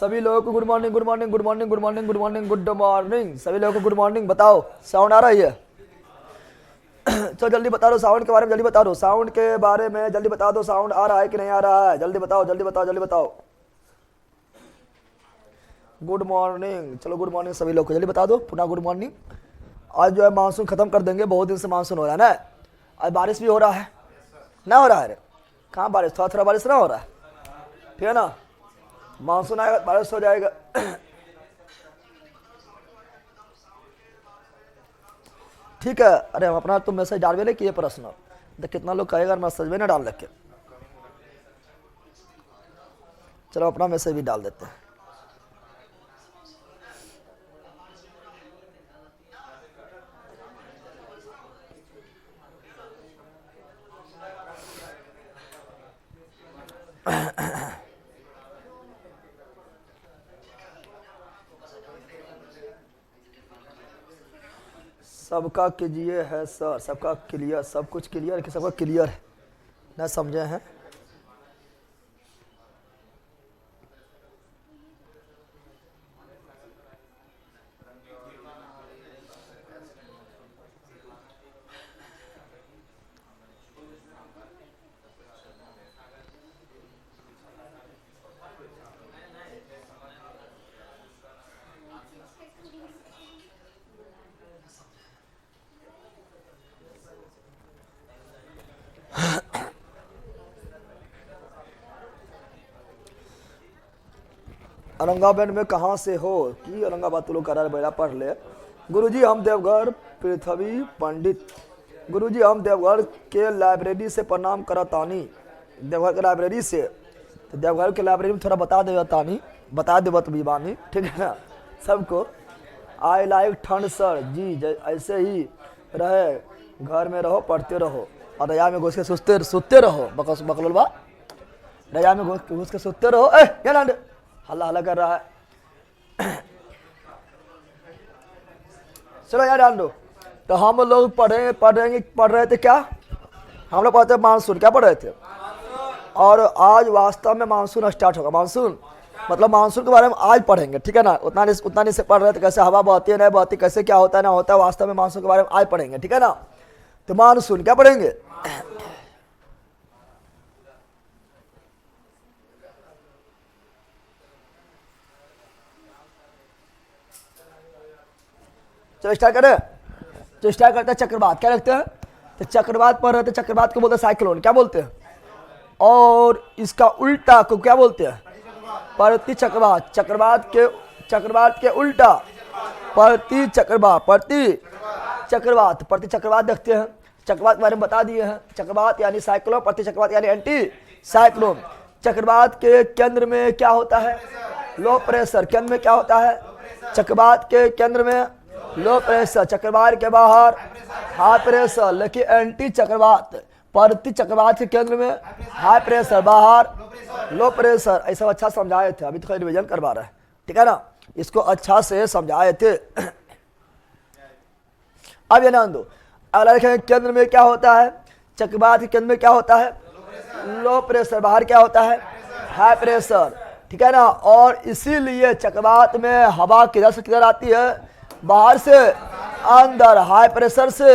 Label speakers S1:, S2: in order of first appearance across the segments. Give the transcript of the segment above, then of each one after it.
S1: सभी लोगों को good morning, good morning, good morning, good morning, good morning, good morning. सभी लोगों को गुड मॉर्निंग। बताओ साउंड आ रही है? चलो जल्दी बता दो साउंड के बारे में, जल्दी बता दो साउंड के बारे में, जल्दी बता दो साउंड आ रहा है कि नहीं आ रहा है। जल्दी बताओ, जल्दी बताओ, जल्दी बताओ। Good morning. चलो गुड मॉर्निंग सभी लोग को, जल्दी बता दो पुनः गुड मॉर्निंग। आज जो है मानसून खत्म कर देंगे, बहुत दिन से मानसून हो रहा है ना। आज बारिश भी हो रहा है ना, हो रहा है? कहाँ बारिश, थोड़ा थोड़ा बारिश ना हो रहा है, ठीक है ना। मानसून आएगा बारिश हो जाएगा। ठीक है। अरे हम अपना तुम मैसेज डाल भी किए प्रश्न, तो कितना लोग कहेगा मैसेज में ना डाल रखे। चलो अपना मैसेज भी डाल देते हैं। सबका कीजिए है सर, सबका क्लियर, सब कुछ क्लियर कि सबका क्लियर है ना, समझे हैं? औरंगाबाद में कहाँ से हो कि औरंगाबाद तो लोग करा बेड़ा पढ़ ले। गुरुजी हम देवघर पृथ्वी पंडित। गुरुजी हम देवघर के लाइब्रेरी से प्रणाम करतानी। देवघर के लाइब्रेरी से, तो देवघर के लाइब्रेरी में थोड़ा बता दे तानी, बता दे बत बीबानी, ठीक है ना सबको। आई लाइक ठंड सर जी, ऐसे ही रहे, घर में रहो, पढ़ते रहो और रजा में घुस के सुते रहो। बकलोलबा रजा में घुस के सुते रहो। क्या हल्ला हल्ला कर रहा है। चलो यार डाल दो। तो हम लोग पढ़ रहे थे क्या? हम लोग पढ़ते मानसून, क्या पढ़ रहे थे? और आज वास्तव में मानसून स्टार्ट होगा। मानसून मतलब मानसून के बारे में आज पढ़ेंगे, ठीक है ना। उतना नहीं से पढ़ रहे थे, कैसे हवा बहती है नहीं बहती, कैसे क्या होता है ना होता है। वास्तव में मानसून के बारे में आज पढ़ेंगे, ठीक है ना। तो मानसून क्या पढ़ेंगे? चलो स्टार्ट करें। तो स्टार्ट करते हैं चक्रवात। क्या लिखते हैं? तो चक्रवात पढ़ रहे थे। चक्रवात को बोलते हैं साइक्लोन, क्या बोलते हैं? और इसका उल्टा को क्या बोलते हैं? प्रति चक्रवात। चक्रवात के उल्टा प्रति चक्रवात। प्रति चक्रवात देखते हैं। चक्रवात के बारे में बता दिए हैं। चक्रवात यानी साइक्लोन, प्रति चक्रवात यानी एंटी साइक्लोन। चक्रवात के केंद्र में क्या होता है? Low pressure. केंद्र में क्या होता है? चक्रवात के केंद्र में लो प्रेशर, चक्रवात के बाहर हाई प्रेशर। लेकिन एंटी चक्रवात, प्रति चक्रवात के केंद्र में हाई प्रेशर, बाहर लो प्रेशर। ऐसा अच्छा समझाए थे, अभी तो रिवीजन करवा रहे हैं, ठीक है ना। इसको अच्छा से समझाए थे। अब ये ध्यान दो, अगला देखेंगे केंद्र में क्या होता है। चक्रवात के केंद्र में क्या होता है? लो प्रेशर, बाहर क्या होता है? हाई प्रेशर, ठीक है ना। और इसीलिए चक्रवात में हवा किधर से किधर आती है? बाहर से अंदर। हाई प्रेशर से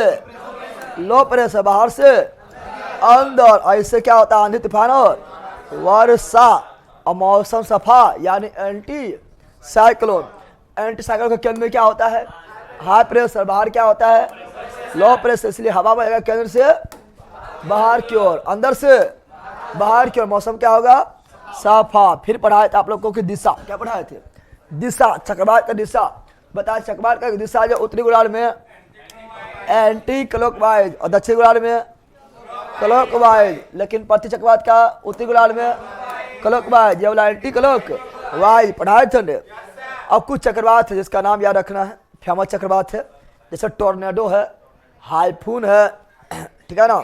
S1: लो प्रेशर, बाहर से अंदर। ऐसे क्या होता है? आंधी तूफान और वर्षा और मौसम सफा यानी एंटी साइक्लोन। एंटी साइक्लोन के केंद्र में क्या होता है? हाई प्रेशर, बाहर क्या होता है? Low pressure. इसलिए हवा बहेगा केंद्र से बाहर की ओर, अंदर से बाहर की ओर। मौसम क्या होगा? सफा। फिर पढ़ाए थे आप लोगों की दिशा। क्या पढ़ाए थे? दिशा, चक्रवात का दिशा। बताए चक्रवात का दिशा जो उत्तरी गोलार्ध में एंटी क्लॉकवाइज और दक्षिण गोलार्ध में क्लॉकवाइज। लेकिन प्रति चक्रवात का उत्तरी गोलार्ध में क्लॉकवाइज, ये वाला एंटी क्लॉकवाइज पढ़ाए थे। अब कुछ चक्रवात है जिसका नाम याद रखना है, फेमस चक्रवात है, जैसे टोर्नेडो है, हाइफून है, ठीक है ना,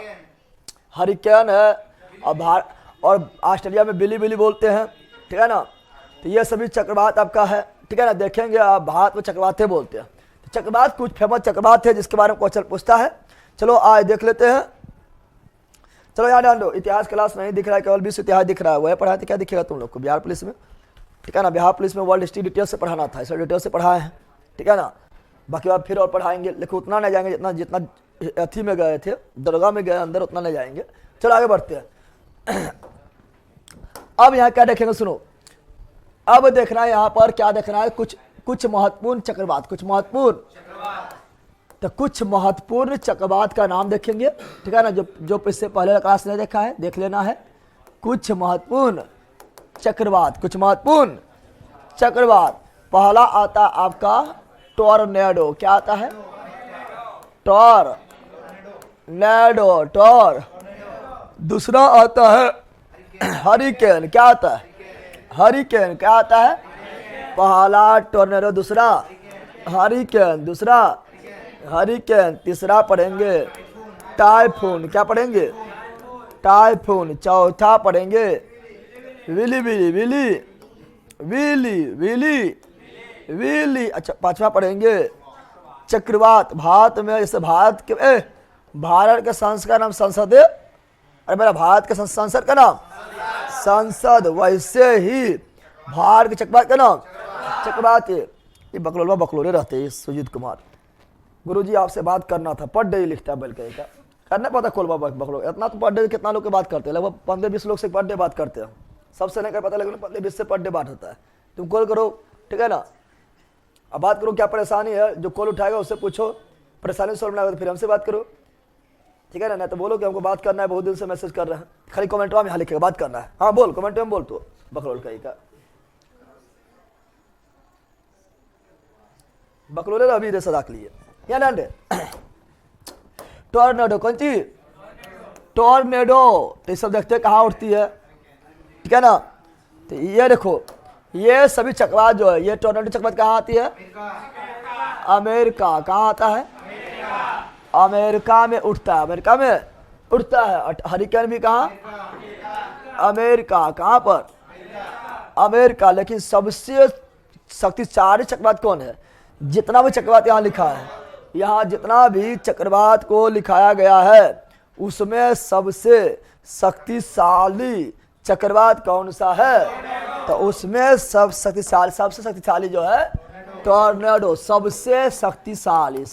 S1: हरिकेन है, और ऑस्ट्रेलिया में बिली बिली बोलते हैं, ठीक है ना। तो ये सभी चक्रवात आपका है, ठीक है ना। देखेंगे आप भारत में चक्रवात बोलते हैं। तो चक्रवात कुछ फेमस चक्रवात है जिसके बारे में क्वेश्चन पूछता है। चलो आज देख लेते हैं। चलो यार डाल दो। इतिहास क्लास नहीं दिख रहा है, केवल विश्व इतिहास दिख रहा है। वह पढ़ाते क्या दिखेगा तुम लोग को बिहार पुलिस में, ठीक है ना। बिहार पुलिस में वर्ल्ड हिस्ट्री डिटेल से पढ़ाना था, इसे डिटेल से पढ़ाए हैं, ठीक है ना। बाकी बात फिर और पढ़ाएंगे, लेकिन उतना नहीं जाएंगे जितना जितना अथी में गए थे, दरगाह में गए अंदर, उतना नहीं जाएंगे। चलो आगे बढ़ते हैं। अब यहाँ क्या देखेंगे, सुनो। अब देखना है यहाँ पर क्या देखना है, कुछ महत्वपूर्ण चक्रवात, कुछ महत्वपूर्ण, तो कुछ महत्वपूर्ण चक्रवात का नाम देखेंगे, ठीक है ना। जो इससे पहले क्लास नहीं देखा है देख लेना है। कुछ महत्वपूर्ण चक्रवात, कुछ महत्वपूर्ण चक्रवात। पहला आता है आपका टॉर्नेडो। क्या आता है? टॉर्नेडो, टॉर। दूसरा आता है हरिकेन। क्या आता है? हरिकेन। क्या आता है? पहला टॉर्नेडो, दूसरा हरिकेन, दूसरा हरिकेन, तीसरा पढ़ेंगे टाइफून। क्या पढ़ेंगे? टाइफून। चौथा पढ़ेंगे willy willy willy willy willy willy. अच्छा, पांचवा पढ़ेंगे चक्रवात। भारत में जैसे भारत के संसद का नाम संसद है, अरे मेरा भारत के संसद का नाम संसद, वैसे ही भारत के चक्रवात का नाम चक्रवात। ये बकलोरे रहते हैं सुजीत कुमार। गुरुजी आपसे बात करना था, पर डे लिखता है बल्कि का करना पता कोलबा बकलो। इतना तो पर डे कितना लोग की बात करते हैं, लगभग 15-20 लोग से पर डे बात करते हैं। सबसे नहीं कर पता, लेकिन 15-20 से पर डे बात होता है। तुम कॉल करो, ठीक है ना। अब बात करो क्या परेशानी है, जो कॉल उठाएगा उससे पूछो, परेशानी सॉल्व ना हो तो फिर हमसे बात करो, ठीक है ना। नहीं तो बोलो कि हमको बात करना है, बहुत दिन से मैसेज कर रहे हैं, खाली कमेंट में यहाँ लिखेगा बात करना है। हाँ बोल, कमेंट में बोल तो बकलोल का बकलोले अभी रे सदाक लिए या डंडे। टॉर्नेडो, कौन चीज? टॉर्नेडो। तो ये सब देखते हैं कहाँ उठती है, ठीक है ना। तो ये देखो, ये सभी चक्रवात जो है, ये टॉर्नेडो चक्रवात कहाँ आती है? अमेरिका। कहाँ आता है? अमेरिका में उठता है, अमेरिका में उठता है। हरिकेन भी कहाँ? अमेरिका। कहाँ पर? अमेरिका। लेकिन सबसे शक्तिशाली चक्रवात कौन है? जितना भी चक्रवात यहाँ लिखा है, यहाँ जितना भी चक्रवात को लिखाया गया है, उसमें सबसे शक्तिशाली चक्रवात कौन सा है? तो उसमें सबसे शक्तिशाली जो है टॉर्नेडो। सबसे शक्तिशाली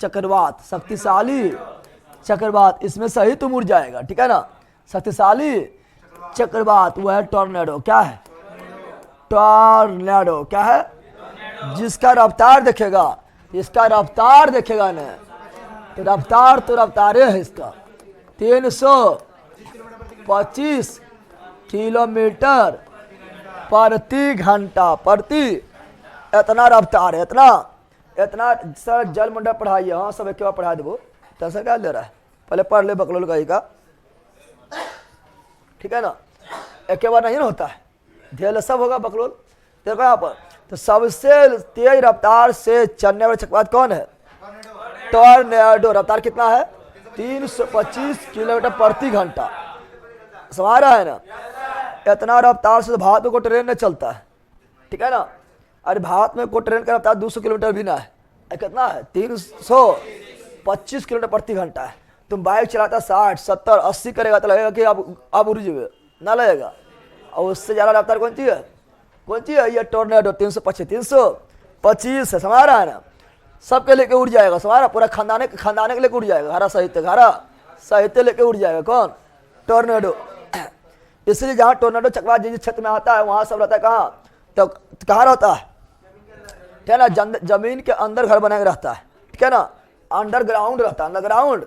S1: चक्रवात, शक्तिशाली चक्रवात, इसमें सही तुम उड़ जाएगा, ठीक है ना। शक्तिशाली चक्रवात वो है टॉर्नेडो। क्या है? टॉर्नेडो। क्या है? जिसका रफ्तार देखेगा, इसका रफ्तार देखेगा ना, तो रफ्तार है इसका 325 किलोमीटर प्रति घंटा, प्रति इतना रफ्तार है, इतना सर जल मंडल पढ़ाइए। हाँ सब एक बार पढ़ा देवो, तो ऐसा क्या ले रहा है, पहले पढ़ ले बकलोल का, ठीक है ना। एक बार नहीं ना होता है, ढेर सब होगा बकलोल। देखो यहाँ पर, तो सबसे तेज रफ्तार से चलने वाला चक्रवात कौन है? टॉर्नेडो। रफ्तार कितना है? 325 किलोमीटर प्रति घंटा। समझ रहा है ना। इतना रफ्तार से भारत में कोई ट्रेन नहीं चलता है, ठीक है ना। अरे भारत में कोई ट्रेन का रफ्तार 200 किलोमीटर भी ना है। कितना है? 325 किलोमीटर प्रति घंटा है। तुम बाइक चलाता 60, 70, 80 करेगा तो लगेगा कि अब उड़ जाए, ना लगेगा। और उससे ज़्यादा रफ्तार कौन सी है? ये टॉर्नेडो 325 है। समझ रहा है ना। सबके लेके उड़ जाएगा, समझ रहा, पूरा खानदाने के लेके उड़ जाएगा, हरा साहित्य लेके उड़ जाएगा। कौन? टॉर्नेडो। इसलिए जहाँ टॉर्नेडो चक्रवात जिस क्षेत्र में आता है वहाँ सब रहता है कहाँ? तो कहाँ रहता है, ठीक है ना। जमीन के अंदर घर बना के रहता है, ठीक है ना। अंडरग्राउंड रहता है, अंडरग्राउंड।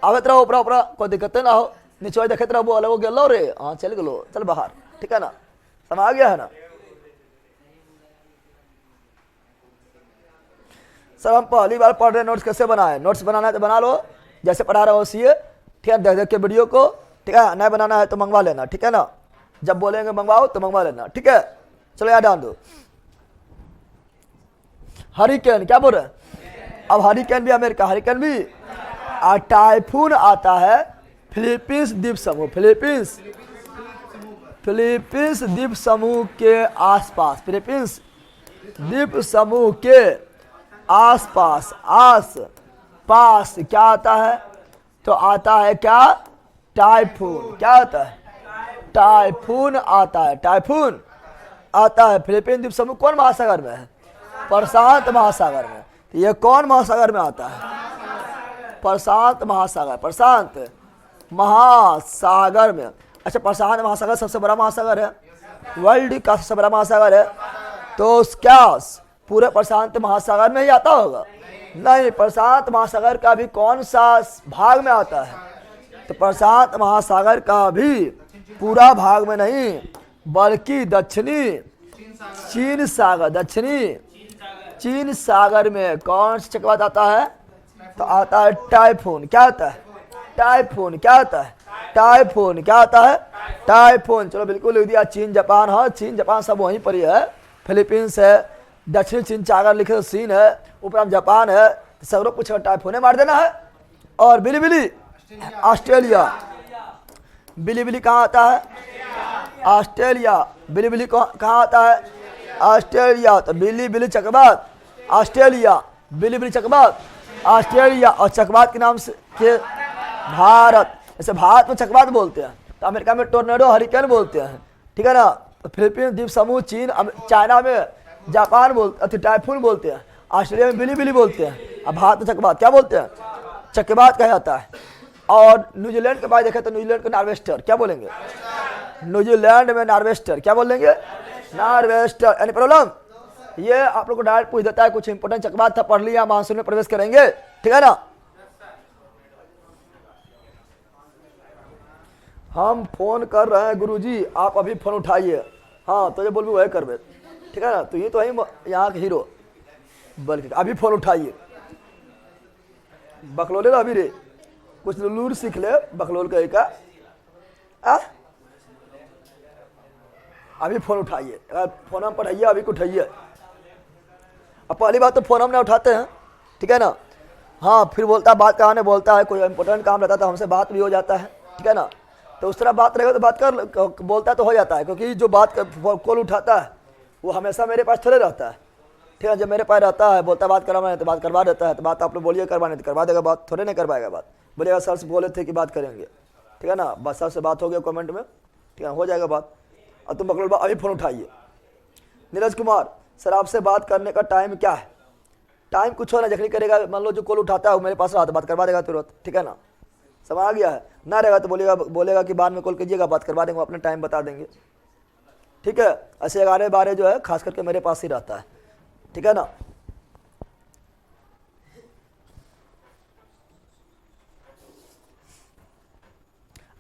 S1: आवत रहो ऊपरा कोई दिक्कत ना हो, नीचे देखते रहो, बोले वो गेलो रे, हाँ चल गलो, चल बाहर, ठीक है ना। समझ आ गया है ना। सब हम पहली बार पढ़ रहे, नोट्स कैसे बनाए? नोट्स बनाना है तो बना लो, जैसे पढ़ा रहा हो उसी, ठीक है। देख के वीडियो को, ठीक है। नहीं बनाना है तो मंगवा लेना, ठीक है ना। जब बोलेंगे मंगवाओ तो मंगवा लेना, ठीक है। चलो याद डाल दो। हरिकेन क्या बोल रहे हैं? अब हरिकेन भी अमेरिका, हरिकेन भी। और टाइफून आता है फिलीपींस द्वीप समूह, फिलीपींस द्वीप समूह के आसपास, फिलीपींस द्वीप समूह के आसपास, क्या आता है? तो आता है क्या? टाइफून। क्या आता है? टाइफून आता है, टाइफून आता है। फिलीपीन द्वीप समूह कौन महासागर में है? प्रशांत महासागर में। तो ये कौन महासागर में आता है? प्रशांत महासागर, प्रशांत महासागर में। अच्छा, प्रशांत महासागर सबसे बड़ा महासागर है, वर्ल्ड का सबसे बड़ा महासागर है। तो क्या पूरे प्रशांत महासागर में ही आता होगा? नहीं, प्रशांत महासागर का भी कौन सा भाग में आता है? तो प्रशांत महासागर का भी पूरा भाग में नहीं, बल्कि दक्षिणी चीन सागर, दक्षिणी चीन सागर में कौन सा चक्रवात आता है? तो आता है टाइफून। क्या आता है? टाइफून। क्या आता है? टाइफून। क्या आता है? टाइफून। चलो बिल्कुल लिख दिया। चीन जापान, हाँ चीन जापान सब वहीं पर ही है। फिलीपींस है, दक्षिण चीन सागर लिखे तो चीन है, ऊपर जापान है। सब लोग पूछे टाइफून मार देना है। और बिलीबिली ऑस्ट्रेलिया, बिलीबिली कहाँ आता है? ऑस्ट्रेलिया। बिलीबिली कहाँ आता है? ऑस्ट्रेलिया। तो बिलीबिली चक्रवात ऑस्ट्रेलिया, बिलीबिली चक्रवात ऑस्ट्रेलिया। और चक्रवात के नाम से के भारत, जैसे भारत में चक्रवात बोलते हैं, तो अमेरिका में टोर्नेडो हरिकेन बोलते हैं, ठीक है ना। फिलीपीन द्वीप समूह, चीन, चाइना में जापान बोलते, टाइफून बोलते हैं, ऑस्ट्रेलिया में बिलीबिली बोलते हैं, और भारत में चक्रवात क्या बोलते हैं? चक्रवात कहा जाता है। और न्यूजीलैंड के बाद देखें तो न्यूजीलैंड को नॉर्वेस्टर क्या बोलेंगे? न्यूजीलैंड में नॉर्वेस्टर क्या बोलेंगे? नॉर्वेस्टर। Any problem? ये आप लोग को डायरेक्ट पूछ देता है, कुछ इंपोर्टेंट चक्रवात था पढ़ लिया, मानसून में प्रवेश करेंगे, ठीक है ना। हम फोन कर रहे हैं गुरुजी, आप अभी फोन उठाइए। हाँ तो ये बोल भी वही करबे, ठीक है ना। तो ये तो है यहाँ के हीरो, बल्कि अभी फोन उठाइए। बकलोले ना अभी रे, कुछ लूर सीख ले बकलोल का एक अभी फोन उठाइए, फोन हम पढ़ाइए, अभी उठाइए। अब पहली बात तो फोन हम नहीं उठाते हैं, ठीक है ना। हाँ फिर बोलता है बात कराने, बोलता है कोई इंपॉर्टेंट काम रहता है तो हमसे बात भी हो जाता है, ठीक है ना। तो उस तरह बात रहेगा तो बात कर, बोलता तो हो जाता है, क्योंकि जो बात कॉल उठाता है वो हमेशा मेरे पास थोड़े रहता है, ठीक है। जब मेरे पास रहता है, बोलता बात करवाना तो बात करवा देता है, तो बात आप लोग बोलिए करवाने तो करवा देगा, बात थोड़े नहीं करवाएगा। बात बोलिएगा सर से बोले थे कि बात करेंगे, ठीक है ना। बस सर से बात हो गया कमेंट में, ठीक है, हो जाएगा बात। और तुम बकलोल अभी फोन उठाइए। नीरज कुमार सर, आपसे बात करने का टाइम क्या है? टाइम कुछ हो ना, जखनी करेगा, मान लो जो कॉल उठाता है वो मेरे पास रहा तो बात करवा देगा तुरंत, ठीक है ना। समझ आ गया है ना। रहेगा तो बोलेगा कि बाद में कॉल कीजिएगा, बात करवा देंगे, अपने टाइम बता देंगे, ठीक है। ऐसे 11-12 जो है खास करके मेरे पास ही रहता है, ठीक है ना।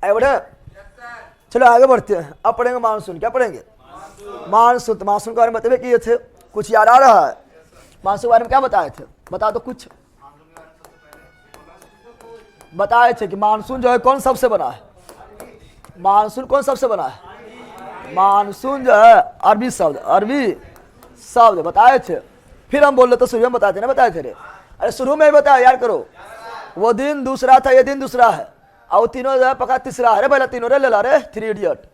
S1: आगे बढ़े, चलो आगे बढ़ते हैं। अब पढ़ेंगे मानसून। क्या पढ़ेंगे? मानसून। तो मानसून के बारे में बताए किए थे, कुछ याद आ रहा है? मानसून के बारे में क्या बताए थे? बता दो कुछ। बताए थे कि मानसून जो है कौन सबसे बना है? मानसून कौन सबसे बना है? मानसून जो है अरबी शब्द बताए थे। फिर हम बोल रहे तो शुरू में बताए थे ना, बताए थे रे। अरे शुरू में ही बताया यार करो। वो दिन दूसरा था, ये दिन दूसरा है, और तीनों जो है पका तीसरा है। पहले तीनों रे ले ला रे, 3 इडियट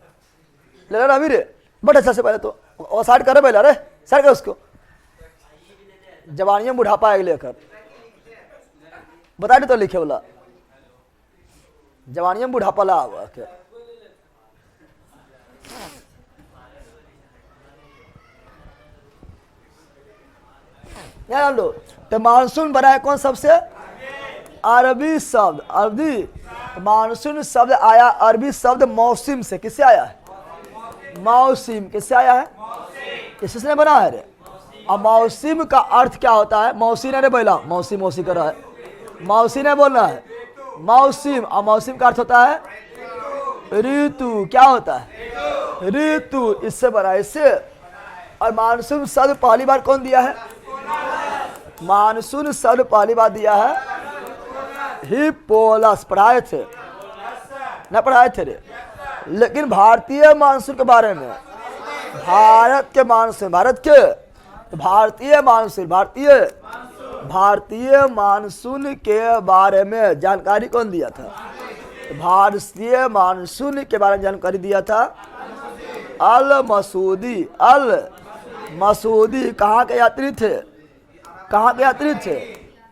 S1: ले ला अभी रे, बट अच्छा से पहले तो और साइड करे पहले रे, साइड कर उसको। जवानियों बुढ़ापा आगे लेकर बता दे तो लिखे बोला जवानियों बुढ़ापा ला हुआ के। यार लो तो मानसून बना है कौन सबसे? अरबी शब्द, अरबी। मानसून शब्द आया अरबी शब्द मौसम से। किससे आया है? मौसम। किससे आया है? किसने बना है रे? अब मौसम का अर्थ क्या होता है? मौसी ने बोला, मौसी मौसी कर रहा है, मौसी ने बोलना है मौसम। और मौसम का अर्थ होता है ऋतु। क्या होता है? ऋतु। इससे बना, इससे। और मानसून शब्द पहली बार कौन दिया है? मानसून शब्द पहली बार दिया है हिप्पोलस। पढ़ाए थे ना? पढ़ाए थे रे। लेकिन भारतीय मानसून के बारे में, भारत के मानसून, भारत के भारतीय मानसून, भारतीय मानसून के बारे में जानकारी कौन दिया था? भारतीय मानसून के बारे में जानकारी दिया था अल मसूदी। अल मसूदी कहाँ के यात्री थे? कहाँ के यात्री थे?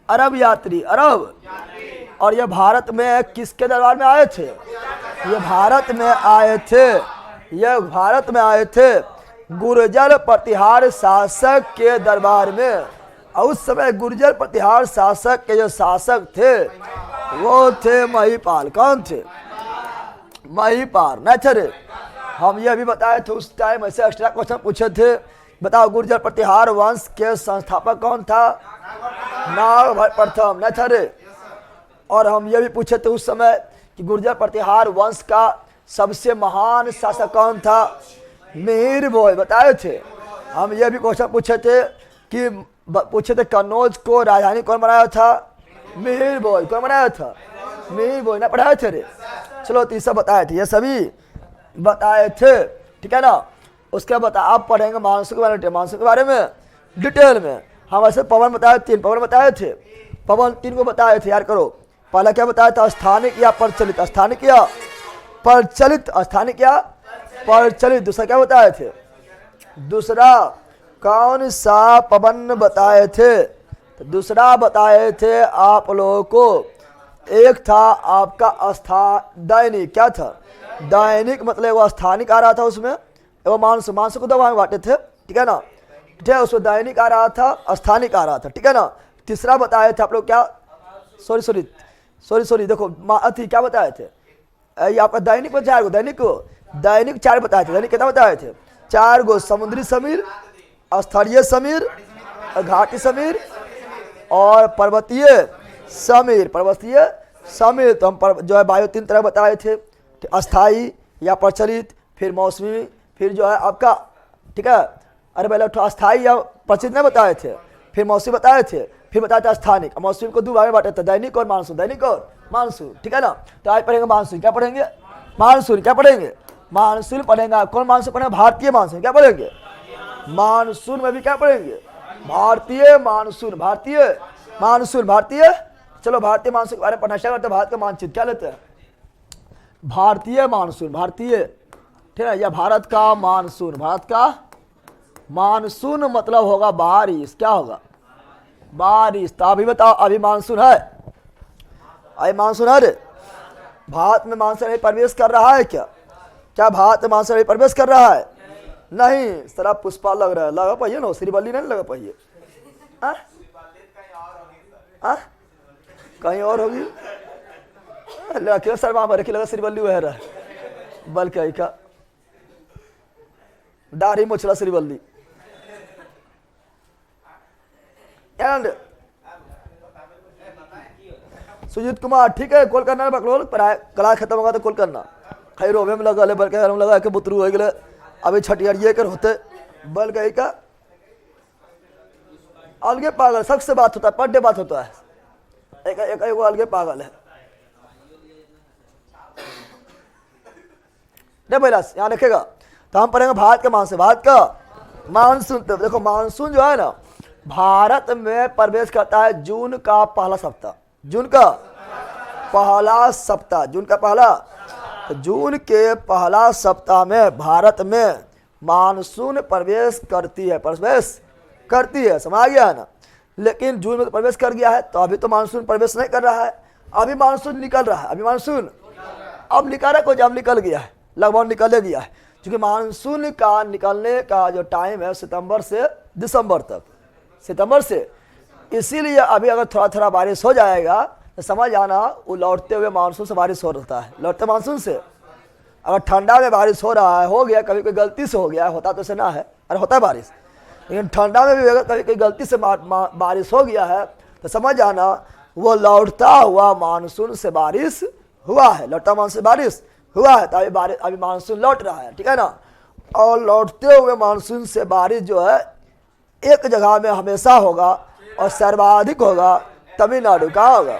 S1: अरब यात्री, अरब। और ये भारत में किसके दरबार में आए थे? ये भारत में आए थे ये भारत में आए थे गुर्जर प्रतिहार शासक के दरबार में। और उस समय गुर्जर प्रतिहार शासक के जो शासक थे वो थे महिपाल। कौन थे? महिपाल। न हम ये भी बताए थे उस टाइम, ऐसे एक्स्ट्रा क्वेश्चन पूछे थे। बताओ गुर्जर प्रतिहार वंश के संस्थापक कौन था? नागभट्ट प्रथम। न और हम ये भी पूछे थे उस समय कि गुर्जर प्रतिहार वंश का सबसे महान शासक कौन था? मिहिर भोज। बताए थे। हम ये भी क्वेश्चन पूछे थे कि कन्नौज को राजधानी कौन बनाया था? मिहिर भोज। कौन बनाया था? मिहिर भोज। ना पढ़ाए थे रे? चलो तीसरा बताए थे, ये सभी बताए थे। ठीक है ना। उसके बाद आप पढ़ेंगे मानसून के बारे में, मानसून के बारे में डिटेल में। हम ऐसे पवन बताए, 3 पवन बताए थे। पवन 3 को बताए थे, यार करो। पहला क्या बताया था? स्थानिक या प्रचलित। स्थानिक या प्रचलित। स्थानिक या प्रचलित। दूसरा क्या बताए थे? दूसरा कौन सा पवन बताए थे? तो दूसरा बताए थे आप लोगों को, एक था आपका दैनिक। क्या था? दैनिक मतलब वो स्थानिक आ रहा था उसमें, वो मानसून। मानसून को 2 भाग में बांटे थे। ठीक है ना। ठीक है, उसमें दैनिक आ रहा था, स्थानिक आ रहा था। ठीक है ना। तीसरा बताए थे आप लोग क्या? सॉरी देखो क्या बताए थे? ये आपका दैनिक में 4 गो, दैनिक 4 बताए थे। दैनिक कितना बताए थे? 4 गो। समुद्री समीर, स्थलीय समीर, घाटी समीर और पर्वतीय समीर। तो हम जो है वायु 3 तरह बताए थे, अस्थाई या प्रचलित, फिर मौसमी, फिर जो है आपका, ठीक है। अरे पहले अस्थाई या प्रचलित नहीं बताए थे, फिर मौसमी बताए थे, फिर बताया था स्थानिक। मौसमी को 2 भाग में बांटे थे, दैनिक और मानसून। दैनिक और मानसून। ठीक है ना। तो आज पढ़ेंगे मानसून। क्या पढ़ेंगे? मानसून। क्या पढ़ेंगे? मानसून पढ़ेंगे। कौन मानसून पढ़ेंगे? भारतीय मानसून। क्या पढ़ेंगे? मानसून में भी क्या पढ़ेंगे? भारतीय मानसून। भारतीय। चलो भारतीय मानसून के बारे में पढ़ना स्टार्ट करते हैं। भारत का मानचित्र क्या लेते हैं? भारतीय मानसून। ठीक है, या भारत का मानसून। भारत का मानसून मतलब होगा बारिश। क्या होगा? बारिश। तो अभी बताओ, अभी मानसून है? अभी मानसून है रे? भारत में मानसून प्रवेश कर रहा है क्या? क्या भारत में मानसून प्रवेश कर रहा है? नहीं। सर आप पुष्पा लग रहा है, लगा पाइए ना। श्रीवल्ली नहीं लगा पाइए। कहीं और होगी। लगा सर वहां पर लगा श्रीवल्ली वह रहा है, बल्कि का दाढ़ी मुछला श्रीवल्ली। एंड सुजीत कुमार। ठीक है, कॉल करना बकलोल कला खत्म होगा तो कॉल करना। खैर रोबे में लगा ले, बल्कि लगा के बुतरू हो गए अभी छठियारिये कर होते, बल गई का अलगे पागल। सबसे बात होता है, पर डे बात होता है। एक अलगे पागल है। नहीं भैया यहाँ रखेगा। तो हम पढ़ेंगे भारत का मानसून। भारत का मानसून। तो देखो मानसून जो है ना, भारत में प्रवेश करता है जून का पहला सप्ताह। जून का पहला सप्ताह। जून का पहला। तो जून के पहला सप्ताह में भारत में मानसून प्रवेश करती है। समझ आ गया है ना। लेकिन जून में तो प्रवेश कर गया है, तो अभी तो मानसून प्रवेश नहीं कर रहा है, अभी मानसून निकल रहा है। अभी मानसून अब निकल रहा है, कुछ अब निकल गया है, लगभग निकल गया है। क्योंकि मानसून का निकलने का जो टाइम है सितंबर से दिसंबर तक, सितंबर से। इसीलिए अभी अगर थोड़ा थोड़ा बारिश हो जाएगा तो समझ आना वो लौटते हुए मानसून से बारिश हो रहा है। लौटते मानसून से अगर ठंडा में बारिश हो रहा है, हो गया कभी कोई गलती से हो गया, होता तो से ना है, अरे होता है बारिश, लेकिन ठंडा में भी अगर कभी कोई गलती से बारिश हो गया है तो समझ आना वो लौटता हुआ मानसून से बारिश हुआ है। लौटता मानसून से बारिश हुआ है, तो अभी मानसून लौट रहा है। ठीक है ना। और लौटते हुए मानसून से बारिश जो है एक जगह में हमेशा होगा और सर्वाधिक होगा तमिलनाडु का होगा।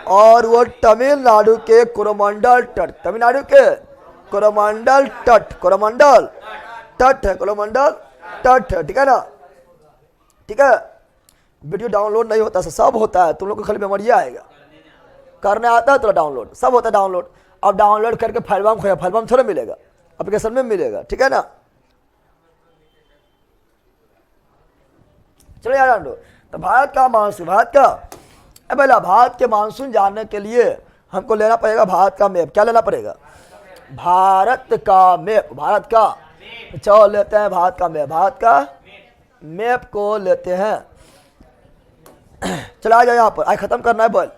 S1: और वो तमिलनाडु के कोरोमंडल तट, तमिलनाडु के कोरोमंडल तट, कोरोमंडल तट है, कोरोमंडल तट है। ठीक है ना। ठीक है। वीडियो डाउनलोड नहीं होता, सब होता है, तुम लोग को खाली मेमोरिया आएगा, करने आता है तो डाउनलोड, सब होता है डाउनलोड। अब डाउनलोड करके फाइलबाम खोया, फाइलबाम थोड़ा मिलेगा, एप्लीकेशन में मिलेगा। ठीक है ना। चलो यार डाउनलोड। तो भारत का मानसून, भारत का पहला, भारत के मानसून जानने के लिए हमको लेना पड़ेगा भारत का मैप। क्या लेना पड़ेगा? भारत का मैप, भारत का, चलो लेते हैं भारत का मैप, भारत का मैप को लेते हैं। चला आ जाओ यहाँ पर, आज खत्म करना है बल।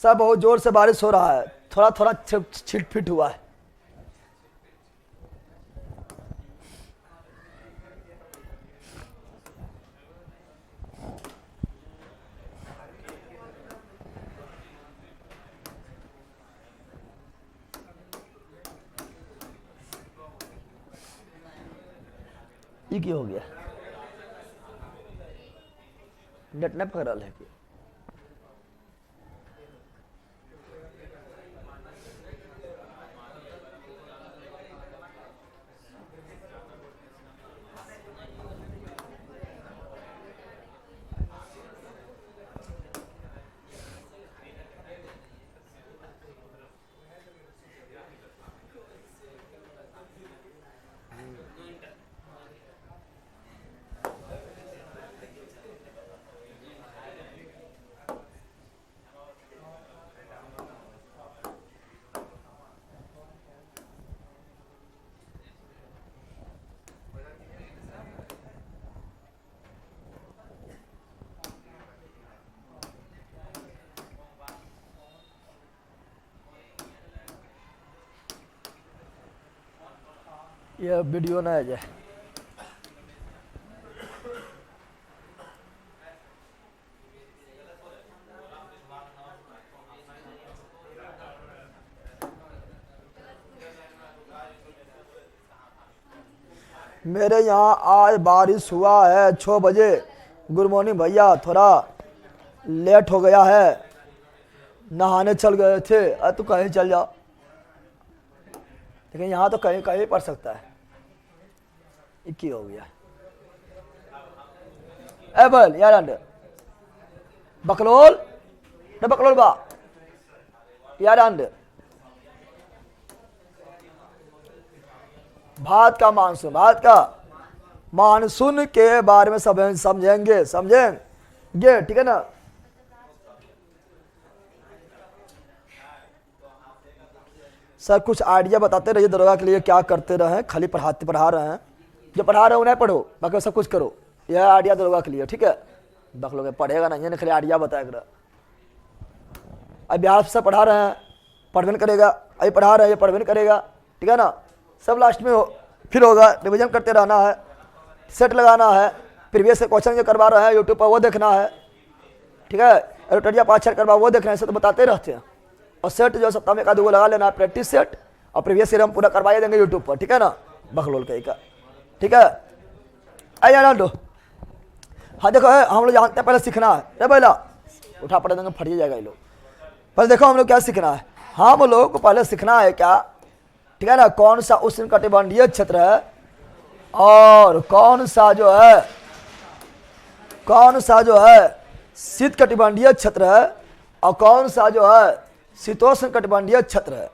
S1: सब बहुत जोर से बारिश हो रहा है, थोड़ा थोड़ा छिट फिट हुआ है। ये क्या हो गया, नेट न पकड़ रहा है कि यह वीडियो ना आ जाए। मेरे यहाँ आज बारिश हुआ है 6 बजे। गुड मॉर्निंग भैया, थोड़ा लेट हो गया है, नहाने चल गए थे। अरे तू कहीं चल जाओ, लेकिन यहाँ तो कहीं कहीं पड़ सकता है। क्या हो गया ए बल यार अंडे बकलोल न बकलोल बा यार अंडे। भारत का मानसून, भारत का मानसून के बारे में सब समझेंगे, समझेंगे, ठीक है ना। सर कुछ आइडिया बताते रहिए दरोगा के लिए, क्या करते रहे, खाली पढ़ा रहे हैं, जो पढ़ा रहे हैं उन्हें पढ़ो, बाकी सब कुछ करो। यह आइडिया दरोगा के लिए, ठीक है। बाकी लोग पढ़ेगा नहीं है, खाली आइडिया बताएगा। अब बिहार से पढ़ा रहे हैं, पढ़वेन करेगा, अभी पढ़ा रहे हैं, ये पढ़वेन करेगा, ठीक है ना। सब लास्ट में फिर होगा, रिविजन करते रहना है, सेट लगाना है, प्रीवियस क्वेश्चन जो करवा रहे हैं यूट्यूब पर वो देखना है, ठीक है। एडिटोरिया 5-6 करवा वो देखना है, ऐसे तो बताते रहते हैं। और सेट जो सप्ताह में 1-2 लगा लेना है, प्रैक्टिस सेट, और प्रीवियस ईयर हम पूरा करवाई देंगे यूट्यूब पर, ठीक है ना। बखलोल कहीं का, ठीक है। आइए दो, हाँ देखो हम लोग जानते हैं पहले सीखना है। अरे पहला उठा पड़ा देंगे, फट जाएगा ये लोग। पहले देखो हम लोग क्या सीखना है, हम लोग को पहले सीखना है क्या, ठीक है ना, कौन सा उष्णकटिबंधीय क्षेत्र है और कौन सा जो है शीतकटिबंधीय क्षेत्र है और कौन सा जो है शीतोष्ण कटिबंधीय क्षेत्र है।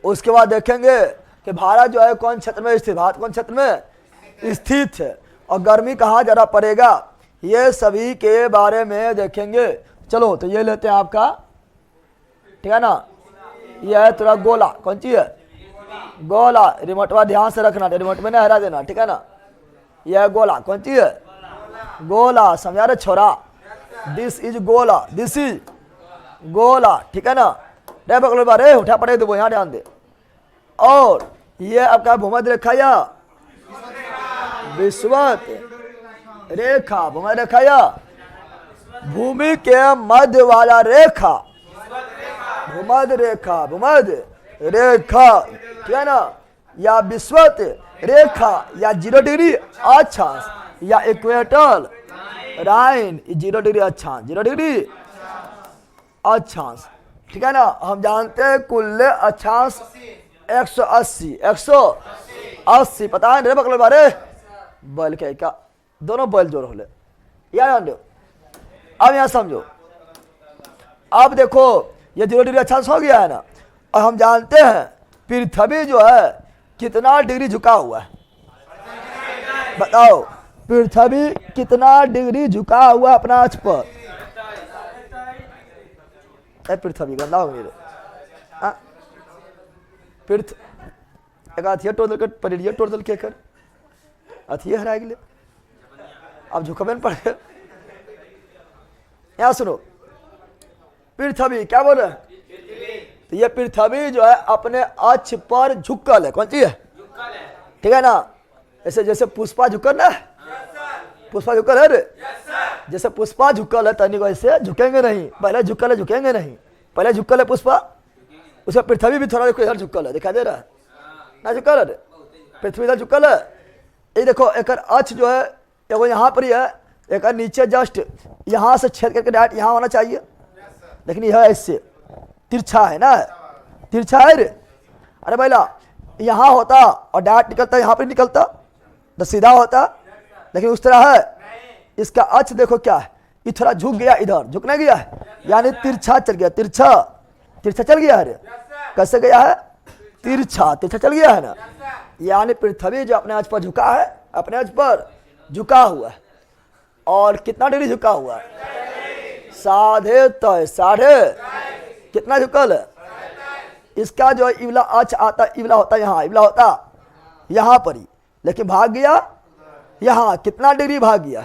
S1: उसके बाद देखेंगे कि भारत जो है कौन क्षेत्र में स्थित, भारत कौन क्षेत्र में स्थित है और गर्मी कहाँ ज़्यादा पड़ेगा, ये सभी के बारे में देखेंगे। चलो तो ये लेते हैं आपका, ठीक है ना। यह है थोड़ा गोला, कौन चीज है, गोला। रिमोटवा ध्यान से रखना, रिमोट में नहीं हरा देना, ठीक है ना। यह गोला, कौन चीज है, गोला। समझा रहे छोरा, दिस इज गोला, दिस इज गोला, ठीक है ना। रे बगल बारे उठा पड़े तो वो यहाँ ध्यान दे। और ये आपका भूमध्य रेखा या विषुवत रेखा, भूमध्य रेखा या भूमि के मध्य वाला रेखा, भूमध्य रेखा, भूमध्य रेखा, ठीक है ना, या विषुवत रेखा या 0 डिग्री अक्षांश या इक्वेटर लाइन 0 डिग्री अक्षांश, 0 डिग्री अक्षांश, ठीक है ना। हम जानते हैं कुल अक्षांश 180 पता है रे बकल बारे बल के का दोनों बल जोड़ होले यार। अब यहाँ समझो, अब देखो ये 0 डिग्री अक्षांश हो गया है ना, और हम जानते हैं पृथ्वी जो है कितना डिग्री झुका हुआ है, बताओ पृथ्वी कितना डिग्री झुका हुआ अपना अक्ष पर। पृथ्वी गंदा हो गई, पृथ एक अथिया टोदल कर परिडिया टोदल के कर अथिया हरा गए अब झुकबेन पड़े। यहाँ सुनो, पृथ्वी क्या बोल रहे हैं? तो ये पृथ्वी जो है अपने अक्ष पर झुकल है। कौन सी है? ठीक है ना। ऐसे जैसे पुष्पा झुकल ना, पुष्पा झुकल है रे, जैसे पुष्पा झुकल है तनिक ऐसे झुकेंगे नहीं। पहले झुकल है, झुकेंगे नहीं। पहले झुकल है पुष्पा, उसका पृथ्वी भी थोड़ा देखो इधर झुकल है, दिखाई दे रहा है ना? झुकल है, पृथ्वी इधर झुकल है। ये देखो एक अक्ष जो है एगो यहाँ पर ही है, एक नीचे जस्ट यहाँ से छेद करके डायरेक्ट यहाँ होना चाहिए, लेकिन यह ऐसे तिरछा है ना, तिरछा है रे। अरे भैया यहाँ होता और डायरेक्ट निकलता, यहाँ पर निकलता तो सीधा होता, लेकिन उस तरह है। इसका अक्ष देखो क्या है, ये थोड़ा झुक गया, इधर झुकने गया है, यानी तिरछा चल गया। तिरछा तिरछा चल गया है रे। कैसे गया है? तिरछा तिरछा चल गया है ना। यानी पृथ्वी जो अपने अक्ष पर झुका है, अपने अक्ष पर झुका हुआ है। और कितना डिग्री झुका हुआ है? 3.5 साढ़े कितना झुकल है? इसका जो इवला अक्ष आता, इवला होता यहाँ, इवला होता यहाँ पर ही, लेकिन भाग गया यहाँ। कितना डिग्री भाग गया?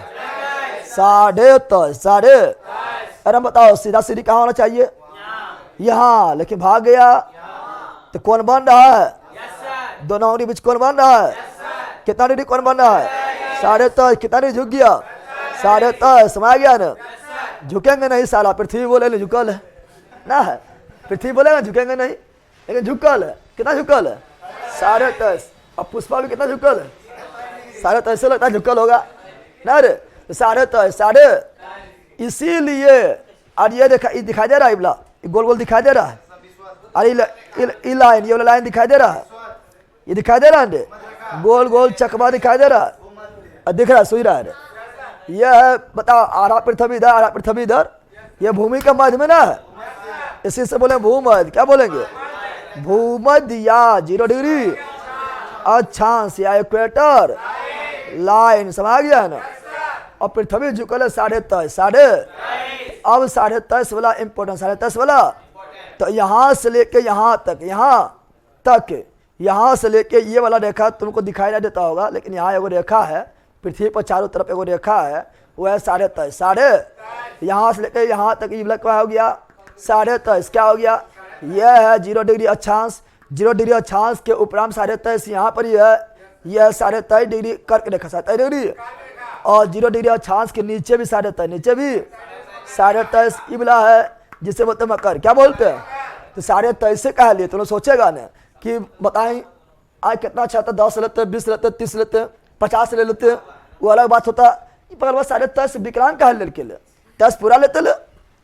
S1: 3.5 साढ़े। अरे बताओ सीधा सीधी कहाँ होना चाहिए? यहाँ, लेकिन भाग गया। तो कौन बन रहा है? दोनों उंगली बीच कौन बन रहा है? कितना डिग्री कौन बन रहा है? 3.5। कितना डिग्री झुक गया? 3.5। समझ गया ना? झुकेंगे नहीं साला, पृथ्वी बोले नहीं झुकल है ना, है पृथ्वी बोलेगा झुकेंगे नहीं, लेकिन झुकल है। कितना झुकल है? 3.5। अब पुष्पा भी कितना झुकल है? 3.5 से लगता है झुकल होगा ना रे। 3.5 साढ़े। इसीलिए और ये दिखाई दे रहा है, इबला गोल गोल दिखाई दे रहा है। अरे ये लाइन, ये वाला लाइन दिखाई दे रहा है, ये दिखाई दे रहा है, गोल गोल चकवा दिखाई दे रहा है, दिख रहा है, सुई रहा है। यह है, बताओ आरा पृथ्वी इधर, आरा पृथ्वी इधर, यह भूमि का मध्य में ना है, इसी से बोले भूमध्य। क्या बोलेंगे? भूमध्य या 0 डिग्री अक्षांश या इक्वेटर लाइन। समझ गया है ना? और पृथ्वी झुकल है 3.5 साढ़े। अब 3.5 वाला इंपोर्टेंट, 3.5 वाला तो यहाँ से लेके यहाँ तक, यहाँ से लेके ये वाला रेखा तुमको दिखाई नहीं देता होगा, लेकिन यहाँ एगो रेखा है, पृथ्वी पर चारों तरफ एगो रेखा है, वो है 3.5 साढ़े। यहाँ से लेके यहाँ तक ये क्या हो गया? 3.5। क्या हो गया? यह है 0 डिग्री अक्षांश। 0 डिग्री अक्षांश के उपरांत 3.5 यहाँ पर ही है, यह 3.5 डिग्री कर्क रेखा 3.5 डिग्री, और 0 डिग्री अक्षांश के नीचे भी 3.5, नीचे भी 3.5 इबला है, जिसे बोलते मकर। क्या बोलते हैं? तो 3.5 से कह लिए, तो लोग सोचेगा ना कि बताएं आज कितना अच्छा था, 10 लेते, 20 लेते, 30 लेते, 50 ले लेते, वो अलग बात होता। पर बस 3.5 विकलांग कहा लड़के ले, 10 पूरा लेते ले,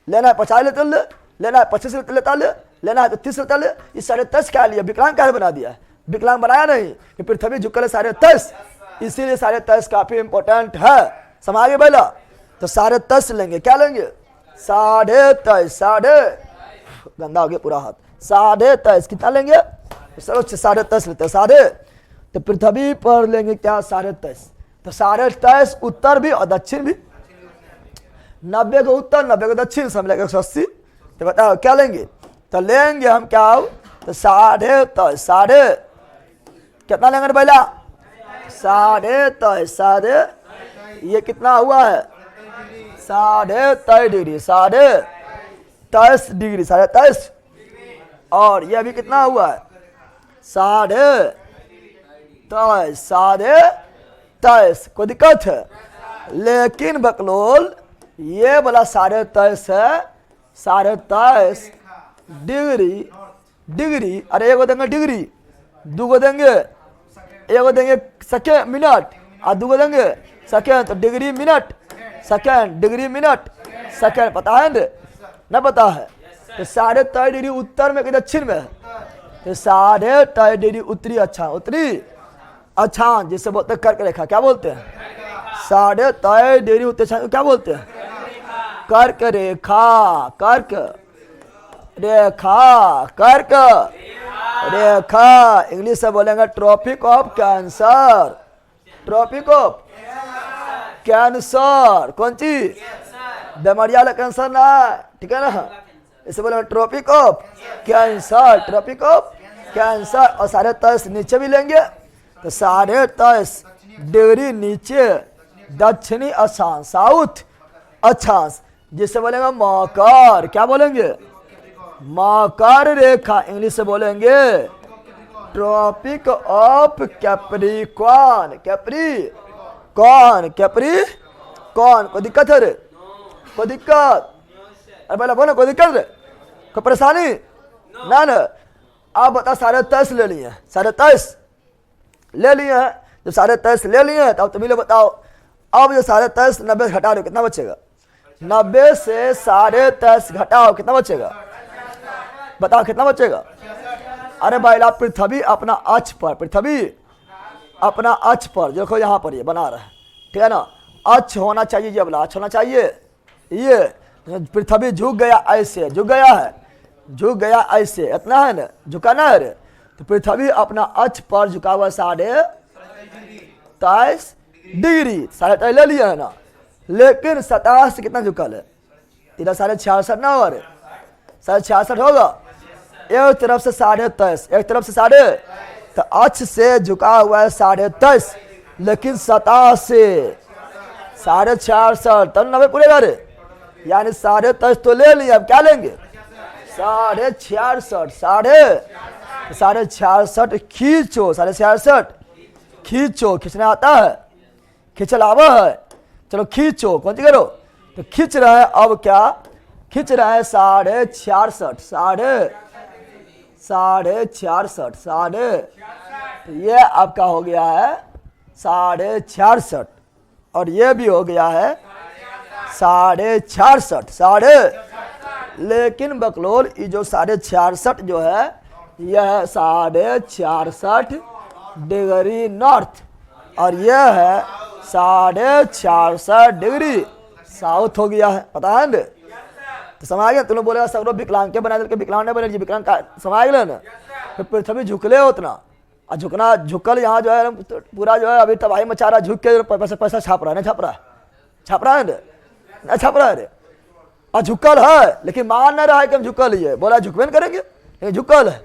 S1: लेना है 50 लेते ले, लेना है 25 लेता ले, लेना है तो 30 लेता ले। इस 3.5 क्या लिया? विकलांग क्या बना दिया है? विकलांग बनाया नहीं, कि पृथ्वी झुकल है 3.5, इसीलिए 3.5 काफी इंपॉर्टेंट है। समझ गए पहला? तो 3.5 लेंगे। क्या लेंगे? 3.5 साढ़े, गंदा हो गया पूरा हाथ। 3.5 कितना लेंगे? चलो 3.5 लेते हैं साढ़े। तो पृथ्वी पर लेंगे क्या? 3.5। तो 3.5 उत्तर भी और दक्षिण भी, 90 को उत्तर 90 को दक्षिण, सब लेंगे 180। तो बताओ क्या लेंगे? तो लेंगे हम क्या? तो 3.5 साढ़े कितना लेंगे पहला? 3.5 साढ़े, ये कितना हुआ है? 3.5 डिग्री, 3.5 डिग्री, 3.5। और यह भी कितना हुआ है? 3.5 कोई दिक्कत है? लेकिन बकलोल ये वाला 3.5 है, 3.5 डिग्री। अरे एगो देंगे डिग्री, दूगो देंगे, एगो देंगे सेकेंड मिनट और दूगो देंगे सेकेंड। तो degree minute second, degree minute second, पता है ना? पता है। तो 3.5 डिग्री उत्तर में कि दक्षिण में है? तो 3.5 डिग्री उत्तरी अक्षांश, उत्तरी अक्षांश जिसे बोलते हैं कर्क रेखा। क्या बोलते हैं? 3.5 डिग्री उत्तरी अक्षांश क्या बोलते हैं? कर्क रेखा, कर्क रेखा, कर्क रेखा। इंग्लिश से बोलेंगे tropic of Cancer, tropic of Cancer. कौन सी? बेमारिया वाला कैंसर ना, ठीक है ना? इसे बोलेंगे tropic of Cancer, tropic of Cancer और 23.5 नीचे भी लेंगे तो 23.5 डिग्री नीचे दक्षिणी अक्षांश, साउथ अक्षांश, जिसे बोलेंगे मकर। क्या बोलेंगे? मकर रेखा। इंग्लिश से बोलेंगे tropic of Capricorn. Capricorn, Capricorn. कोई दिक्कत है रे? कोई दिक्कत? अरे पहले बोलो, कोई दिक्कत रे? कोई परेशानी? ना ना। आप बता 23.5 ले लिए, 23.5 ले लिए हैं। जब 23.5 ले लिए हैं तब तुम ही लोग बताओ, अब जो 23.5 90 घटा दो कितना बचेगा? 90 से 23.5 घटाओ कितना बचेगा? बताओ कितना बचेगा? अरे भाई आप पृथ्वी अपना अक्ष पर, पृथ्वी अपना अक्ष पर देखो, यहाँ पर ये बना रहा है, ठीक है ना? अक्ष होना चाहिए, ये वाला अक्ष होना चाहिए। ये पृथ्वी झुक गया ऐसे, झुक गया है, झुक गया ऐसे, इतना है ना, झुकाना है रे। तो पृथ्वी अपना अक्ष पर झुका हुआ 23.5 डिग्री, 23.5 ले लिया है ना। लेकिन सतह से कितना झुकल है? इधर 66.5 ना हो रहे, 66.5 होगा। एक तरफ से 23.5, एक तरफ से 23.5, तो अक्ष से झुका हुआ है 23.5, लेकिन सतह से 66.5, तब 90 पूरे बारे, यानी 23.5 तो ले लिया। अब क्या लेंगे? 66.5, 66.5 खींचो, 66.5 खींचो। खींचना आता है? खींचल आवा है? चलो खींचो, कौन सी करो? तो खींच रहे हैं। अब क्या खींच रहे हैं? 66.5, 66.5, तो ये आपका हो गया है 66.5, और ये भी हो गया है 66.5, लेकिन बकलोल ये जो 66.5 जो है यह है 66.5 डिग्री नॉर्थ, और यह है 66.5 डिग्री साउथ हो गया है। पता है ना? तो समझ गया? तुम लोग बोलेगा सब लोग विकलांग के बना दे, विकलांग नहीं बने, विकलांग का समझ गए ना? फिर पृथ्वी झुकले उतना, और झुकना झुकल यहाँ जो है तो पूरा जो है अभी तबाही मचा रहा, झुक के पैसा छाप रहा है, नहीं छाप रहा है? छाप रहा है ना? छाप रहा है। और झुकल है लेकिन मान नहीं रहा है कि हम झुकल ही है, बोला झुकवे नहीं करेंगे, लेकिन झुकल है।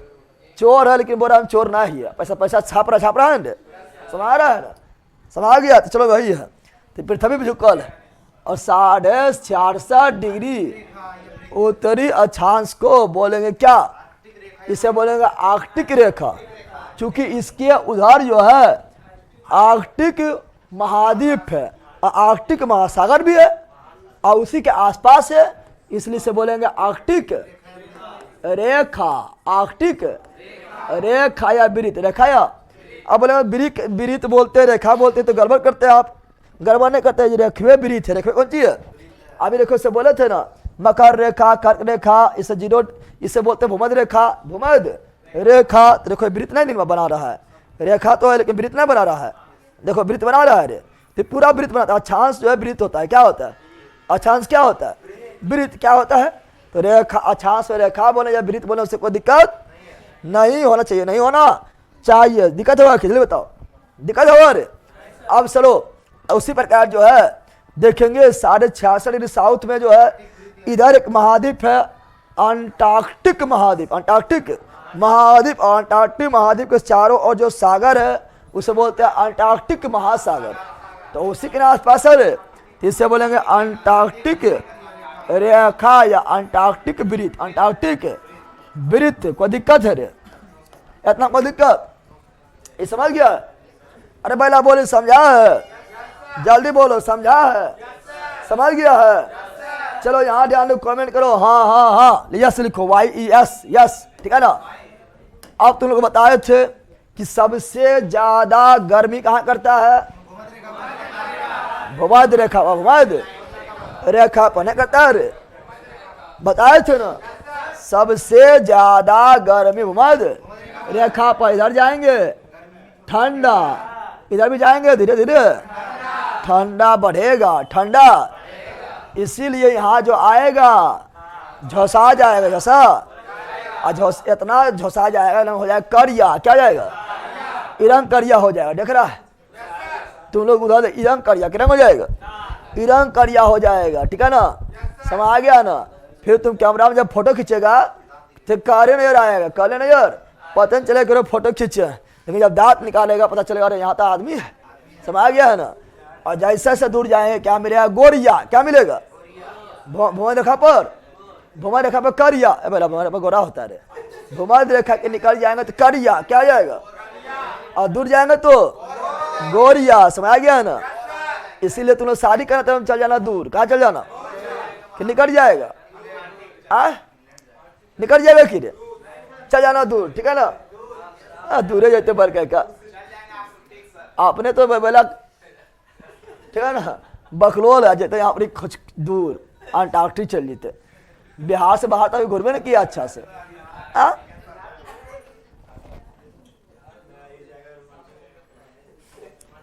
S1: चोर है लेकिन बोला हम चोर ना ही है, पैसा छाप रहा है ना? समझ रहा है ना? समझ गया? तो चलो वही है। तो पृथ्वी भी झुकल है, और 66.5 डिग्री उत्तरी अक्षांश को बोलेंगे क्या? इसे बोलेंगे आर्कटिक रेखा, क्योंकि इसके उधर जो है आर्कटिक महाद्वीप है और आर्कटिक महासागर भी है, और उसी के आसपास है, इसलिए से बोलेंगे आर्कटिक रेखा। आर्कटिक रेखा या वृत्त रेखा, या अब बोलेंगे वृत्त बोलते रेखा बोलते तो गड़बड़ करते हैं आप। गड़बड़ नहीं करते, रेखवे वृत्त है। रेखवे कौन सी है? अभी देखो इससे बोले थे ना, मकर रेखा, कर्क रेखा, इसे जीरो, इसे बोलते भूमध्य रेखा, भूमध्य रेखा। तो देखो वृत्त नहीं दिन में बना रहा है, रेखा तो है लेकिन वृत्त नहीं बना रहा है। देखो वृत्त बना रहा है रे, तो पूरा वृत्त बनाता है। अक्षांश जो है वृत्त होता है। क्या होता है? अक्षांश क्या होता है? वृत्त क्या होता है? तो रेखा, अक्षांश और रेखा बोले या वृत्त बोले, उससे कोई दिक्कत नहीं होना चाहिए, नहीं होना चाहिए। दिक्कत होगा किसलिए बताओ? दिक्कत होगा रे। अब चलो उसी प्रकार जो है देखेंगे 66.5 डिग्री साउथ में जो है इधर एक महाद्वीप है, अंटार्कटिक महाद्वीप। अंटार्कटिक महाद्वीप, और अंटार्कटिक महाद्वीप के चारों ओर जो सागर है उसे बोलते हैं अंटार्कटिक महासागर। तो उसी के आसपास है, इससे बोलेंगे अंटार्कटिक रेखा या अंटार्कटिक वृत्त। अंटार्कटिक वृत्त। कोई दिक्कत है रे? इतना कोई दिक्कत? ये समझ गया? अरे पहला बोले समझा है, जल्दी बोलो समझा है, समझ गया है? चलो यहाँ ध्यान दो, कमेंट करो हाँ हाँ हाँ, यस लिखो, YES, यस, ठीक है ना? अब तुम लोग बताए थे कि सबसे ज्यादा गर्मी कहाँ करता है? भूमध्य रेखा, भूमध्य रेखा पर नहीं करता है। बताए थे ना, सबसे ज्यादा गर्मी भूमध्य रेखा पर। इधर जाएंगे ठंडा, इधर भी जाएंगे धीरे धीरे ठंडा बढ़ेगा, ठंडा। इसीलिए यहाँ जो आएगा झोसा जाएगा, जैसा इतना झोसा जाएगा ना, हो जाएगा करिया। क्या जाएगा? इरंग करिया हो जाएगा। देख रहा है तुम लोग उधर, इरंग करिया किरंग हो जाएगा, इरंग करिया हो जाएगा, ठीक है ना? समझ आ गया ना? फिर तुम कैमरा में जब फोटो खींचेगा तो काले नजर आएगा, काले नजर पता नहीं चलेगा फोटो खींचे, लेकिन जब दांत निकालेगा पता चलेगा अरे यहाँ तो आदमी है, समझ गया है ना। और जैसे से दूर जाएंगे क्या मिलेगा? गोरिया। क्या मिलेगा? भूमध्य रेखा पर, भूमध्य रेखा पर करिया, बोला भूमध्य पर गोरा होता है रे, भूमध्य रेखा के निकल जाएंगे तो करिया क्या आ जाएगा, और दूर जाएंगे तो गोरिया, समझ गया है ना। इसीलिए तुम लोग शादी करना तो चल जाना दूर। कहाँ चल जाना कि निकल जाएगा? निकल जाएगा कि रे, चल जाना दूर, ठीक है ना। दूर जाते बर का आपने तो बोला, ठीक है ना, बकलोल है जाते यहाँ पर कुछ दूर अंटार्कटिक चल जाते, बिहार से बाहर तक घूमे ना किया अच्छा से।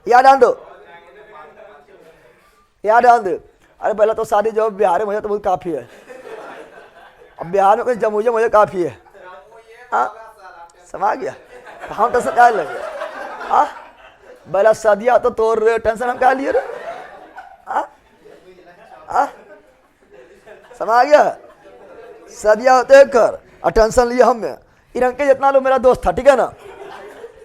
S1: याद आन दो, याद आन दो। अरे पहले तो शादी जो बिहार में मुझे तो बहुत काफी है, अब बिहार में कोई जमुई मुझे काफी है। समझ गया? हम तो क्या लगे पहला सदिया तो तोड़ टेंशन हम क्या लिए रे। समझ गया? सदिया होते कर और टेंशन लिए हमें। इरंके जितना लोग मेरा दोस्त था, ठीक है ना,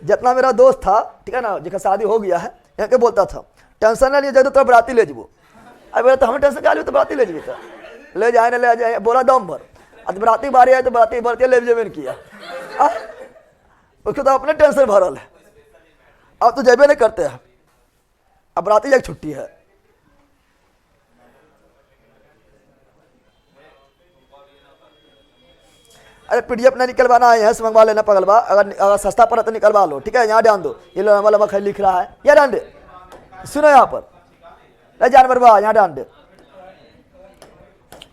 S1: जितना मेरा दोस्त था, ठीक है ना, जिसका शादी हो गया है, इनके बोलता था टेंशन ना लिए जब तो बराती ले जीबो। अब बोला तो हमें टेंशन क्या तो बराती ले जीबो, ले जाए ना ले जाए, बोला दम भर। अब बराती बारी आए तो बराती भरती ले जेबे किया, उसको तो अपने टेंशन भरल है। अब तो जेबे नहीं करते हैं, अब बराती एक छुट्टी है। अरे पीडीएफ नहीं निकलवाना है, यहाँ से मंगवा लेना पगलवा, अगर सस्ता पड़ा तो निकलवा लो, ठीक है। यहाँ ध्यान दो, ये लंबा लंबा खाली लिख रहा है, यहाँ ध्यान दे, सुनो यहाँ पर, अरे जानवर बा, यहाँ ध्यान दे,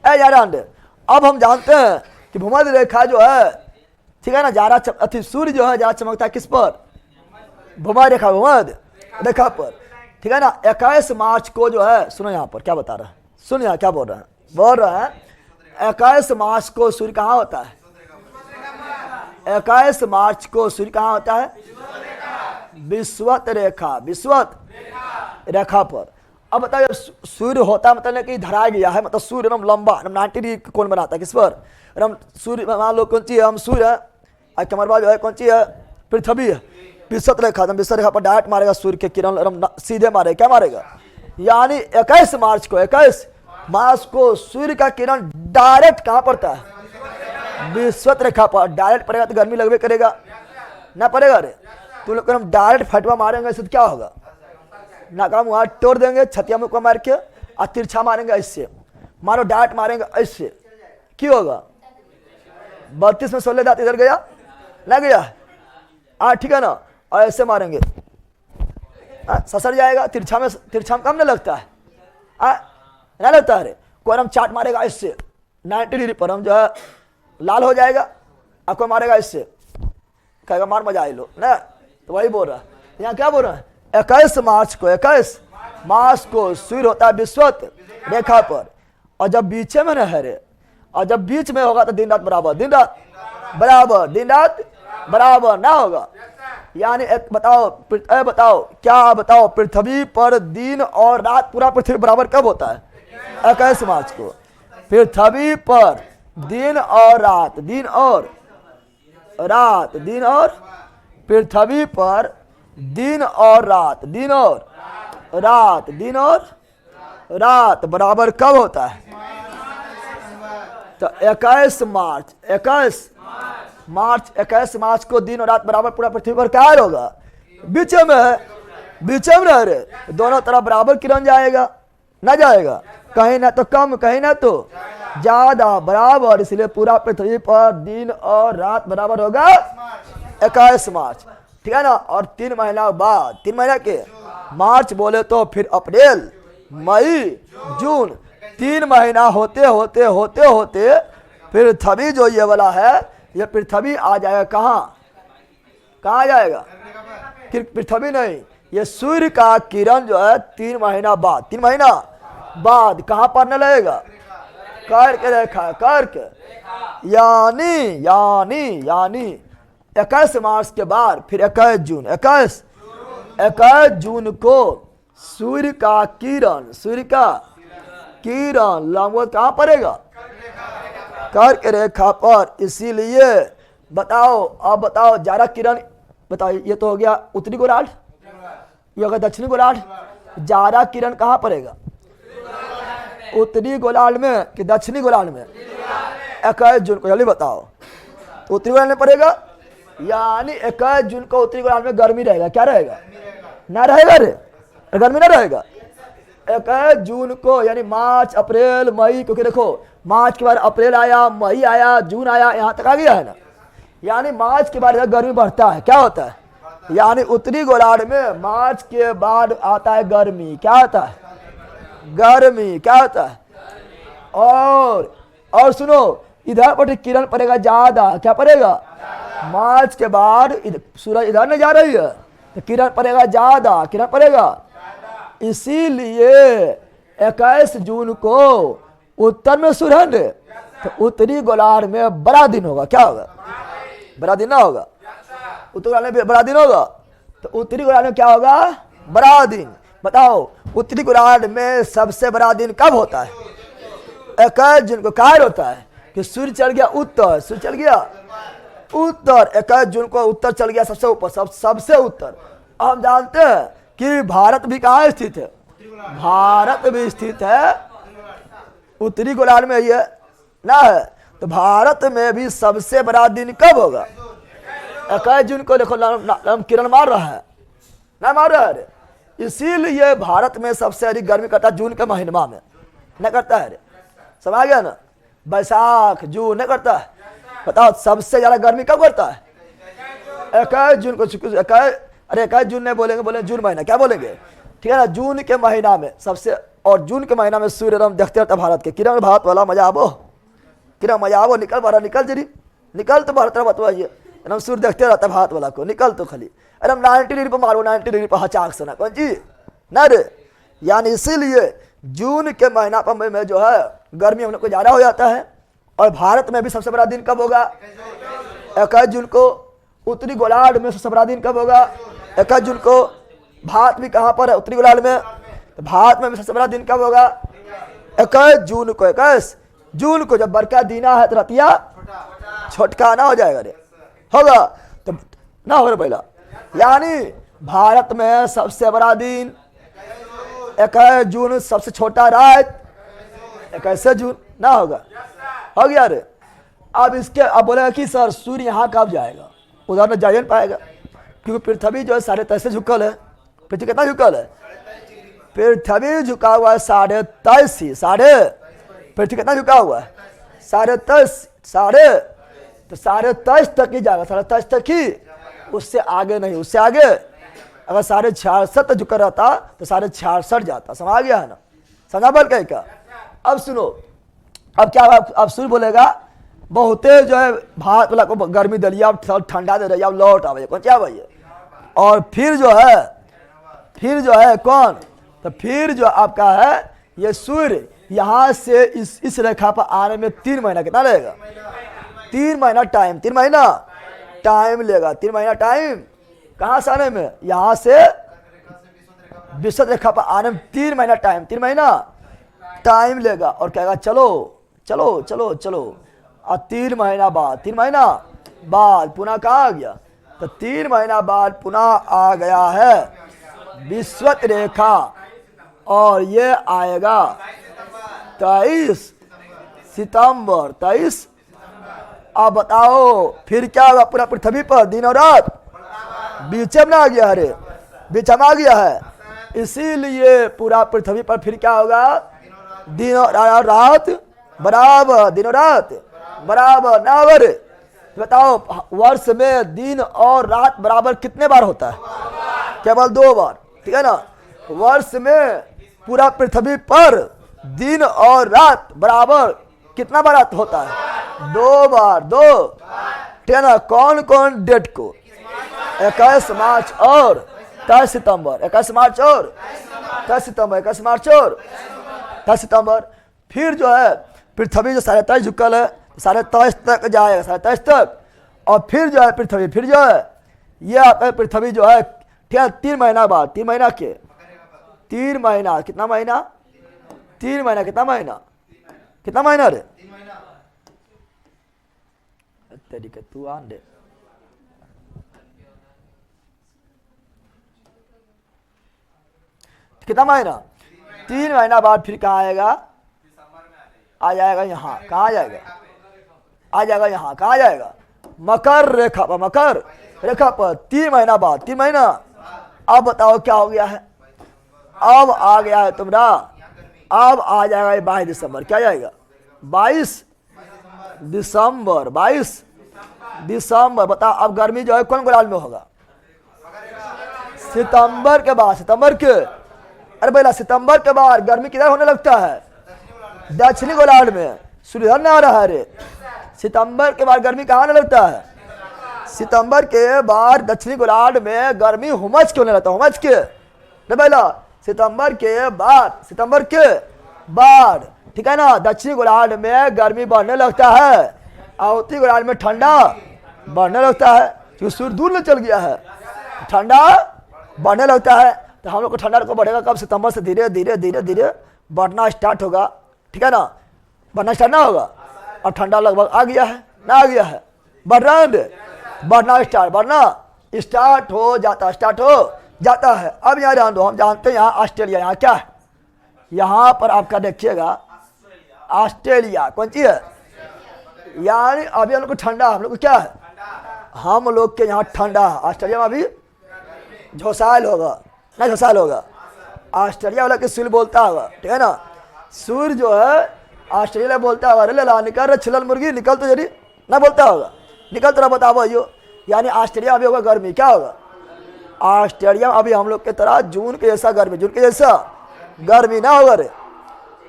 S1: यहाँ ध्यान दे। अब हम जानते हैं कि भूमध्य रेखा जो है, ठीक है ना, ज्यादा अति सूर्य जो है ज्यादा चमकता है किस पर? भूमध्य रेखा, भूमध्य रेखा पर, ठीक है ना। 21 मार्च को जो है, सुनो यहाँ पर क्या बता रहा है, सुनो यहाँ क्या बोल रहे हैं, बोल रहे हैं 21 मार्च को सूर्य कहाँ होता है? 21 मार्च को सूर्य कहाँ होता है? विषुवत रेखा, विषुवत रेखा पर। अब बताइए सूर्य होता मतलब कि धरा गया है, मतलब सूर्य एकदम लंबा 90 डिग्री कोण बनाता है किस पर? एकदम सूर्य मान लो कौन सी है, हम सूर्य है, कमरवा जो है कौन सी है? पृथ्वी है। विषुवत रेखा, विषुवत रेखा पर डायरेक्ट मारेगा सूर्य के किरण, एकदम सीधे मारेगा, क्या मारेगा? यानी 21 मार्च को, 21 मार्च को सूर्य का किरण डायरेक्ट कहाँ पड़ता है? विषुवत रेखा पर। डायरेक्ट पड़ेगा तो गर्मी लगभग करेगा ना, पड़ेगा रे। तुम लोग हम डायरेक्ट फटवा मारेंगे इससे क्या होगा? नाका मुँह तोड़ देंगे, छतिया मुँह को मार के, और तिरछा मारेंगे ऐसे, मारो डायरेक्ट मारेंगे ऐसे, क्यों होगा? 32 में 16 दांत इधर गया ना गया, ठीक है ना। और ऐसे मारेंगे ससर जाएगा, तिरछा में कम नहीं लगता है, ना लगता है रे। कोई हम चाट मारेगा इससे 90 डिग्री पर, हम जो है लाल हो जाएगा, आपको मारेगा इससे, कहेगा मार मजा आई लो ना। तो वही बोल रहा है यहाँ, क्या बोल रहा है? 21 मार्च को, 21 मार्च को सूर्य होता है विषुवत रेखा पर, और जब बीच में न है रे, और जब बीच में होगा तो दिन रात बराबर, दिन रात बराबर, दिन रात बराबर ना होगा। यानी बताओ क्या बताओ, पृथ्वी पर दिन और रात पूरा पृथ्वी बराबर कब होता है? 21 मार्च को। पृथ्वी पर दिन और रात, दिन और रात, दिन और, पृथ्वी पर दिन और रात, दिन और रात, दिन और रात बराबर कब होता है? तो 21 मार्च, 21 मार्च को दिन और रात बराबर पूरा पृथ्वी पर क्या होगा? बीच में है, बीच में रह रहे, दोनों तरफ बराबर किरण जाएगा ना जाएगा, कहीं ना तो कम कहीं ना तो ज्यादा, बराबर। इसलिए पूरा पृथ्वी पर दिन और रात बराबर होगा 21 मार्च, ठीक है ना। और 3 महीना बाद, 3 महीना के मार्च बोले तो फिर अप्रैल, मई, जून, 3 महीना होते होते होते होते पृथ्वी जो ये वाला है, ये पृथ्वी आ जाएगा कहाँ आ जाएगा? पृथ्वी नहीं, ये सूर्य का किरण जो है 3 महीना बाद, 3 महीना बाद कहाँ पड़ने लगेगा? करके रेखा, करके, यानी 21 मार्च के बाद फिर 21 जून, 21 जून को सूर्य का किरण लंबवत कहाँ पड़ेगा? कर्क रेखा पर। इसीलिए बताओ, अब बताओ ज्यादा किरण, बताओ ये तो हो गया उत्तरी गोलार्ध, ये होगा दक्षिणी गोलार्ध। ज्यादा किरण कहाँ पड़ेगा? उत्तरी गोलार्ध में कि दक्षिणी गोलार्ध में? 21 जून को, जल्दी बताओ। तो उत्तरी गोलार्ध में पड़ेगा, यानी 21 जून को उत्तरी गोलार्ध में गर्मी रहेगा। क्या रहेगा? ना रहेगा रे, गर्मी ना रहेगा। 21 जून को यानी मार्च अप्रैल मई, क्योंकि देखो मार्च के बाद अप्रैल आया, मई आया, जून आया, यहाँ तक आ गया है ना। यानी मार्च के बाद गर्मी बढ़ता है। क्या होता है? यानी उत्तरी गोलार्ध में मार्च के बाद आता है गर्मी। क्या आता है? गर्मी। क्या होता है? और सुनो, इधर पर किरण पड़ेगा ज्यादा। क्या पड़ेगा? मार्च के बाद सूरज इधर नहीं जा रही है तो किरण पड़ेगा ज्यादा, किरण पड़ेगा। इसीलिए 21 जून को उत्तर में सूरज, तो उत्तरी गोलार्ध में बड़ा दिन होगा। क्या होगा? बड़ा दिन ना होगा? उत्तरी गोलार्ध में बड़ा दिन होगा, तो उत्तरी गोलार्ध में क्या होगा? बड़ा दिन। बताओ उत्तरी गोलार्ध में सबसे बड़ा दिन कब होता है? 21 जून को। कार्य होता है कि सूर्य चल गया उत्तर, सूर्य चल गया उत्तर, 21 जून को उत्तर चल गया सबसे ऊपर, सबसे उत्तर। हम जानते हैं कि भारत भी कहाँ स्थित है? भारत भी स्थित है उत्तरी गोलार्ध में ही है ना है। तो भारत में भी सबसे बड़ा दिन कब होगा? 21 जून को। देखो किरण मार रहा है ना, मार रहा है। इसीलिए भारत में सबसे अधिक गर्मी करता है जून के महीना में, न करता है? समझ गया ना? बैसाख जून नहीं करता है। बताओ सबसे ज्यादा गर्मी कब करता है? 21 जून को। 21 जून नहीं बोलेंगे, बोले जून महीना। क्या बोलेंगे? ठीक है ना, जून के महीना में सबसे, और जून के महीना में सूर्य एकदम देखते रहता भारत के। किरण भारत वाला मजा आबो, किरण मजा आबो, निकल बारा, निकल जरी, निकल तो भारत बतवाइए एकदम सूर्य देखते रहता भारत वाला को। निकल तो खाली एकदम 90 डिग्री पर मारो, 90 डिग्री पर हचाक से ना कौन जी ना रे। यानी इसीलिए जून के महीना पर में जो है गर्मी हम लोग को ज्यादा हो जाता है। और भारत में भी सबसे बड़ा दिन कब होगा? 21 जून को। उत्तरी गोलार्ध में सबसे बड़ा दिन कब होगा? 21 जून को। भारत भी कहाँ पर है? उत्तरी गोलार्ध में। तो भारत में भी सबसे बड़ा दिन कब होगा? 21 जून को। 21 जून को जब बरका दीना है तो रतिया छोटका ना हो जाएगा रे, होगा तो ना होगा पहला। यानी भारत में सबसे बड़ा दिन 21 जून, सबसे छोटा रात 21 जून ना होगा, हो गया रे। अब इसके अब बोलेगा कि सर सूर्य यहाँ कब जाएगा? उधर में जा नहीं पाएगा, क्योंकि पृथ्वी जो है 23.5 जुकल है। पृथ्वी कितना जुकल है? पृथ्वी झुका हुआ है 23.5। पृथ्वी कितना झुका हुआ है? 23.5। तो 23.5 तक ही जाएगा, 23.5 तक ही, उससे आगे नहीं। उससे आगे अगर 66.5 तक झुका रहता तो 66.5 जाता। समझ गया है ना? समझा बोल कहीं का? अब सुनो, अब क्या? अब सूर्य बोलेगा बहुते जो है भारत वाला को गर्मी दे लिया, अब ठंडा दे रही, अब लौट आवे कौन क्या भैया। और फिर जो है कौन? तो फिर जो आपका है ये सूर्य यहाँ से इस रेखा पर आने में 3 महीना कितना लगेगा? 3 महीना टाइम, 3 महीना टाइम लेगा। 3 महीना टाइम कहाँ से आने में? यहाँ से विषुवत रेखा पर आने में 3 महीना टाइम, 3 महीना टाइम लेगा। और कहेगा चलो चलो चलो चलो। और 3 महीना बाद, 3 महीना बाद पुनः कहाँ आ गया? तो 3 महीना बाद पुनः आ गया है विषुवत रेखा, और ये आएगा 23 सितंबर। 23। अब बताओ फिर क्या होगा? पूरा पृथ्वी पर दिन और रात बीच में आ गया है, बीच में आ गया है। इसीलिए पूरा पृथ्वी पर फिर क्या होगा? दिन और रात बराबर, दिन और रात बराबर नावर। बताओ वर्ष में दिन और रात बराबर कितने बार होता है? केवल 2 बार, ठीक है ना। वर्ष में पूरा पृथ्वी पर दिन और रात बराबर कितना बार होता है? 2 बार, 2, ठीक है ना। कौन कौन डेट को? 21 मार्च और 23 सितंबर। 21 मार्च और 23 सितंबर, 21 मार्च और 23 सितंबर। फिर जो है पृथ्वी जो 23.5 झुकल है 23.5 तक जाएगा, 23.5 तक। और फिर जो है पृथ्वी, फिर जो है ये आपका पृथ्वी जो है, ठीक है, 3 महीना बाद, 3 महीना के 3 महीना कितना महीना? 3 महीना कितना महीना? कितना महीना रे? तेरी के तू आन दे। कितना महीना? 3 महीना बाद फिर कहाँ आएगा? आ जाएगा यहाँ। कहाँ जाएगा? आ जाएगा यहाँ। कहाँ जाएगा? मकर रेखा पर, मकर रेखा पर 3 महीना बाद। 3 महीना। अब बताओ क्या हो गया है? अब आ गया है तुम्हारा, अब आ जाएगा 22 दिसंबर। क्या जाएगा? 22 दिसंबर। 22 दिसंबर। बताओ अब गर्मी जो है कौन गोलार्ध में होगा? सितंबर के बाद। सितंबर के, अरे भैया सितंबर के बाद गर्मी किधर होने लगता है? दक्षिणी गोलार्ध में। सूर्य ना आ रहा है रे। सितंबर के बाद गर्मी कहाँ होने लगता है? सितंबर के बाद दक्षिणी गोलार्ध में गर्मी हुमच के होने लगता है। हुमच के रे भैया सितंबर के बाद, सितंबर के बाद, ठीक है ना, दक्षिणी गोलार्ध में गर्मी बढ़ने लगता है और उत्तरी गोलार्ध में ठंडा बढ़ने लगता है क्योंकि सूर्य दूर में चल गया है। ठंडा बढ़ने लगता है तो हम लोग को ठंडा को बढ़ेगा कब? सितंबर से धीरे धीरे धीरे धीरे बढ़ना स्टार्ट होगा। ठीक है ना, बढ़ना स्टार्ट ना होगा और ठंडा लगभग आ गया है ना? आ गया है। बढ़ रहा है, बढ़ना स्टार्ट, बढ़ना स्टार्ट हो जाता, स्टार्ट हो जाता है। अब यहाँ जान दो, हम जानते हैं यहाँ ऑस्ट्रेलिया, यहाँ क्या है? यहाँ पर आपका देखिएगा ऑस्ट्रेलिया कौन चीज है? यानी अभी हम लोग को ठंडा, हम लोग को क्या है? हम लोग के यहाँ ठंडा। ऑस्ट्रेलिया में अभी झोसाल होगा ना? झोसाल होगा। ऑस्ट्रेलिया वाला के सूर्य बोलता होगा, ठीक है ना? सूर्य जो है ऑस्ट्रेलिया बोलता होगा, अरे ला निकल रे छिलल मुर्गी निकल तो जरी ना बोलता होगा, निकल तो ना बताओ यो। यानी ऑस्ट्रेलिया अभी होगा गर्मी। क्या होगा? ऑस्ट्रेलिया अभी हम लोग के तरह जून के जैसा गर्मी, जून के जैसा गर्मी ना होगा रे,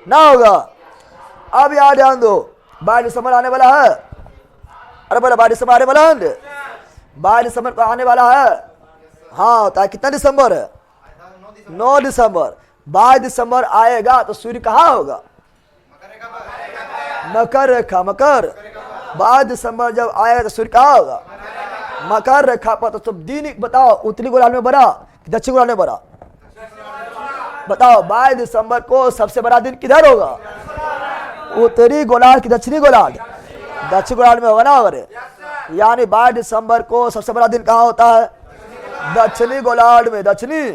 S1: ना होगा। अब यार ध्यान दो, 22 दिसंबर आने वाला है। अरे बोला 22 दिसंबर आने वाला है, 22 दिसंबर को आने वाला है। हाँ तो कितना दिसंबर है? 9 दिसंबर। 22 दिसंबर आएगा तो सूर्य कहाँ होगा? मकर रेखा, मकर। 22 दिसंबर जब आएगा तो सूर्य कहाँ होगा? मकर रेखा पर। तो दिन बताओ उत्तरी गोलार्ध में बड़ा कि दक्षिणी गोलार्ध में बड़ा? बताओ 22 दिसंबर को सबसे बड़ा दिन किधर होगा? उत्तरी गोलार्ध की दक्षिणी गोलार्ध? दक्षिणी गोलार्ध में होगा ना? अगर यानी 22 दिसंबर को सबसे बड़ा दिन कहाँ होता है? दक्षिणी गोलार्ध में। दक्षिणी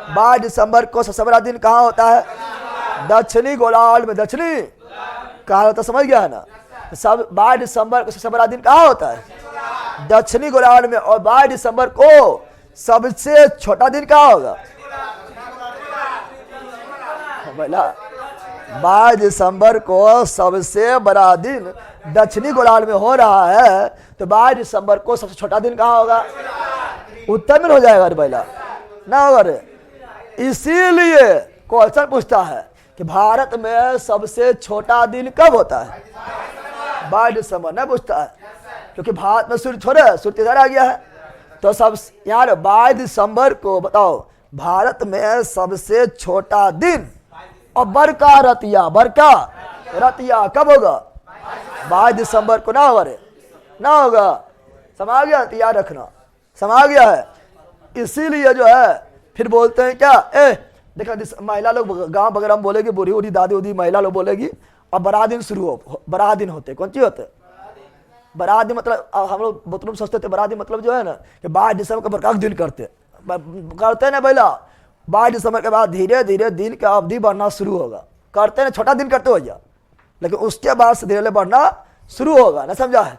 S1: 22 दिसंबर को सबसे बड़ा दिन कहाँ होता है? दक्षिणी गोलार्ध में। दक्षिणी कहाँ होता? समझ गया है ना? सब 22 दिसंबर को सबसे बड़ा दिन कहाँ होता है? दक्षिणी गोलार्ध में। और 22 दिसंबर को सबसे छोटा दिन कहाँ होगा? 22 दिसंबर को सबसे बड़ा दिन दक्षिणी गोलार्ध में हो रहा है तो 22 दिसंबर को सबसे छोटा दिन कहाँ होगा? उत्तर में हो जाएगा भैया ना होगा। इसीलिए क्वेश्चन पूछता है कि भारत में सबसे छोटा दिन कब होता है? 22 दिसंबर। नहीं पूछता है क्योंकि भारत में सूर्य छोड़े, सूर्य इधर आ गया है तो सब यार 22 दिसंबर को बताओ भारत में सबसे छोटा दिन और बरका रतिया, बरका रतिया कब होगा? 22 दिसंबर को ना होगा रे, ना होगा। समझ गया? याद रखना, समझ गया है। इसीलिए जो है फिर बोलते हैं क्या, देखा महिला लोग गांव वगैरह में बोलेगी, बूढ़ी उड़ी दादी उदी महिला लोग बोलेगी अब बारात दिन शुरू हो, बारात दिन होते कौन चीज होते? बारात दिन मतलब हम लोग बहुत सोचते थे बारात दिन मतलब जो है ना कि 22 दिसंबर का बरका दिन करते ना भैया। 22 दिसंबर के बाद धीरे धीरे दिन का अवधि बढ़ना शुरू होगा। करते ना छोटा दिन करते हो जा, लेकिन उसके बाद से धीरे बढ़ना शुरू होगा ना? समझा है?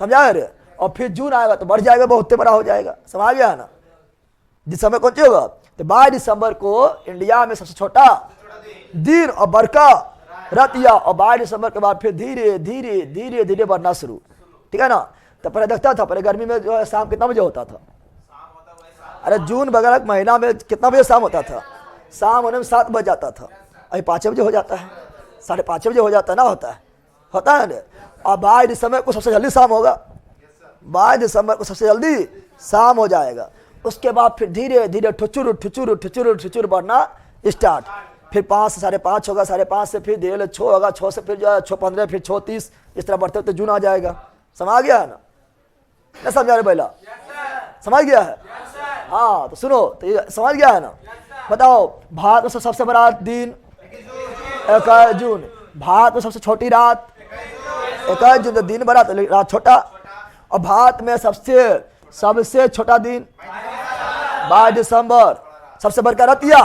S1: समझा है रे? और फिर जून आएगा तो बढ़ जाएगा, बहुत बड़ा हो जाएगा। समझ गया है ना? दिसंबर कौन सी होगा? तो 22 दिसंबर को इंडिया में सबसे छोटा दिन और बरका रतिया और 22 दिसंबर के बाद फिर धीरे धीरे धीरे धीरे बढ़ना शुरू। ठीक है ना? तो पहले देखता था, पहले गर्मी में जो है शाम कितना बजे होता था? अरे जून वगैरह महीना में कितना बजे शाम होता था? शाम होने में 7 बज जाता था, अभी 5 बजे हो जाता है, 5:30 बजे हो जाता है ना? होता है ना? और 22 दिसंबर को सबसे जल्दी शाम होगा। 22 दिसंबर को सबसे जल्दी शाम हो जाएगा। उसके बाद फिर धीरे धीरे ठुचुर ठुचुर ठुचुर ठुचुर बढ़ना स्टार्ट। फिर 5 से 5:30 होगा, 5:30 से फिर धीरे 6 होगा, 6 से फिर जो है 6:15, फिर 6:30, इस तरह बढ़ते होते जून आ जाएगा। समझ गया है ना? नहीं समझा रहे पहला? समझ गया है? हाँ तो सुनो, तो ये समझ गया है ना? बताओ भारत में सबसे बड़ा दिन 21 जून। भारत में सबसे छोटी रात 21 जून। दिन बड़ा तो रात छोटा और भारत में सबसे छोटा दिन 22 दिसंबर, सबसे बढ़कर रतिया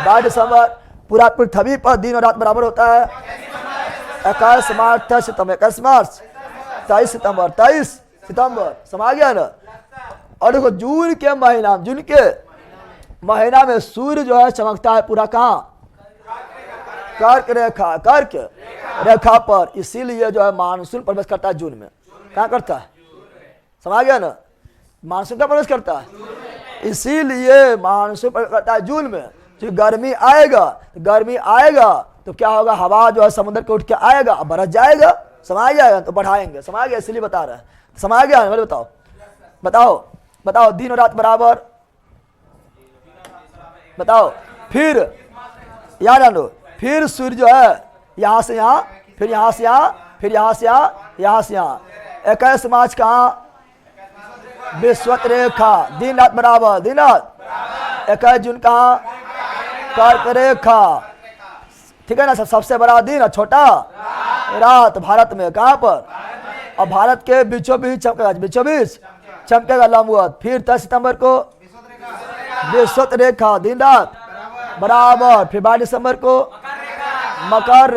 S1: 22 दिसंबर। पूरा पृथ्वी पर दिन और रात बराबर होता है। 21 मार्च 23 सितंबर, 21 मार्च 23 सितंबर, 23 सितंबर, समझ गया ना। और देखो जून के महीना में सूर्य जो है चमकता है पूरा कहाँ, कर्क रेखा पर। इसीलिए जो है मानसून प्रवेश करता है जून में। कहाँ करता है, समझ गया ना, मानसून का प्रवेश करता है। इसीलिए मानसून प्रवेश करता है जून में। जो गर्मी आएगा तो क्या होगा, हवा जो है समुद्र के उठ के आएगा, बरस जाएगा, समझ जाएगा तो बढ़ाएंगे, समझ गया, इसलिए बता रहे हैं। समझ गया, बताओ दिन और रात बराबर, बताओ। फिर याद रखो, फिर सूर्य जो है यहाँ से यहाँ, फिर यहाँ से यहाँ, फिर यहाँ से यहाँ, यहाँ से यहाँ। 21 मार्च कहाँ, विषुवत रेखा, दिन रात बराबर, दिन रात। 21 जून कहाँ, कर्क रेखा, ठीक है ना। सबसे बड़ा दिन और छोटा रात भारत में, कहाँ पर, और भारत के बीचों बीच चमकेगा लंबवत। फिर 10 सितंबर को विषुवत रेखा, दिन रात बराबर। फिर 22 दिसंबर को मकर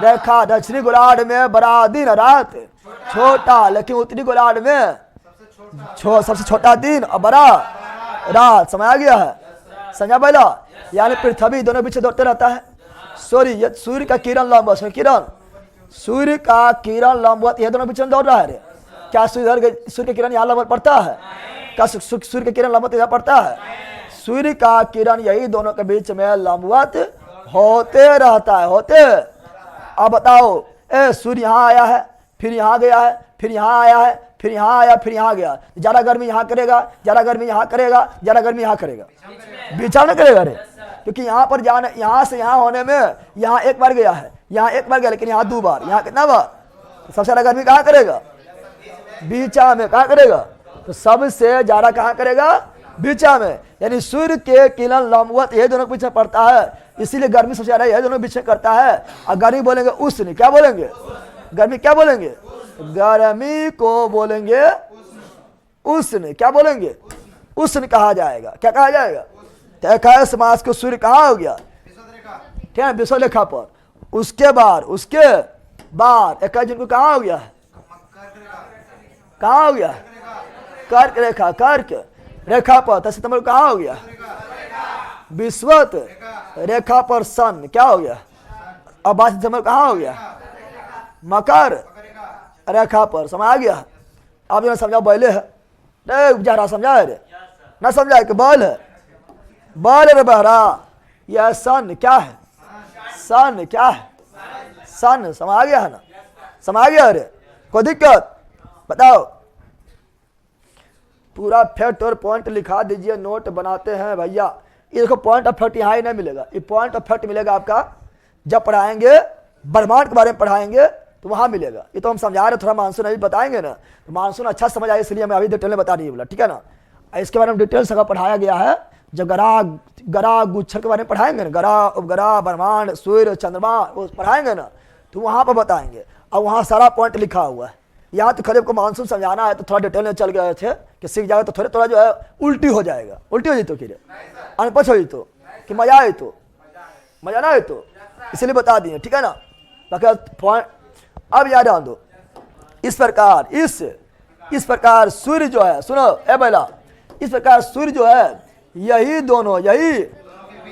S1: रेखा, दक्षिणी गोलार्ध में बड़ा दिन रात छोटा, लेकिन उत्तरी गोलार्ध में सबसे छोटा दिन और बड़ा रात, समझ आ गया है, समझा पहला। यानी पृथ्वी दोनों बीच दौड़ते रहता है। सूर्य का किरण लंबवत, सूर्य का किरण लंबवत, ये दोनों बीच में दौड़ रहा है। क्या सूर्य का किरण यहाँ लंबवत पड़ता है, क्या सूर्य का किरण लंबवत यहाँ पड़ता है? सूर्य का किरण यही दोनों के बीच में लंबवत होते रहता है, होते। अब बताओ, सूर्य यहाँ आया है, फिर यहाँ गया है, फिर यहाँ आया है, फिर यहाँ आया, फिर यहाँ गया। ज्यादा गर्मी यहाँ करेगा, ज्यादा गर्मी यहाँ करेगा, ज्यादा गर्मी यहाँ करेगा, बीचा नहीं करेगा रे। क्योंकि यहाँ पर जाने, यहाँ से यहाँ होने में, यहाँ एक बार गया है, यहाँ एक बार गया, लेकिन यहाँ 2 बार, यहाँ कितना बार। सबसे ज्यादा गर्मी कहाँ करेगा, बीचा में। कहाँ करेगा, तो सबसे ज्यादा कहाँ करेगा, बीचा में। यानी सूर्य के किरण लंबवत ये दोनों के बीच में पड़ता है, इसीलिए गर्मी सबसे ज्यादा ये दोनों बीच में करता है। और गर्मी बोलेंगे उष्ण, क्या बोलेंगे, गर्मी क्या बोलेंगे, गर्मी को बोलेंगे उष्ण, क्या बोलेंगे, उष्ण कहा जाएगा। क्या कहा जाएगा, 21 मार्च को सूर्य कहाँ हो गया, ठीक है, विषुवत रेखा पर। उसके बाद 21 जून को कहाँ हो गया, कहाँ हो गया, कर्क रेखा पर। 10 सितंबर को कहाँ हो गया, विषुवत रेखा पर सन, क्या हो गया। और 22 दिसंबर कहाँ हो गया, मकर रेखा पर, समझ आ गया। आप जो समझा बैले है जा रहा, समझा है रे, ना समझा कि बल है, बल रे बहरा। यह सन क्या है, सन क्या है, सन, समझ आ गया है ना, समझ आ गया रे, कोई दिक्कत बताओ। पूरा फैक्ट और पॉइंट लिखा दीजिए, नोट बनाते हैं भैया। ये देखो पॉइंट ऑफ फैक्ट यहाँ ही नहीं मिलेगा, ये पॉइंट ऑफ फैक्ट मिलेगा आपका जब पढ़ाएंगे, ब्रह्मांड के बारे में पढ़ाएंगे तो वहां मिलेगा। ये तो हम समझा रहे, थोड़ा मानसून अभी बताएंगे ना, तो मानसून अच्छा समझ आए, इसलिए मैं अभी डिटेल में बता नहीं बोला, ठीक है ना। इसके बारे में डिटेल से पढ़ाया गया है। जब गरा गुच्छर के बारे में पढ़ाएंगे ना, गरा उपगरा ब्रह्मांड सूर्य चंद्रमा वो पढ़ाएंगे ना, तो वहां पर बताएंगे। और वहाँ सारा पॉइंट लिखा हुआ है। यहाँ तो खाली आपको मानसून समझाना है तो थोड़ा डिटेल में चल गए थे कि सीख जाएगा तो थोड़ा जो है उल्टी हो जाएगा, उल्टी हो जाए तो फिर अनपढ़ हो जाए तो कि मजा आए तो मजा ना आए तो, इसलिए बता दिए, ठीक है ना। बाकी पॉइंट अब याद आन दो। इस प्रकार सूर्य जो है, सुनो ए बेला, इस प्रकार सूर्य जो है यही दोनों, यही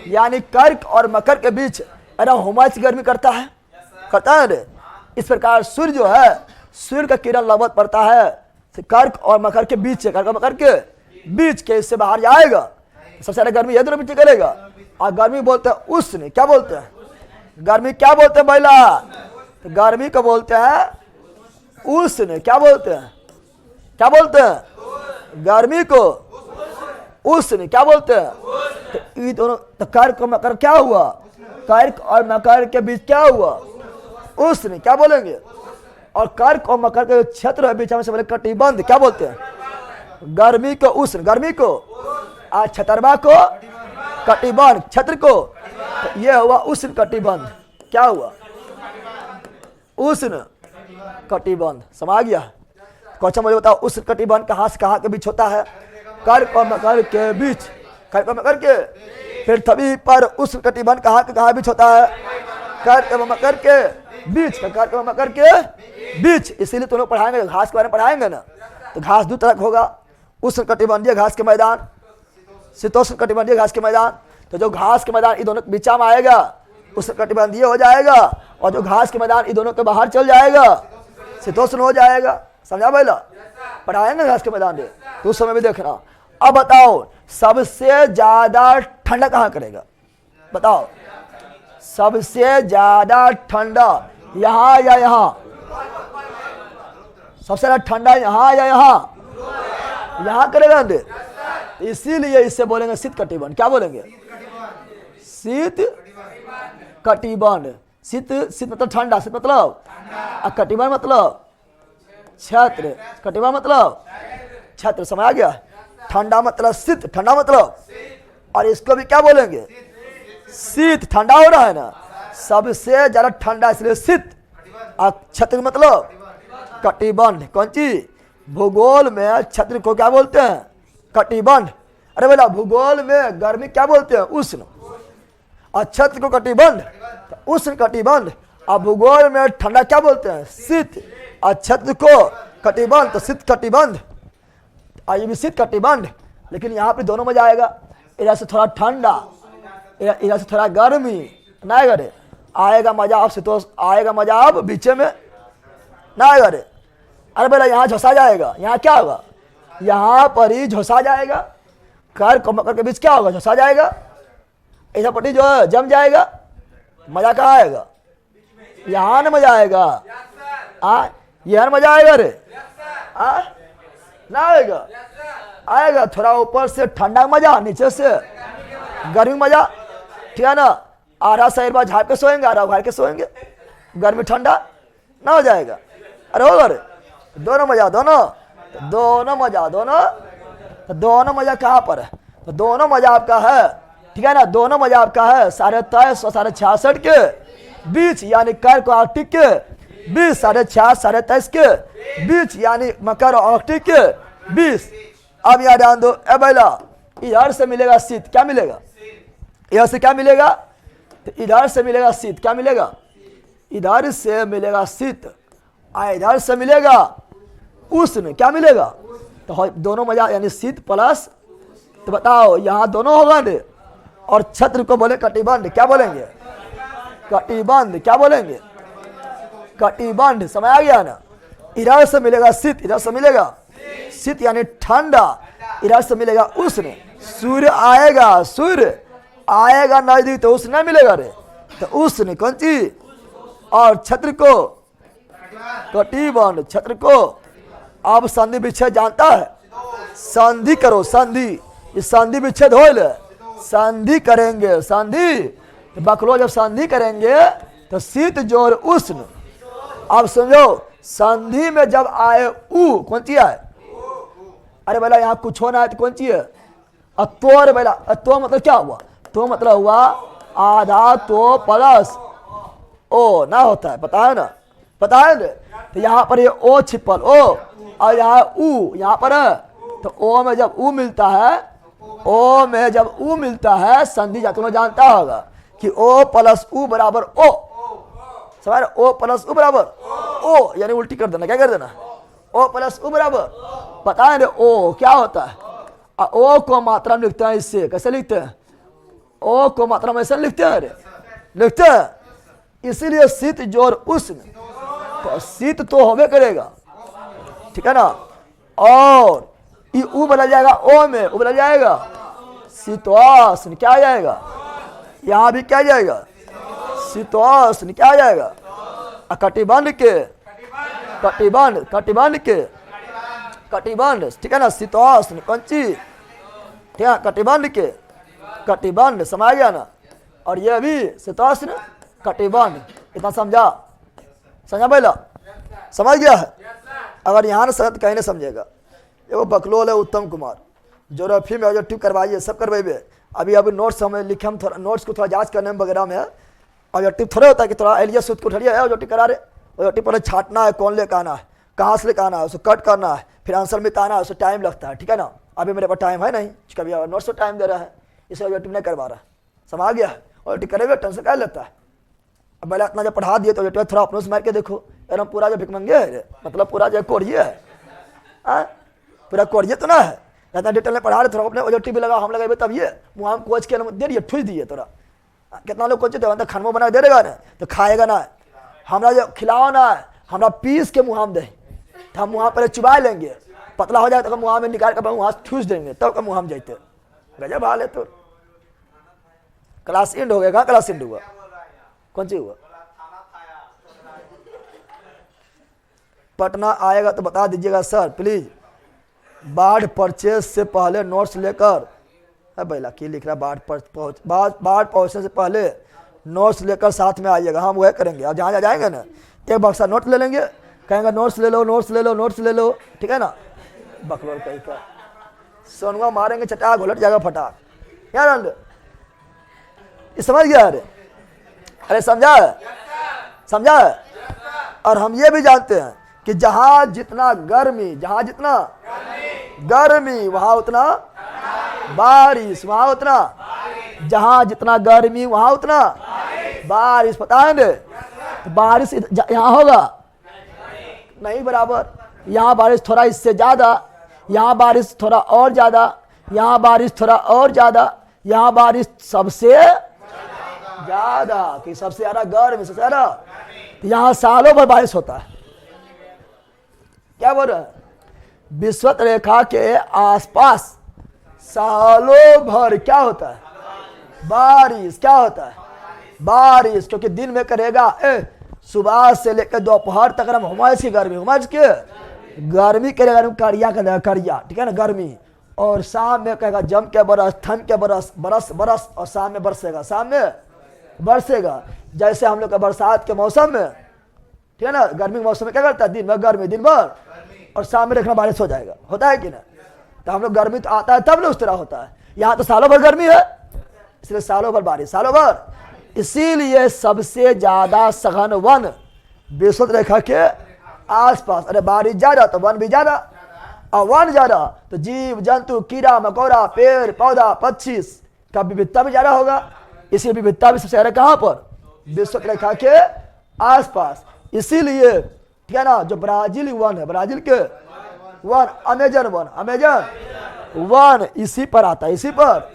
S1: यानी कर्क और मकर के बीच हुमाच गर्मी करता है रे। इस प्रकार सूर्य जो है, सूर्य का किरण लंबवत पड़ता है कर्क और मकर के बीच से, कर्क और मकर के बीच के, इससे बाहर जाएगा, सबसे ज्यादा गर्मी ये दोनों बीच करेगा। और गर्मी बोलते हैं उष्ण, क्या बोलते हैं, गर्मी क्या बोलते हैं बैला, तो गर्मी को बोलते हैं उष्ण। क्या बोलते हैं, क्या बोलते हैं, गर्मी को उष्ण क्या बोलते हैं। तो ये दोनों, तो कर्क और मकर क्या हुआ, कर्क और मकर के बीच क्या हुआ, उष्ण, क्या बोलेंगे। और कर्क और मकर के क्षेत्र है बीच में से बोले कटिबंध, क्या बोलते हैं, गर्मी को उष्ण, गर्मी को, और छतरवा को कटिबंध, क्षेत्र को, तो ये हुआ उष्ण कटिबंध। क्या हुआ, उष्ण कटिबंध, समझ गया। क्वेश्चन मुझे बताओ, उष्ण कटिबंध कहाँ से कहाँ के बीच होता है? कर्क और मकर के बीच, कर्क और मकर के। फिर तभी पर उष्ण कटिबंध कहाँ के कहाँ बीच होता है? कर्क और मकर के बीच, कर्क और मकर के बीच। इसीलिए तुम लोग पढ़ाएंगे, घास के बारे में पढ़ाएंगे ना, तो घास दो तरह का होगा, उष्ण कटिबंधीय घास के मैदान, शीतोष्ण कटिबंधीय घास के मैदान। तो जो घास के मैदान इन दोनों के बीच में आएगा उष्ण कटिबंधीय हो जाएगा, और जो घास के मैदान इन दोनों के बाहर चल जाएगा शीतोष्ण हो जाएगा। समझा पहला? पढ़ाएंगे घास के मैदान में, तो उस समय भी देखना। अब बताओ सबसे ज्यादा ठंडा कहाँ करेगा? बताओ सबसे ज्यादा ठंडा यहाँ या यहाँ? सबसे ज्यादा ठंडा यहाँ या यहाँ? यहाँ करेगा। इसीलिए इससे बोलेंगे शीत कटिबंध। क्या बोलेंगे? शीत कटिबंध। शीत, शीत मतलब ठंडा, शीत मतलब, कटिबंध मतलब छत्र, कटिबंध मतलब छत्र। समझ आ गया? ठंडा मतलब शीत, ठंडा मतलब, और इसको भी क्या बोलेंगे? शीत। ठंडा हो रहा है ना, सबसे ज्यादा ठंडा इसलिए शीत, और छत्र मतलब कटिबंध। कौन चीज? भूगोल में छत्र को क्या बोलते हैं? कटिबंध। अरे बोला भूगोल में गर्मी क्या बोलते हैं? उष्ण, और छत्र को कटिबंध, तो उष्ण कटिबंध। और भूगोल में ठंडा क्या बोलते हैं? शीत, और छत्र को कटिबंध, तो शीत कटिबंध। और ये भी शीत कटिबंध, लेकिन यहाँ पे दोनों मजा आएगा। इधर से थोड़ा ठंडा, इधर से थोड़ा गर्मी, ना आएगा रे? आएगा मजा आप शीतोष्ण, आएगा मजा आप बीचे में, ना आएगा रे? अरे बोला यहाँ झोसा जाएगा, यहाँ क्या होगा? यहाँ पर ही झोसा जाएगा। कर्क और मकर के बीच क्या होगा? झोसा जाएगा। ऐसा पट्टी जो है जम जाएगा। मजा कहाँ आएगा? यहाँ न मजा आएगा। यहाँ मजा आएगा रे? ना आएगा? आएगा। थोड़ा ऊपर से ठंडा मजा, नीचे से गर्मी मजा, ठीक है ना? आधा शरीर बार झाड़ के सोएंगे, आधा उघाड़ के सोएंगे, गर्मी ठंडा ना हो जाएगा। अरे होगा रे? दोनों मजा, दोनों मजा, दोनों मजा कहाँ पर है? तो दोनों मजा आपका है, ठीक है ना? दोनों मजा आपका है 2350 और 66 के बीच, यानी कर्क और आर्कटिक के बीच, 66, 2350 के बीच, यानी मकर और आर्कटिक के बीच। अब यहाँ ध्यान दो, ए बैला इधर से मिलेगा शीत, क्या मिलेगा? इधर से क्या मिलेगा? तो इधर से मिलेगा शीत, क्या मिलेगा? इधर से मिलेगा शीत, और इधर से मिलेगा उष्ण, क्या मिलेगा? तो दोनों मजा, यानी शीत प्लस, तो बताओ यहाँ दोनों होगा ने। और छत्र को बोले कटिबंध, क्या बोलेंगे? कटिबंध। क्या बोलेंगे? कटिबंध। समझ आ गया ना? इधर से मिलेगा शीत, इधर से मिलेगा शीत यानी ठंडा, इधर से मिलेगा उष्ण। सूर्य आएगा, सूर्य आएगा नजदीक तो उष्ण नहीं मिलेगा रे, तो उष्ण कौन चीज? और छत्र को कटिबंध, छत्र को। अब संधि विच्छेद जानता है? संधि करो, संधि, इस संधि विच्छेद हो ले, संधि करेंगे, संधि तो बकलो जब संधि करेंगे तो शीत जोड़ उष्ण। अब समझो संधि में जब आए उ, कौन सी है? अरे भला यहाँ कुछ होना है तो कौन सी है? अतो। अरे भला अतो मतलब क्या हुआ? तो मतलब हुआ आधा तो प्लस ओ ना होता है, पता है ना? पता है ना? तो यहाँ पर ये ओ छिपल ओ, और यहाँ उ यहाँ पर है, तो ओ में जब उ मिलता है, ओ में जब उ मिलता है, संधि जा तुम्हें जानता होगा कि ओ प्लस उ बराबर ओ। समझ? ओ प्लस उ बराबर ओ, यानी उल्टी कर देना, क्या कर देना? ओ प्लस उ बराबर, पता है ना ओ क्या होता है? ओ को मात्रा में लिखते हैं, इससे कैसे लिखते हैं? ओ को मात्रा में ऐसे लिखते हैं, लिखते हैं। इसीलिए शीत जोड़ उष्ण, तो शीत तो होबे करेगा, ठीक है ना? और ये उ बदल जाएगा ओ में, उ बदल जाएगा शीतोष्ण, क्या आ जाएगा? यहाँ भी क्या जाएगा? शीतोष्ण, क्या आ जाएगा? कटिबंध के, कटिबंध, कटिबंध के, कटिबंध, ठीक है ना? शीतोष्ण कौन चीज? ठीक है, कटिबंध के, कटिबंध। समझ गया ना? और ये भी शीतोष्ण कटिबंध। इतना समझा? समझा पहला? समझ गया है? अगर यहाँ ना कहीं नहीं समझेगा। ये वो बकलोल है उत्तम कुमार, जो रफी में ऑब्जेक्टिव करवाइए, सब करवाइए। अभी नोट्स हमें लिखे, हम थोड़ा नोट्स को थोड़ा जांच करने में वगैरह में ऑब्जेक्टिव थोड़ा होता है कि थोड़ा एलिया सूद को उठिए ऑब्जेक्टिव करा रहे, ऑब्जेक्टिव पर छाटना है, कौन ले कहना है, कहाँ से लेकर आना है, उसे कट करना है, फिर आंसर में आना है, उसे टाइम लगता है, ठीक है ना। अभी मेरे पास टाइम है नहीं, कभी नोट्स में टाइम दे रहा है, इसलिए यूट्यूब नहीं करवा रहा है, समझ गया है। और यूट्यूब करेगा टेंशन क्या लेता है। अब पहले इतना जब पढ़ा दिए तो यूट्यूब थोड़ा अपनों से मार के देखो, एकदम पूरा जो भिकमंगे है, मतलब पूरा जो कोरिए है, पूरा कोरिए तो ना है, इतना डिटेल में पढ़ा रहे, थोड़ा अपने यूट्यूब भी लगा, हम लगे तब ये मुँह कोच के दे दिए, ठूस दिए तोरा। कितना लोग कोच तो खानवा बना दे देगा ना तो खाएगा ना, हमारा जो खिलाओ ना, हमारा पीस के मुँह दे, तो हम वहाँ पर चुबा लेंगे, पतला हो जाए तो मुँह में निकाल कर वहाँ ठूस देंगे, तब का मुँह हम जाते। गजब हाल है। तो क्लास एंड हो गया, कहाँ क्लास एंड हुआ, कौन सी हुआ? पटना आएगा तो बता दीजिएगा सर प्लीज। बाढ़ परचेज से पहले नोट्स लेकर, बैला की लिख रहा, बाढ़ पहुँचने से पहले नोट्स लेकर साथ में आइएगा। हम वह करेंगे, और जहाँ जाएंगे ना एक बक्सा नोट ले लेंगे, कहेंगे नोट्स ले लो, नोट्स ले लो, नोट्स ले लो, ठीक है ना। बकलोल कहीं का सोनुआ मारेंगे, चटा घोलट जाएगा फटाक, यार समझ गया? अरे समझा, समझा। और हम ये भी जानते हैं कि जहां जितना गर्मी, जहां जितना गर्मी वहां उतना बारिश, वहां उतना, जहां जितना गर्मी वहां उतना बारिश। पता है ना, तो बारिश यहाँ होगा नहीं बराबर, यहाँ बारिश थोड़ा इससे ज्यादा, यहाँ बारिश थोड़ा और ज्यादा, यहाँ बारिश थोड़ा और ज्यादा, यहाँ बारिश सबसे ज्यादा, कि सबसे ज्यादा गर्मी, सबसे ज्यादा। यहाँ सालों भर बारिश होता है। क्या बोल रहे हैं? विषुवत रेखा के आसपास सालों भर क्या होता है? बारिश। क्या होता है? बारिश। क्योंकि दिन में करेगा सुबह से लेकर दोपहर तक हुमायूं की गर्मी, हुमायूं की गर्मी करेगा, करिया करेगा, करिया, ठीक है ना, गर्मी। और शाम में कहेगा जम के बरस, थम के बरस, बरस बरस, और शाम में बरसेगा, शाम में बरसेगा। जैसे हम लोग का बरसात के मौसम में, ठीक है ना, गर्मी के मौसम में क्या करता है, दिन में गर्मी, दिन भर, और शाम में देखना बारिश हो जाएगा, होता है कि ना। तो हम लोग गर्मी तो आता है तब ना उस तरह होता है। यहाँ तो सालों भर गर्मी है, इसलिए सालों भर बारिश, सालों भर। इसीलिए सबसे ज्यादा सघन वन विषुवत रेखा के आसपास। अरे बारिश ज्यादा तो वन भी ज्यादा, और वन ज्यादा तो जीव जंतु, कीड़ा मकोड़ा, पेड़ पौधा, पक्षी का विविधता भी ज्यादा होगा। इसलिए विविधता भी सबसे ज्यादा कहाँ पर? विषुवत रेखा के आसपास। इसीलिए ठीक है ना, जो ब्राजील वन है, ब्राजील के one, Amazon one, Amazon one इसी पर आता है, इसी पर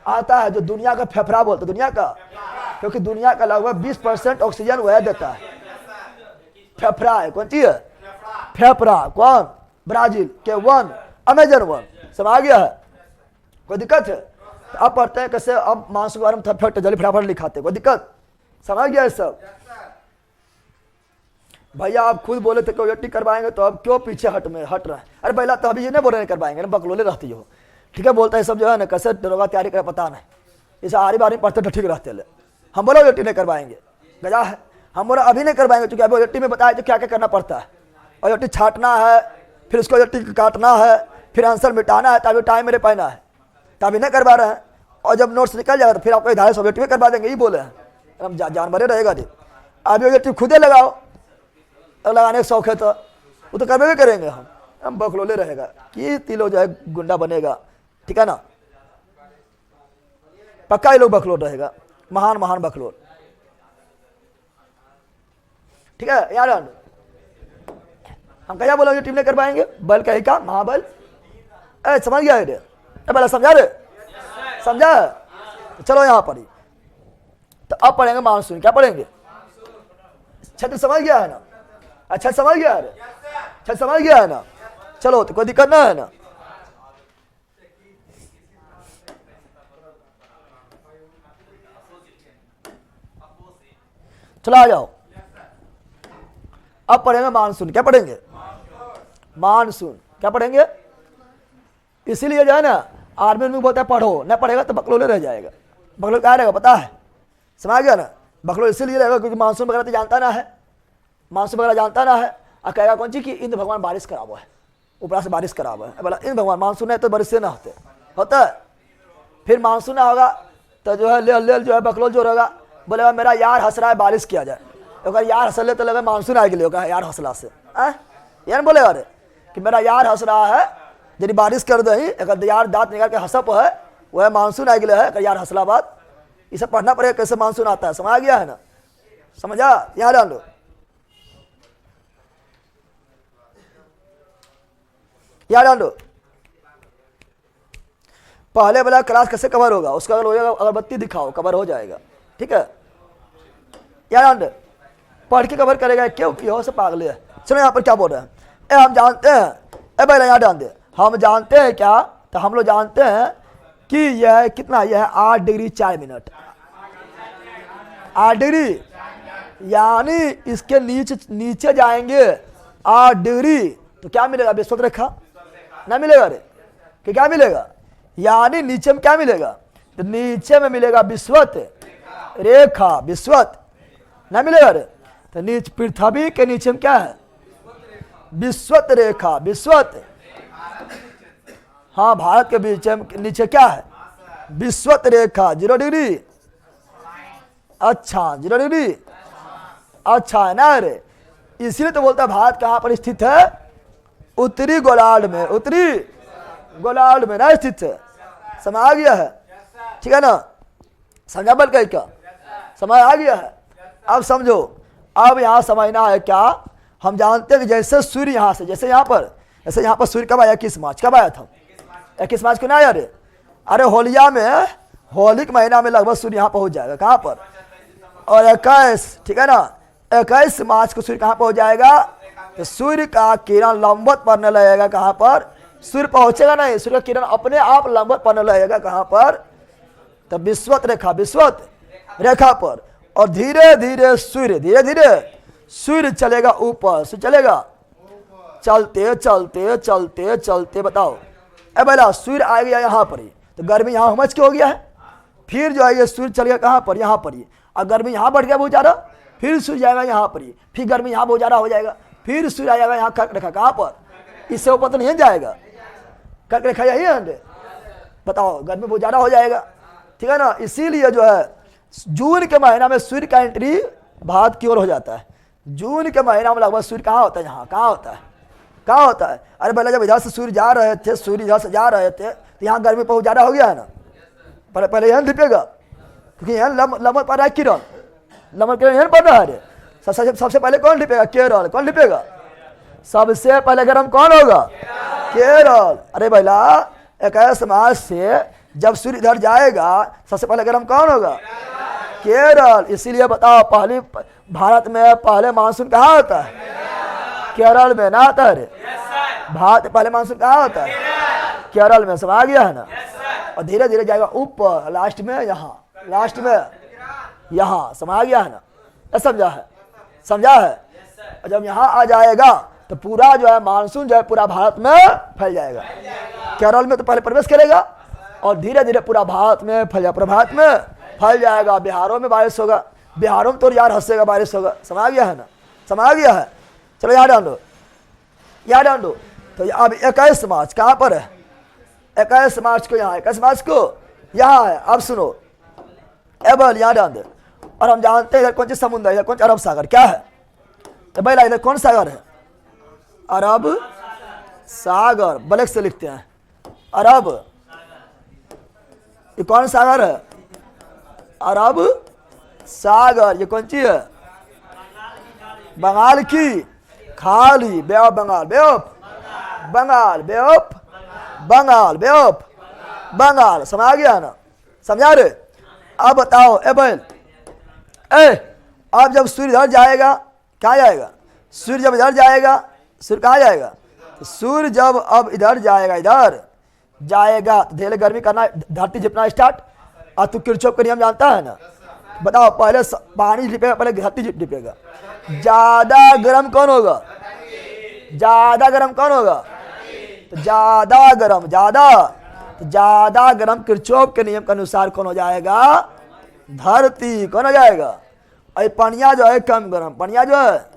S1: आता है, जो दुनिया का फेफड़ा बोलते, दुनिया का, क्योंकि दुनिया का लगभग 20% ऑक्सीजन वह देता है। फेफड़ा है, कौन चीज है? फेफड़ा। कौन? ब्राजील के वन, अमेजन वन। समझ गया है? कोई दिक्कत है? तो अब पढ़ते हैं कैसे, अब मानसून के बारे में फट जल्दी फटाफट लिखाते, कोई दिक्कत? समझ गया है सब? भैया आप खुद बोले थे कि करवाएंगे, तो अब क्यों पीछे हट रहे हैं? अरे पहला तो अभी ये नहीं बोल रहे करवाएंगे ना, बकलोले रहती हो, ठीक है, बोलता है सब जो है ना, कैसे दरोगा तैयारी करे पता नहीं, इसे आरी बारी पढ़ते तो ठीक रहते ले। हम बोलो यूटी नहीं करवाएंगे, गजा है। हम बोला अभी नहीं करवाएंगे क्योंकि अभी यूटी में बताया तो क्या क्या करना पड़ता है, और यूटी छाटना है, फिर उसको यूटी काटना है, फिर आंसर मिटाना है, तभी टाइम मेरे पाना है, तभी नहीं करवा रहे हैं। और जब नोट्स निकल जाएगा तो फिर आपको 250 यूटी में करवा देंगे, ये बोले हैं। हम जानवरे रहेगा जी, अभी यूटी खुदे लगाओ, और लगाने का शौक है तो वो तो करवे भी करेंगे। हम बकलोले रहेगा कि तिलो जो है गुंडा बनेगा, ठीक है ना, पक्का ये लोग बकलोल रहेगा, महान महान बकलोल, ठीक है यार। हम क्या बोला टीम ने करवाएंगे, बल का ही काम, महाबल। समझ गया रे? पहले समझा रे? समझा? तो चलो यहाँ पर ही, तो अब पढ़ेंगे मानसून। क्या पढ़ेंगे? छत्र समझ गया है ना? अच्छा समझ गया है, अच्छा समझ गया है ना? चलो तो कोई दिक्कत ना है ना? चलो आ जाओ, अब पढ़ेंगे मानसून। क्या पढ़ेंगे? मानसून। क्या पढ़ेंगे? इसीलिए जो है ना आर्मी में बोलता है पढ़ो, नहीं पढ़ेगा तो बकलोले रह जाएगा। बकलोल क्या रहेगा पता है? समझ गया ना? बकलोल इसीलिए रहेगा क्योंकि मानसून वगैरह तो जानता ना है, मानसून वगैरह जानता ना है, और कहेगा कौन सी कि इंद्र भगवान बारिश कराबो है, ऊपर से बारिश कराबो है। बोला इंद्र भगवान मानसून है तो बारिश से ना होता है। फिर मानसून ना होगा तो जो है ले जो है बकलोल जो रहेगा, बोलेगा मेरा यार हंस रहा है बारिश किया जाए, तो अगर यार हंस ले तो लगा मानसून आएगी, लोग यार हौसला से ये नहीं बोलेगा रे कि मेरा यार हंस रहा है, यदि बारिश कर दही अगर यार दांत निकाल के हंसप है, वह मानसून आ गया है, अगर यार हंसला बात, ये सब पढ़ना पड़ेगा कैसे मानसून आता है, समझ आ गया है ना, समझा, यहाँ डाल लो, यहाँ डाल लो। पहले वाला क्लास कैसे कवर होगा, उसका अगर होगा अगरबत्ती दिखाओ, कवर हो जाएगा, ठीक है, यहाँ डाल, पढ़ के कवर करेगा, क्यों क्यों से पागल है। चलो यहाँ पर क्या बोल रहे हैं, ए हम जानते हैं, ए भाई यहाँ डाल दे, हम जानते हैं क्या, तो हम लोग जानते हैं कि यह कितना, यह 8 डिग्री 4 मिनट, 8 डिग्री, यानी इसके नीचे जाएंगे 8 डिग्री तो क्या मिलेगा, विषुवत रेखा ना मिलेगा रे, कि क्या मिलेगा, यानी नीचे में क्या मिलेगा, तो नीचे में मिलेगा विषुवत रेखा, विषुवत ना मिलेगा रे, तो नीचे पृथ्वी के नीचे में क्या है, विषुवत रेखा, विषुवत, हाँ भारत के बीच नीचे क्या है, विषुवत रेखा 0 डिग्री, अच्छा 0 डिग्री, अच्छा है ना रे, इसलिए तो बोलता है भारत कहाँ पर स्थित है, उत्तरी गोलार्ध में, उत्तरी गोलार्ध में ना स्थित है, समझ आ गया है, ठीक है ना, समझा बल कहीं का, समझ आ गया है। अब समझो, अब यहाँ समझना है क्या, हम जानते हैं कि जैसे सूर्य यहाँ से, जैसे यहाँ पर सूर्य कब आया, 21 मार्च, कब आया था, 21 मार्च को ना आया रे, अरे होलिया में, होली के महीना में लगभग सूर्य यहाँ पहुँच जाएगा, कहाँ पर, और 21, ठीक है ना, 21 मार्च को सूर्य कहाँ पहुँच जाएगा, तो सूर्य का किरण लंबवत पड़ने लगेगा, कहाँ पर, सूर्य पहुंचेगा नहीं, सूर्य का किरण अपने आप लंबवत पड़ने लगेगा, कहाँ पर, तो विषुवत रेखा, विषुवत रेखा पर, और धीरे धीरे सूर्य चलेगा ऊपर, सूर्य चलेगा, चलते चलते चलते चलते, बताओ ए बेला सूर्य आ गया यहाँ पर ही, तो गर्मी यहाँ मच के हो गया है, फिर जो है ये सूर्य चल गया कहाँ पर, यहाँ पर ही, और गर्मी यहाँ बढ़ गया बहुत ज़्यादा, फिर सूर्य जाएगा यहाँ पर ही, फिर गर्मी यहाँ बहुत ज़्यादा हो जाएगा, फिर सूर्य आ जाएगा यहाँ कर्क रेखा, कहाँ पर, इससे ऊपर तो नहीं जाएगा, कर्क रेखा यही है, बताओ गर्मी बहुत ज़्यादा हो जाएगा, ठीक है ना, इसीलिए जो है जून के महीना में सूर्य का एंट्री भारत की ओर हो जाता है, जून के महीना में लगभग सूर्य कहाँ होता है, यहाँ कहाँ होता है, कहाँ होता है, अरे पहले जब इधर से सूर्य जा रहे थे, सूर्य इधर से जा रहे थे, तो यहाँ गर्मी बहुत ज़्यादा हो गया है ना, पहले यहाँ धिपेगा, क्योंकि यहाँ लंबवत पड़ रहा है किरण, लंबवत किरण यहाँ पड़ रहा है, सबसे पहले कौन ढिपेगा, केरल, कौन ढिपेगा, सबसे पहले गर्म कौन होगा, केरल, अरे भैया 21 मार्च से जब सूर्य इधर जाएगा सबसे पहले गर्म कौन होगा, केरल, इसीलिए बताओ पहली भारत में पहले मानसून कहाँ होता है, केरल में ना आता है, भारत पहले मानसून कहाँ होता है, केरल में, समझ आ गया है ना, और धीरे धीरे जाएगा ऊपर, लास्ट में यहाँ, लास्ट में यहाँ, समझ आ गया है ना, समझा है, समझा है, और जब यहाँ आ जाएगा तो पूरा जो है मानसून जो है पूरा भारत में फैल जाएगा, केरल में तो पहले प्रवेश करेगा और धीरे धीरे पूरा भारत में फैल जाएगा, पूरा भारत में फैल जाएगा, बिहारों में बारिश होगा, बिहारों में तो यार हंसेगा बारिश होगा, समझ आ गया है ना, समझ आ गया है, चलो यहाँ डाल दो, यहाँ डाल दो, तो अब 21 मार्च कहाँ पर है, 21 मार्च को यहाँ, 21 मार्च को यहाँ है, अब सुनो एबल यहाँ डाल दे, और हम जानते हैं इधर कौन सी समुद्र है, इधर कौन सा अरब सागर क्या है, तो भाई इधर कौन सागर है, अरब सागर, ब्लैक से लिखते हैं अरब, ये कौन सागर है, अरब सागर, ये कौन सी है, बंगाल की खाड़ी, बेअफ बंगाल, बेअफ बंगाल, बेअफ बंगाल, बेअफ बंगाल, समझ गया ना, समझा रे, अब बताओ ए बैल, अब जब सूर्य इधर जाएगा कहाँ जाएगा, सूर्य जब इधर जाएगा, सूर्य कहाँ जाएगा, तो सूर्य जब अब इधर जाएगा, इधर जाएगा तो धीरे गर्मी करना, धरती झिपना स्टार्ट, और तू किरचॉफ का नियम जानता है ना, बताओ पहले पानी झिपेगा, पहले धरती झिपेगा, ज्यादा गर्म कौन होगा, ज्यादा गर्म कौन होगा, तो ज्यादा गर्म, ज्यादा गर्म किरचॉफ के नियम के अनुसार कौन हो जाएगा, धरती कौन हो जाएगा, और पनिया जो है कम गर्म, पनिया जो है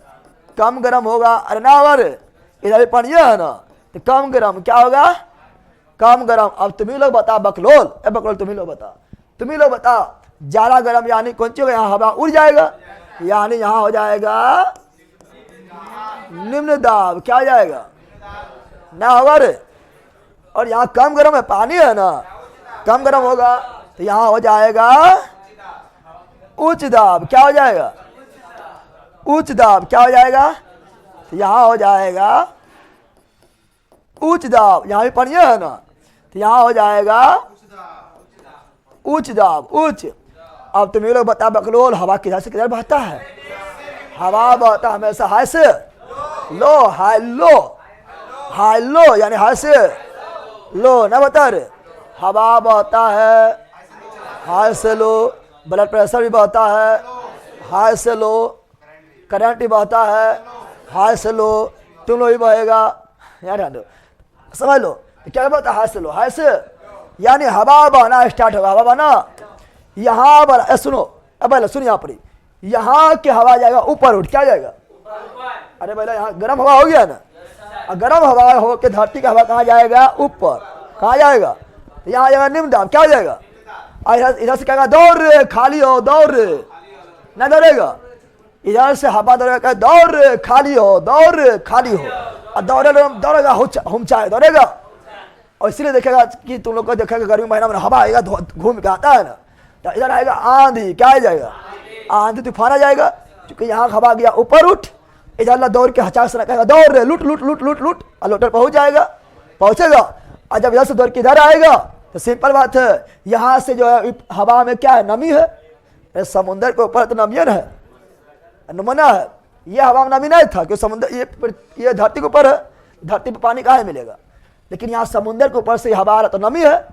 S1: कम गर्म होगा, अरे ना और इधर पनिया है ना, तो कम गर्म क्या होगा, कम गर्म। अब तुम्ही लोग बता बकलोल, बकलोल तुम्ही लोग बता, ज्यादा गर्म यानी कौन सी होगा, यहाँ हवा उड़ जाएगा, यानी यहाँ हो जाएगा निम्न दाब क्या हो जाएगा, ना होगा रे। और यहाँ कम गर्म है, पानी है ना, कम गर्म होगा तो यहाँ हो जाएगा उच्च दाब। क्या हो जाएगा, उच्च दाब। क्या हो जाएगा, तो यहाँ हो जाएगा उच्च दाब। यहाँ भी पानी है ना, तो यहाँ हो जाएगा उच्च दाब, उच्च। अब तुम लोग बता बकलोल, हवा किधर से किधर बहता है, हवा बहता हमेशा हाई से लो, हाई लो, हाई लो यानी हाई से लो ना बता रे। हवा बहता है हाई से लो, ब्लड प्रेशर भी बहता है हाई से लो, करंट भी बहता है हाई से लो, तुम लोग भी बहेगा यार, समझ लो क्या बहता है हाई से लो, हाई से यानी हवा बहना स्टार्ट होगा। हवा बहना यहाँ पर, सुनो अब सुन, यहाँ पर यहाँ की हवा जाएगा ऊपर उठ, क्या जाएगा, अरे भैया यहाँ गर्म हवा हो गया ना, गर्म हवा हो के धरती का हवा कहाँ जाएगा, ऊपर। कहाँ जाएगा, यहाँ जाएगा निम्न दाब। क्या हो जाएगा, इधर से कहेगा दौड़ रे खाली हो, दौड़ रे ना दौड़ेगा, इधर से हवा दौड़ेगा, दौड़ रे खाली हो, दौड़ रे खाली हो, और दौड़ेगा हम चाहे दौड़ेगा। और इसलिए देखेगा कि तुम लोग को देखेगा गर्मी महीना में हवा आएगा घूम के आता है ना, तो इधर आएगा आंधी। क्या आ जाएगा, आंधी तूफान आ जाएगा, क्योंकि यहाँ हवा गया ऊपर उठ, इधर दौड़ के हचाक से कहेगा दौड़ रे लुट लुट लुट लुट लुट, और लोटर पहुंच जाएगा, पहुंचेगा। और जब इधर से दौड़ के इधर आएगा तो सिंपल बात है, यहाँ से जो है हवा में क्या है, नमी है, समुद्र के ऊपर तो नमी है, नमूना है। ये हवा में नमी नहीं था, क्योंकि समुद्र ये धरती के ऊपर है, धरती पर पानी कहाँ मिलेगा, लेकिन यहाँ समुद्र के ऊपर से हवा आ रहा तो नमी है,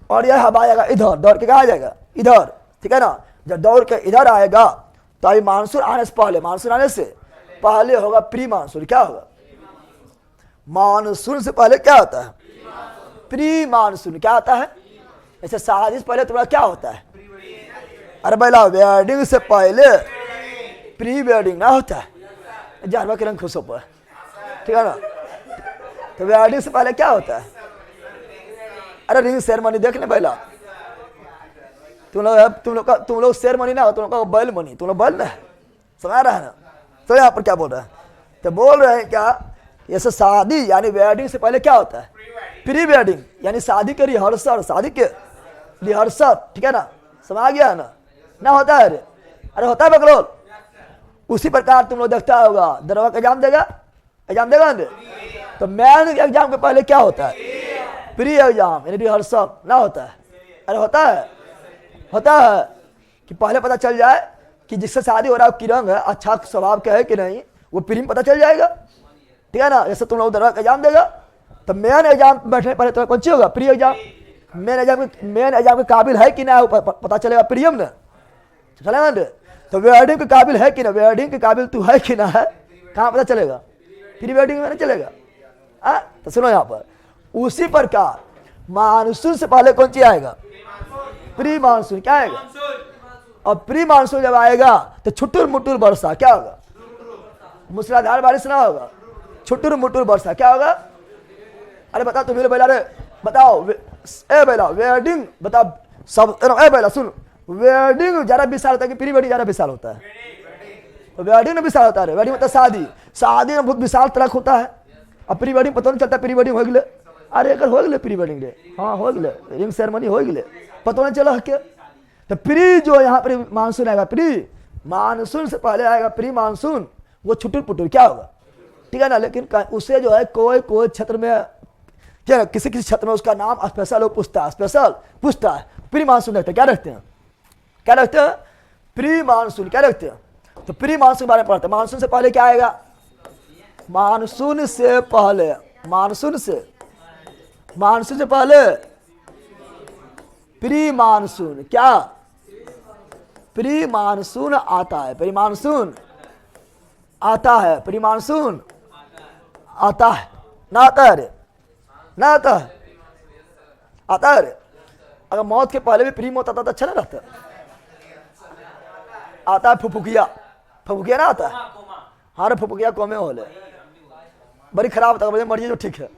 S1: और यह हवा आएगा इधर, दौड़ के कहाँ जाएगा, इधर, ठीक है ना। जब दौड़ के इधर आएगा तो अभी मानसून आने से पहले, मानसून आने से पहले होगा प्री मानसून। क्या होगा, मानसून से पहले क्या होता है, प्री मानसून। क्या होता है, ऐसे शादी से पहले तुम्हारा क्या होता है, अरे भैया वेडिंग से पहले प्री वेडिंग ना होता है, जानवर के रंग खुश हो पाए, ठीक है ना। तो वेडिंग से पहले क्या होता है, अरे रिंग सेरेमनी देख ले पहला, तुम लोग सेरेमनी ना हो, तुम लोग का बैल मनी, तुम लोग बैल ना समझ रहा है ना। तो यहाँ पर क्या बोल रहा है, तो बोल रहे हैं क्या, जैसे शादी यानी वेडिंग से पहले क्या होता है, प्री वेडिंग यानी शादी के रिहर्सल, शादी के रिहर्सल, ठीक है ना, समझ गया है ना होता है अरे होता है बकरोल। उसी प्रकार तुम लोग देखता होगा दरोगा का एग्जाम देगा ना, तो मेन एग्जाम के पहले क्या होता है, प्री एग्जाम यानी रिहर्सल ना होता है, अरे होता है कि पहले पता चल जाए कि जिससे शादी हो रहा है कि रंग है, अच्छा स्वभाव का है कि नहीं, वो प्री में पता चल जाएगा, ठीक है ना। जैसे तुम लोग दरोगा का एग्जाम देगा तो मेन एग्जाम बैठने पहले तो कौन सी होगा, प्री एग्जाम। मेन एग्जाम के काबिल है कि ना, पता चलेगा प्रियम ने, चलेगा ना। तो वेडिंग के काबिल है कि ना, वेडिंग के काबिल तू है कि ना है, कहाँ पता चलेगा, प्री वेडिंग में नहीं चलेगा। तो सुनो यहाँ पर उसी प्रकार मानसून से पहले कौन सी आएगा, प्री मानसून। क्या आएगा, और प्री मानसून जब आएगा तो छुटुर मुटुर वर्षा। क्या होगा, मूसलाधार बारिश ना होगा, छुटुर मुटुर वर्षा। क्या होगा, अरे बताओ तुम बेला रे, बताओ ए बेला वेडिंग बताओ सब, ए बेला सुन, वेडिंग ज्यादा विशाल होता है कि प्री वेडिंग ज्यादा विशाल होता है, तो वेडिंग में विशाल होता है, वेडिंग मतलब शादी में बहुत विशाल तरह होता है, और प्री वेडिंग पता नहीं चलता प्री वेडिंग हो गए, अरे एक हो गए प्री वेडिंग रे, हाँ हो गए रिंग सेरेमनी हो गए, पता नहीं चला के। तो प्री जो यहाँ पर मानसून आएगा, प्री मानसून से पहले आएगा प्री मानसून, वो छुटुर पुटुर क्या होगा, ठीक है ना। लेकिन उससे जो है कोई क्षेत्र में क्या, किसी क्षेत्र में उसका नाम स्पेशल हो पूछता है, प्री मानसून रखते हैं, क्या रखते हैं, प्री मानसून। क्या रखते हैं, तो प्री मानसून के बारे में पढ़ते हैं। मानसून से पहले क्या आएगा, मानसून से पहले प्री मानसून। क्या, प्री मानसून आता है, प्री मानसून आता है, प्री मानसून आता है ना, आता है रे, ना आता है, आता है रे। अगर मौत के पहले भी प्री मौत आता तो अच्छा ना रहता, आता है फुफुकिया ना आता है, हाँ रे फुफुकिया कोमे होले बड़ी खराब था, मर्जी जो ठीक है,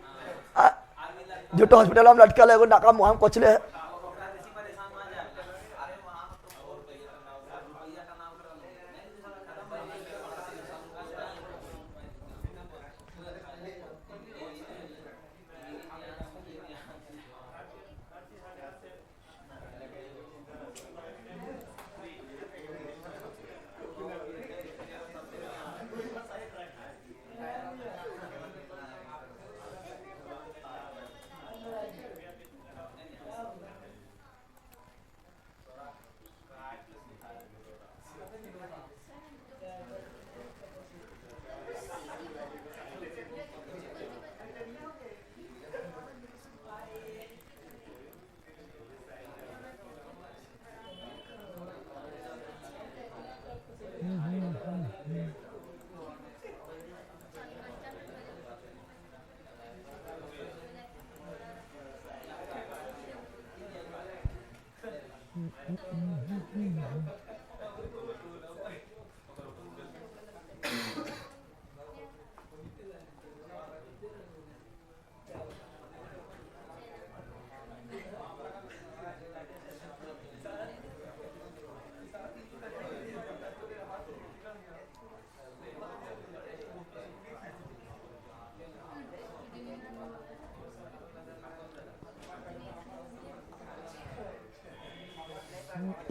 S1: जो तो हॉस्पिटल में लटकल है, वो नाका मुँह में कोचले है,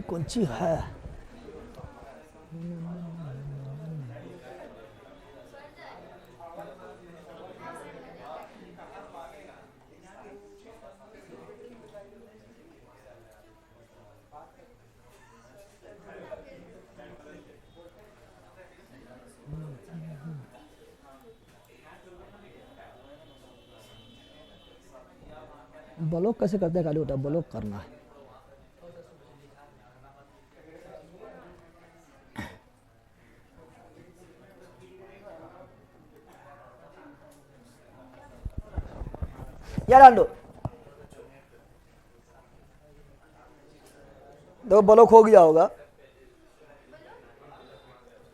S1: कौन सी है? ब्लॉक कैसे करते हैं? खाली होता ब्लॉक करना है। यार आंडो देखो ब्लॉक हो गया होगा,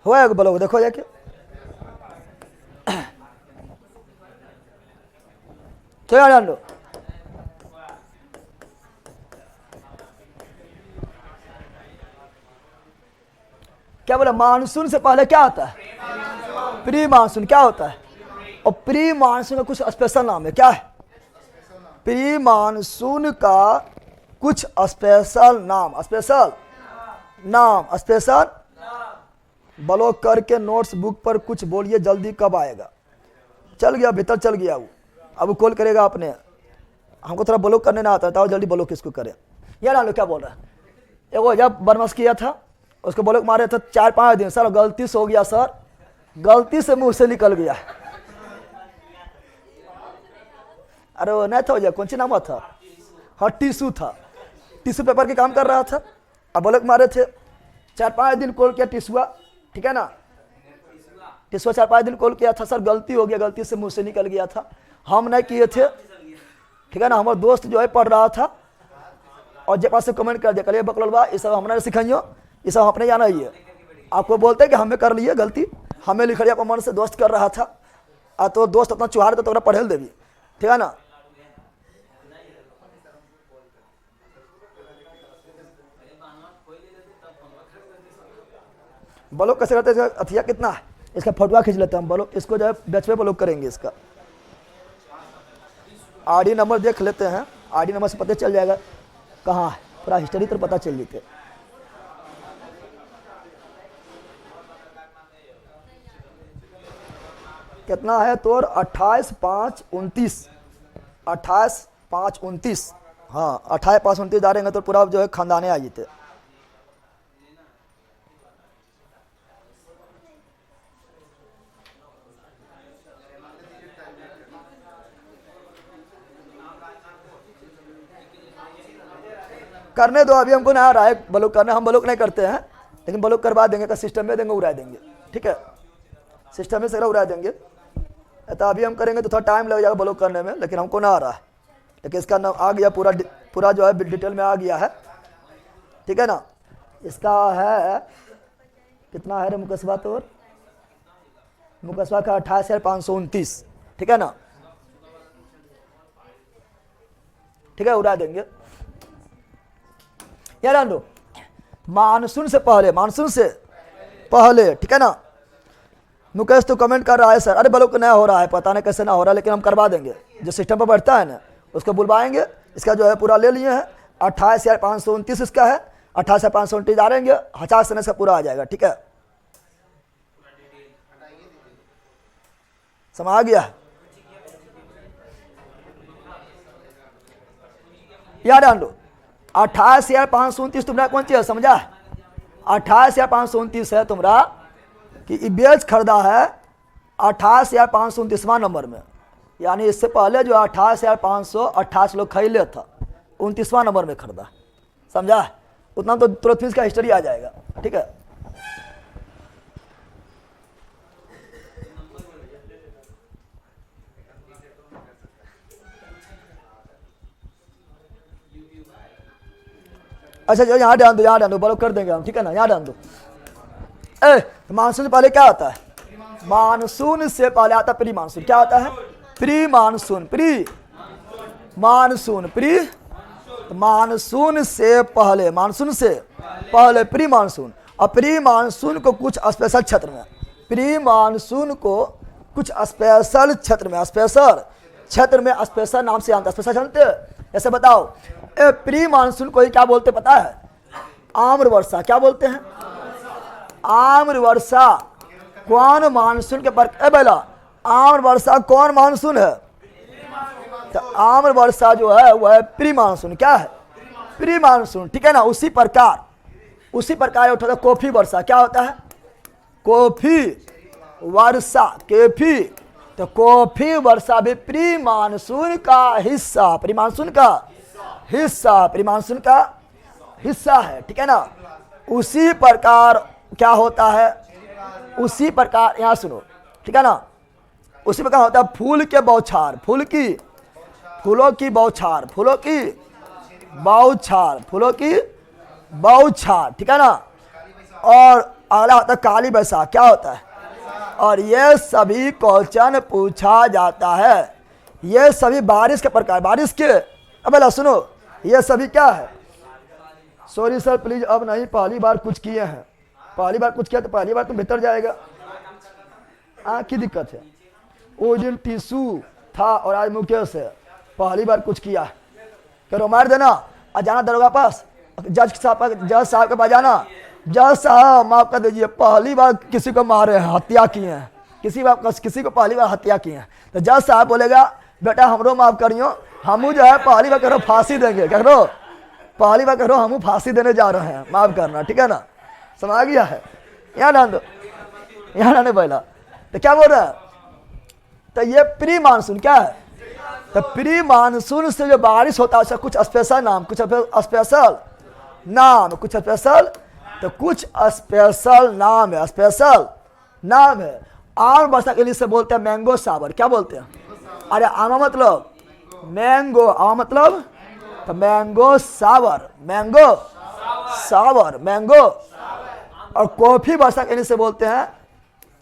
S1: हुआ है ब्लॉक, देखो जाके। तो यार आंडो क्या बोला? मानसून से पहले क्या आता है? Pre monsoon. क्या होता है? और प्री मानसून का कुछ स्पेशल नाम है, क्या है? प्री मानसून का कुछ स्पेशल नाम, स्पेशल नाम, स्पेशल ब्लॉक करके नोट्स बुक पर कुछ बोलिए जल्दी, कब आएगा? चल गया भीतर, चल गया वो, अब कॉल करेगा अपने। हमको थोड़ा ब्लॉक करने ना आता था, जल्दी ब्लॉक किसको करें। यार आलो क्या बोल रहा है? एगो जब बदमाश किया था उसको ब्लॉक मारे थे 4-5 दिन। सर गलती से हो गया, सर गलती से मुंह से निकल गया। अरे वो नहीं था, कौन सी नाम था? हाँ टिश्यू था, टिश्यू पेपर के काम कर रहा था। अब ब्लॉक मारे थे 4-5 दिन कॉल किया टिश्यूआ, ठीक है ना, टिश्यूआ 4-5 दिन कॉल किया था। सर गलती हो गया, गलती से मुंह से निकल गया था, हम नहीं किए थे, ठीक है ना। हमारा दोस्त जो है पढ़ रहा था और जे पास से कमेंट कर दिया, कल बकलवा ये सब हमारा सिखाइयो, ये सब अपने जाना ही है। आपको बोलते हैं कि हमें कर लिए गलती, हमें लिख लिया मन से, दोस्त कर रहा था। तो दोस्त अपना चुहार तो पढ़ेल देवी, ठीक है ना। ब्लॉक कैसे करते हैं? अथिया कितना है इसका फोटोआ खींच लेते हैं हम। ब्लॉक इसको जो है बैच पे ब्लॉक करेंगे। इसका आईडी नंबर देख लेते हैं, आईडी नंबर से पता चल जाएगा कहाँ है, पूरा हिस्ट्री तो पता चल जाते। कितना है तोर? 28-5-29, 28-5-29, हाँ 28-5-29 डालेंगे तो पूरा जो है खानदाने आ जाते। करने दो, अभी हमको ना आ रहा है ब्लॉक करने, हम ब्लॉक नहीं करते हैं, लेकिन ब्लॉक करवा देंगे का सिस्टम में देंगे, उड़ा देंगे, ठीक है, सिस्टम में सगरा उड़ा देंगे। तो अभी हम करेंगे तो थोड़ा टाइम लग जाएगा ब्लॉक करने में, लेकिन हमको ना आ रहा है। लेकिन इसका नाम आ गया, पूरा जो है डिटेल में आ गया है, ठीक है ना। इसका है कितना है रे मुकस्बा? तो मुकस्बा का 28,529, ठीक है ना, ठीक है, उड़ा देंगे। यार लो मानसून से पहले, मानसून से पहले, ठीक है ना। मुकेश तो कमेंट कर रहा है सर, अरे ब्लॉक नया हो रहा है, पता नहीं कैसे ना हो रहा है, लेकिन हम करवा देंगे। जो सिस्टम पर बैठता है ना उसको बुलवाएंगे। इसका जो है पूरा ले लिए हैं, 28,529 इसका है, 28,529 डालेंगे, 50 से इसका पूरा आ जाएगा, ठीक है। समझ आ गया? यार लो 28,529 तुम्हारा कौन चीज है समझा? 28,529 है तुम्हारा कि बेच खरीदा है 28,529वां नंबर में, यानी इससे पहले जो 28,528 लोग खरीदे था 29वां नंबर में खरीदा, समझा? उतना तो तुरंत फीस का हिस्ट्री आ जाएगा, ठीक है। अच्छा जो यहाँ डाल दो, यहाँ डाल दो, ब्लॉक कर देंगे हम, ठीक है ना, यहाँ डाल दो। तो मानसून से पहले क्या आता है? मानसून से पहले आता प्री मानसून। क्या आता है? Pre monsoon, pre monsoon, pre monsoon से पहले, मानसून से पहले प्री मानसून। और प्री मानसून को कुछ स्पेशल क्षेत्र में, प्री मानसून को कुछ स्पेशल क्षेत्र में, स्पेशल क्षेत्र में स्पेशल नाम से जानते हैं। स्पेशल जानते हैं? ऐसे बताओ, प्री मानसून को ही क्या बोलते पता है? आम्र वर्षा, क्या बोलते हैं? आम्र वर्षा कौन मानसून के पर बेला आम्र वर्षा कौन मानसून है? तो आम्र वर्षा जो है वह है प्री मानसून। क्या है? प्री मानसून, ठीक है ना। उसी प्रकार उठा था कॉफी वर्षा। क्या होता है? कॉफी वर्षा, केफी। तो कॉफी वर्षा भी प्री मानसून का हिस्सा, प्री मानसून का हिस्सा है, ठीक है ना। उसी प्रकार क्या होता है? उसी प्रकार यहाँ सुनो, ठीक है ना। उसी प्रकार होता है फूल के बौछार, फूलों की बौछार, ठीक है ना। और अगला होता है काली बैसाख। क्या होता है? और ये सभी क्वेश्चन पूछा जाता है। ये सभी बारिश के प्रकार, बारिश के। अब सुनो, ये सभी क्या है? सॉरी सर प्लीज, अब नहीं, पहली बार कुछ किए हैं, पहली बार कुछ किया तो पहली बार तो भीतर जाएगा। की दिक्कत है? वो दिन टिश्यू था और आज मुकेश है, पहली बार कुछ किया। करो मार देना और जाना दरोगा पास, जज साहब के पास जाना, जज साहब माफ कर दीजिए, पहली बार किसी को मारे हैं, हत्या किए हैं, किसी को पहली बार हत्या किए हैं। तो जज साहब बोलेगा बेटा हमरो माफ करियो, हमू जो है पहली बार करो फांसी देंगे, करो पहली बार करो हमू फांसी देने जा रहे हैं, माफ करना, ठीक है ना। समझ गया है? यहाँ डाल दो, यहाँ डालने पहला। तो क्या बोल रहा है? तो ये प्री मानसून क्या है? तो प्री मानसून से जो बारिश होता है उसका कुछ स्पेशल नाम, कुछ स्पेशल नाम है। आम वर्षा के लिए से बोलते हैं मैंगो सावर। क्या बोलते हैं? अरे आमा मतलब मैंगो, आमा मतलब तो मैंगो सावर, मैंगो। और कॉफी वर्षा के लिए से बोलते हैं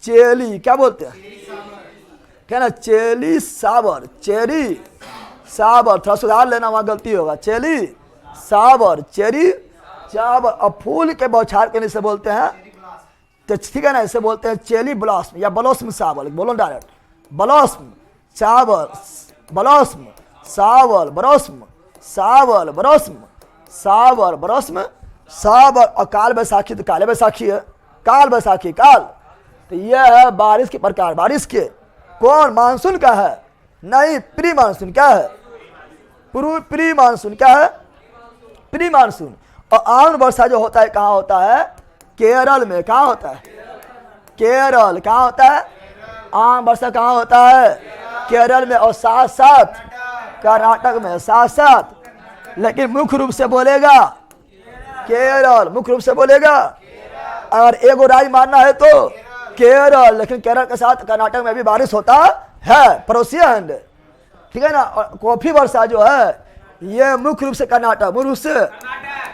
S1: चेली। क्या बोलते हैं? क्या ना, चेली सावर, चेरी सावर। थोड़ा सुधार लेना, वहां गलती होगा। चेली सावर, चेरी सावर। और फूल के बौछार के लिए से बोलते हैं, तो ठीक है ना, इसे बोलते हैं चेली ब्लॉसम या ब्लॉसम सावर। बोलो डायरेक्ट, ब्लॉसम सावर, ब्लॉसम सावर, ब्लॉसम सावर, ब्लॉसम सावर, ब्लॉसम सावर। और काल बैसाखी, तो काले बैसाखी है, काल बैसाखी, काल। तो यह है बारिश के प्रकार। बारिश के कौन? मानसून का है? नहीं, प्री मानसून। क्या है? Pre monsoon. क्या है? Pre monsoon. और आम वर्षा जो होता है कहाँ होता है? केरल में। कहाँ होता है? केरल। कहाँ होता है? आम वर्षा कहाँ होता है? केरल में। और साथ साथ कर्नाटक में, साथ साथ। लेकिन मुख्य रूप से बोलेगा केरल, मुख्य रूप से बोलेगा। अगर एगो राज्य मानना है तो केरल, लेकिन केरल के साथ कर्नाटक में भी बारिश होता है, पड़ोसी है, ठीक है ना। और कॉफी वर्षा जो है ये मुख्य रूप से कर्नाटक, मुख्य रूप से,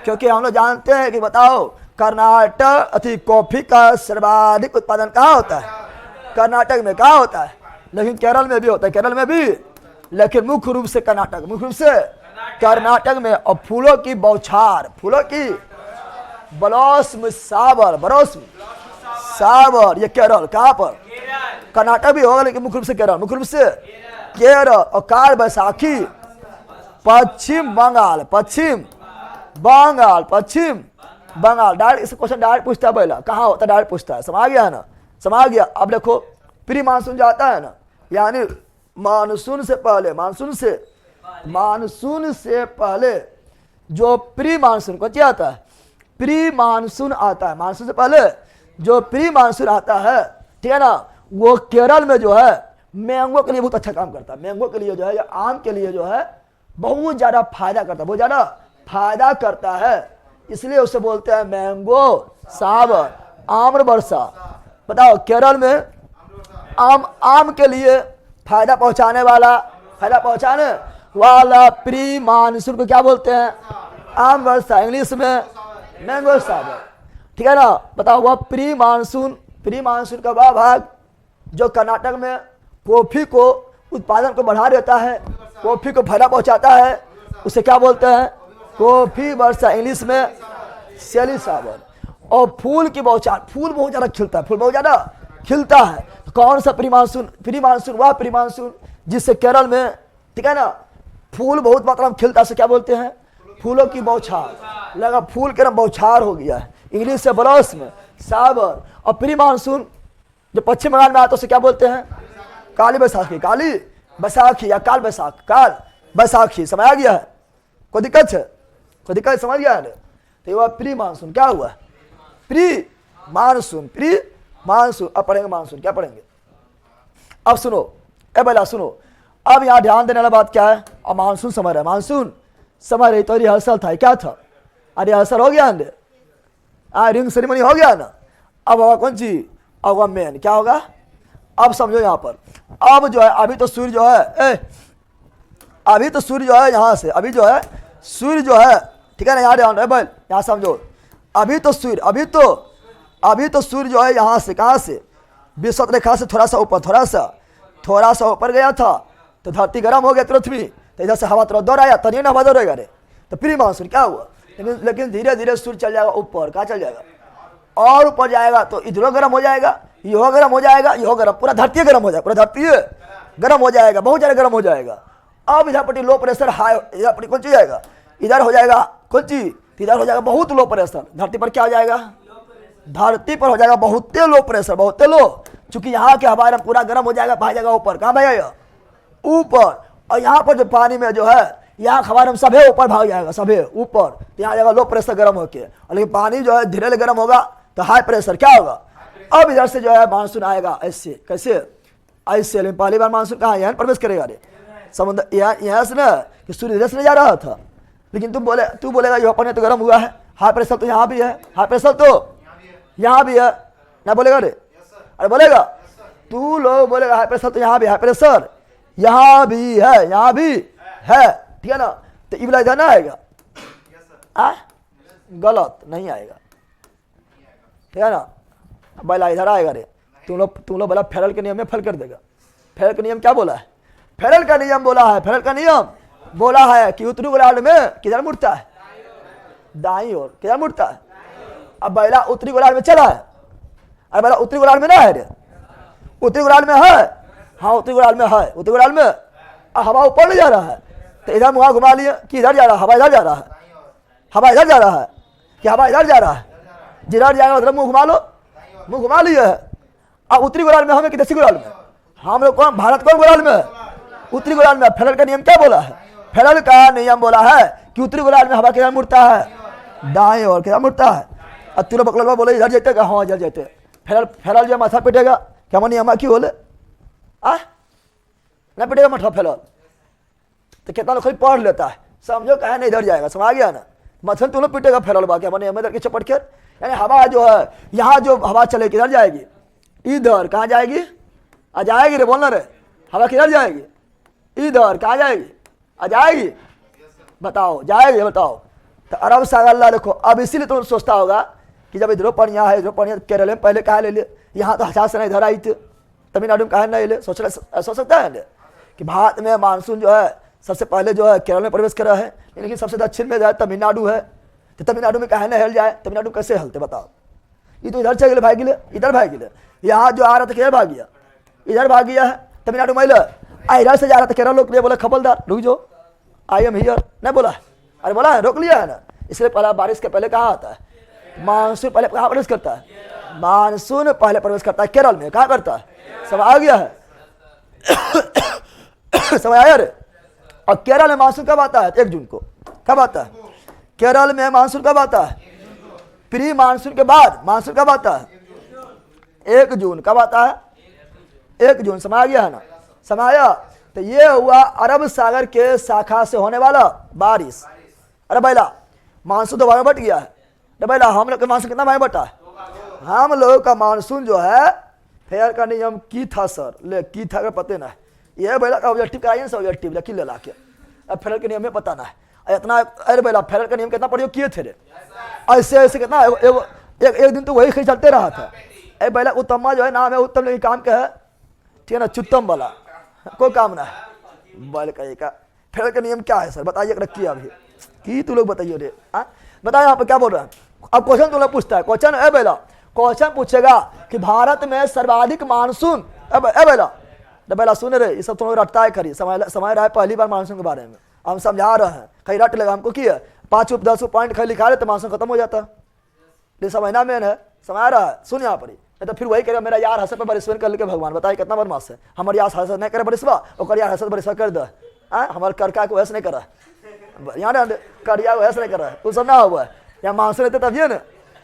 S1: क्योंकि हम लोग जानते हैं कि बताओ कर्नाटक कॉफी का सर्वाधिक उत्पादन कहाँ होता है? कर्नाटक में। कहाँ होता है? लेकिन केरल में भी होता है, केरल में भी, लेकिन मुख्य रूप से कर्नाटक, मुख्य रूप से कर्नाटक में। और फूलों की बौछार, फूलों की ब्लॉसम सावर, ब्लॉसम सावर, ये केरल। कहाँ पर? कर्नाटक भी होगा लेकिन मुख्य रूप से केरल, मुख्य रूप से केरल। और काल बैसाखी पश्चिम बंगाल, डायरेक्ट इस क्वेश्चन डायरेक्ट पूछता है पहला, कहाँ होता है डायरेक्ट पूछता है। समझ गया है ना? समझ गया। अब देखो प्री मानसून जाता है ना, यानी मानसून से पहले जो प्री मानसून को क्या आता है? प्री मानसून आता है। मानसून से पहले जो प्री मानसून आता है, ठीक है ना, वो केरल में जो है मैंगो के लिए बहुत अच्छा काम करता है। मैंगो के लिए जो है या आम के लिए जो है बहुत ज्यादा फायदा करता है, बहुत ज्यादा फायदा करता है। इसलिए उसे बोलते हैं मैंगो सावर, आम्र वर्षा। बताओ केरल में आम के लिए फायदा पहुंचाने वाला प्री मानसून को क्या बोलते हैं? आम वर्षा, इंग्लिश में मैंगो सावर, ठीक है ना। बताओ वह प्री मानसून का वह भाग जो कर्नाटक में कॉफी को उत्पादन को बढ़ा देता है, कॉफी को फायदा पहुंचाता है, उसे क्या बोलते हैं? कॉफी वर्षा, इंग्लिश में चेली सावर। और फूल की बौछार, फूल बहुत ज्यादा खिलता है, तो कौन सा प्री मानसून? वह प्री मानसून जिससे केरल में, ठीक है ना, फूल बहुत मात्रा में खिलता है, क्या बोलते हैं? फूलों की बौछार, लगा फूल के ना बौछार हो गया है, इंग्लिश से ब्लॉसम, साबर। और प्री मानसून जो पश्चिम बंगाल में आता है उसे क्या बोलते हैं? काली बैसाखी, काली बैसाखी या काल बैसाख, काल बैसाखी। समझ आ गया है? कोई दिक्कत है? कोई दिक्कत समझ गया है? तो ये प्री मानसून क्या हुआ? Pre monsoon, pre monsoon. अब पढ़ेंगे मानसून, क्या पढ़ेंगे? अब सुनो, ए बेला सुनो, अब यहाँ ध्यान देने वाला बात क्या है? अब मानसून समय रहा, मानसून समय रही तो रिहर्सल था, क्या था? रिहर्सल हो गया ना, रिंग सेरेमनी हो गया ना। अब होगा कौन सी? अब होगा मेन, क्या होगा? अब समझो यहाँ पर, अब जो है अभी तो सूर्य जो है अभी तो सूर्य जो है यहाँ से, अभी जो है सूर्य जो है, ठीक है ना, यहाँ ध्यान रहे भाई, यहाँ समझो। अभी तो सूर्य, अभी तो सूर्य जो है यहाँ से, कहाँ से? विषुवत रेखा से थोड़ा सा ऊपर, थोड़ा सा ऊपर गया था तो धरती गर्म हो गया तुरंत भी, तो इधर से हवा तुरंत दौड़ आया, तनिए ना हवा दौड़ेगा रे, तो प्री मानसून क्या हुआ? लेकिन धीरे धीरे सूर्य चल जाएगा ऊपर, कहाँ चल जाएगा? और ऊपर जाएगा तो इधरो गर्म हो जाएगा, यो गर्म हो जाएगा, यो गर्म, पूरा धरती गर्म हो जाएगा, पूरा धरती गर्म हो जाएगा, बहुत ज़्यादा गर्म हो जाएगा। अब इधर पट्टी लो प्रेशर हाई, इधर पट्टी कौन सी जाएगा? इधर हो जाएगा कौन सी? इधर हो जाएगा बहुत लो प्रेशर, धरती पर क्या हो जाएगा? धरती पर हो जाएगा बहुत लो प्रेशर, बहुत लो, चूंकि यहाँ के हवा पूरा गर्म हो जाएगा, भाग जाएगा ऊपर, कहाँ भागेगा? ऊपर। और यहाँ पर जो पानी में जो है यहाँ हवा सभे ऊपर भाग जाएगा, सभे ऊपर, तो यहाँ जाएगा लो प्रेशर गर्म होके। और लेकिन पानी जो है धीरे धीरे गर्म होगा तो हाई प्रेशर क्या होगा? अब इधर से जो है मानसून आएगा, ऐसे कैसे? ऐसे। लेकिन पहली बार मानसून कहाँ यहाँ प्रवेश करेगा रे? समुद्र यहाँ से ना, कि सूर्य इधर से जा रहा था, लेकिन तू बोलेगा यहाँ पर तो गर्म हुआ है, हाई प्रेशर तो यहाँ भी है, हाई प्रेशर तो यहाँ भी है ना, बोलेगा रे? अरे बोलेगा, तू लोग बोलेगा हाई प्रेशर तो यहाँ भी, हाई प्रेशर यहाँ भी है, यहाँ भी है, ठीक है ना? तो इबला इधर ना आएगा, गलत नहीं आएगा, ठीक है ना? बैला इधर आएगा रे। तुम लोग बोला फेरल के नियम में फल कर देगा। फेरल का नियम क्या बोला है? फेरल का नियम बोला है, फेरल का नियम बोला है कि उत्तरी गोलार्ध में किधर मुड़ता है? दाईं ओर। किधर मुड़ता है? अब बैला उत्तरी गोलार्ध में चला है, अरे बैला उत्तरी गोलार्ध में ना है रे? उत्तरी गोलार्ध में है, हाँ उत्तरी गोलार्ध में है, उत्तरी गोलार्ध में हवा ऊपर नहीं जा रहा है, तो इधर मुँह घुमा लिए कि इधर जा रहा है, हवा इधर जा रहा है, हवा इधर जा रहा है कि हवा इधर जा रहा है? जिधर जाएगा उधर मुँह घुमा लो, मुँह घुमा लिए है। अब उत्तरी गोलार्ध में हमें कि दक्षिण गोलार्ध में? हम लोग कौन, भारत कौन गोलार्ध में? उत्तरी गोलार्ध में। फेरल का नियम क्या बोला है? फेरल का नियम बोला है कि उत्तरी गोलार्ध में हवा किधर मुड़ता है? दाएं ओर। किधर मुड़ता है? और तुम बकलवा बोले इधर जाते का, हाँ इधर जाते। फेरल जो माथा पिटेगा क्या मनी हम क्यों बोले ना पिटेगा मठा फेरल, तो कितना लोग पढ़ लेता है, समझो कहे नहीं इधर जाएगा, समझ आ गया ना? मथन तुम लोग पिटेगा फेरल बाकी हमारे इधर की चपट कर, यानी हवा जो है यहाँ जो हवा चलेगी किधर जाएगी? इधर। कहाँ जाएगी? आ जाएगी रे, बोलना रे, हवा किधर जाएगी? इधर। कहाँ जाएगी? आ जाएगी, बताओ जाएगी, बताओ। तो अरब सागर ला देखो, अब इसीलिए तुम सोचता होगा कि जब इधरों पढ़िया है, इधरों पढ़िया, केरल में पहले कहा ले ले, यहाँ तो 1000 से इधर आई थी, तमिलनाडु में कहा नहीं ले, सोच सकता है कि भारत में मानसून जो है सबसे पहले जो है केरल में प्रवेश करा है, लेकिन सबसे दक्षिण में जो है तमिलनाडु है, तो तमिलनाडु में कहा नहीं हिल जाए? तमिलनाडु कैसे हिलते बताओ? ये तो इधर चल गए, भाग गए, इधर भाग गए, यहाँ जो आ रहा था किधर भाग गया? इधर भाग गया है तमिलनाडु में। इधर से जा रहा था केरल, लोग बोला खबरदार रुक जाओ, आई एम हियर, नहीं बोला? अरे बोला है, रोक लिया है ना। इसलिए पहला बारिश के पहले कहाँ आता है? मानसून पहले कहाँ प्रवेश करता है? मानसून पहले प्रवेश करता है केरल में। कहाँ करता है? सब आ गया है समझ आया रे? और केरल में मानसून कब आता है? 1 जून को। कब आता है केरल में मानसून? कब आता है? प्री मानसून के बाद मानसून कब आता है? 1 जून। कब आता है? 1 जून। समझ आ गया है ना? समझ आया? तो ये हुआ अरब सागर के शाखा से होने वाला बारिश। अरे बैला मानसून तो भाग बट गया है। अरे बैला हम लोग का मानसून कितना भाग बटा है? हम लोगों का मानसून जो है, फेयर का नियम की था सर, ले की था का पते ना है, ये बैला का ऑब्जेक्टिव कराइए ना, ऑब्जेक्टिव लेकिन ले ला के, अब फेरल के नियम में पता ना है इतना। अरे बैला फेरल का नियम कितना प्रयोग किए थे रे? ऐसे ऐसे कितना एक दिन तो वही खींच चलते रहा था। अरे बैला उत्तमा जो है नाम है, उत्तम लेकिन काम क्या है? ठीक है ना, चुत्तम वाला कोई काम ना है। बैल का फेरल का नियम क्या है सर बताइए, रखिए अभी की तू लोग बताइए रे, बताओ यहाँ पे क्या बोल रहा है? अब क्वेश्चन तुम लोग पूछता है, क्वेश्चन है बैला, क्वेश्चन पूछेगा कि भारत में सर्वाधिक मानसून, बैला सुन रहे, ये सब तुम लोग रटता है खरी, समय रहा है पहली बार मानसून के बारे में, हम समझा रहे हैं, कहीं रट लगा हमको की है, 5 10 पॉइंट खाली लिखा रहे तो मानसून खत्म हो जाता। ये समझना मेन है, समझ आ रहा है? सुन यहाँ पर ही, नहीं तो फिर वही करेगा मेरा यार हंस पे बरिश्वर कर लेके भगवान बताए कितना बदमाश है। हमारे यार हंस नहीं करे बरिश्वा और यार हंस बरिश्वा कर दे, हमारे करका को वैसे नहीं करा यहाँ करिया वैसे नहीं करा, वो सब ना हुआ है। यहाँ मानसून रहते तभी है ना,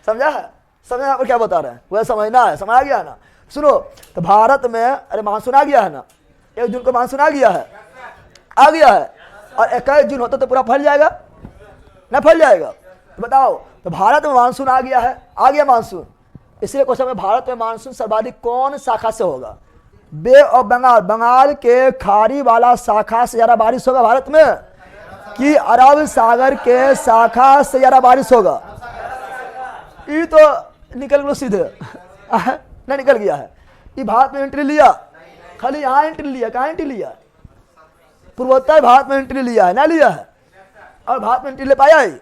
S1: समझा है? समझा यहाँ पर क्या बता रहे हैं, वह समझना है, समझ आ गया ना? सुनो, तो भारत में अरे मानसून आ गया है ना, 1 जून को मानसून आ गया है, आ गया है, और 21 जून होता तो पूरा फैल जाएगा ना, फैल जाएगा? तो बताओ, तो भारत में मानसून आ गया है, आ गया मानसून। इसलिए क्वेश्चन में भारत में मानसून सर्वाधिक कौन शाखा से होगा? बे ऑफ बंगाल, बंगाल के खाड़ी वाला शाखा से ज्यादा बारिश होगा भारत में कि अरब सागर के शाखा से ज्यादा बारिश होगा? ये तो निकल गया सीधे नहीं निकल गया है। ये भारत में एंट्री लिया, खाली यहाँ एंट्री लिया, कहाँ एंट्री लिया? पूर्वोत्तर भारत में एंट्री लिया है ना, लिया है, और भारत में एंट्री ले पाया है।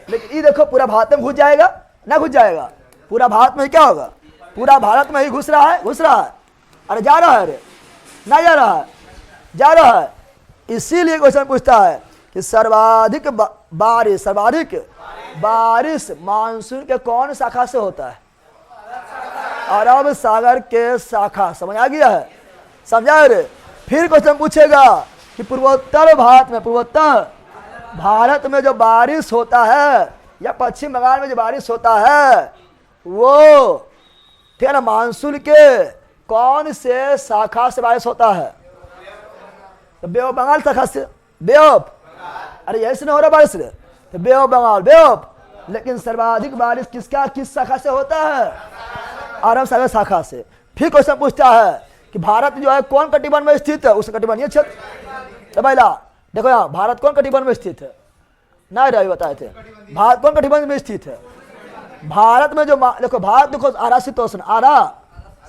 S1: लेकिन ये देखो पूरा भारत में घुस जाएगा ना, घुस जाएगा? पूरा भारत में क्या होगा? पूरा भारत में ही घुस रहा है, घुस रहा है, अरे जा रहा है, अरे ना जा रहा है, जा रहा है। इसीलिए क्वेश्चन पूछता है कि सर्वाधिक बारिश मानसून के कौन शाखा से होता है? अरब सागर के शाखा। समझ आ गया है? समझा रे? फिर क्वेश्चन पूछेगा कि पूर्वोत्तर भारत में जो बारिश होता है या पश्चिम बंगाल में जो बारिश होता है वो ठीक है ना, मानसून के कौन से शाखा से बारिश होता है? तो बे ऑफ बंगाल शाखा से, बे ऑफ, अरे ऐसे नहीं हो रहा बारिश रे, तो बे ऑफ बंगाल, बे ऑफ। लेकिन सर्वाधिक बारिश किस शाखा से होता है? अरब सागर शाखा से। फिर क्वेश्चन पूछता है कि भारत जो है कौन कटिबंध में स्थित है? उस कटिबंधीय क्षेत्र। तो पहला देखो यहाँ भारत कौन कटिबंध में स्थित है? ना रवि बताए थे, भारत कौन कटिबंध में स्थित है? भारत में जो देखो, भारत देखो आधा शीतोष्ण, आधा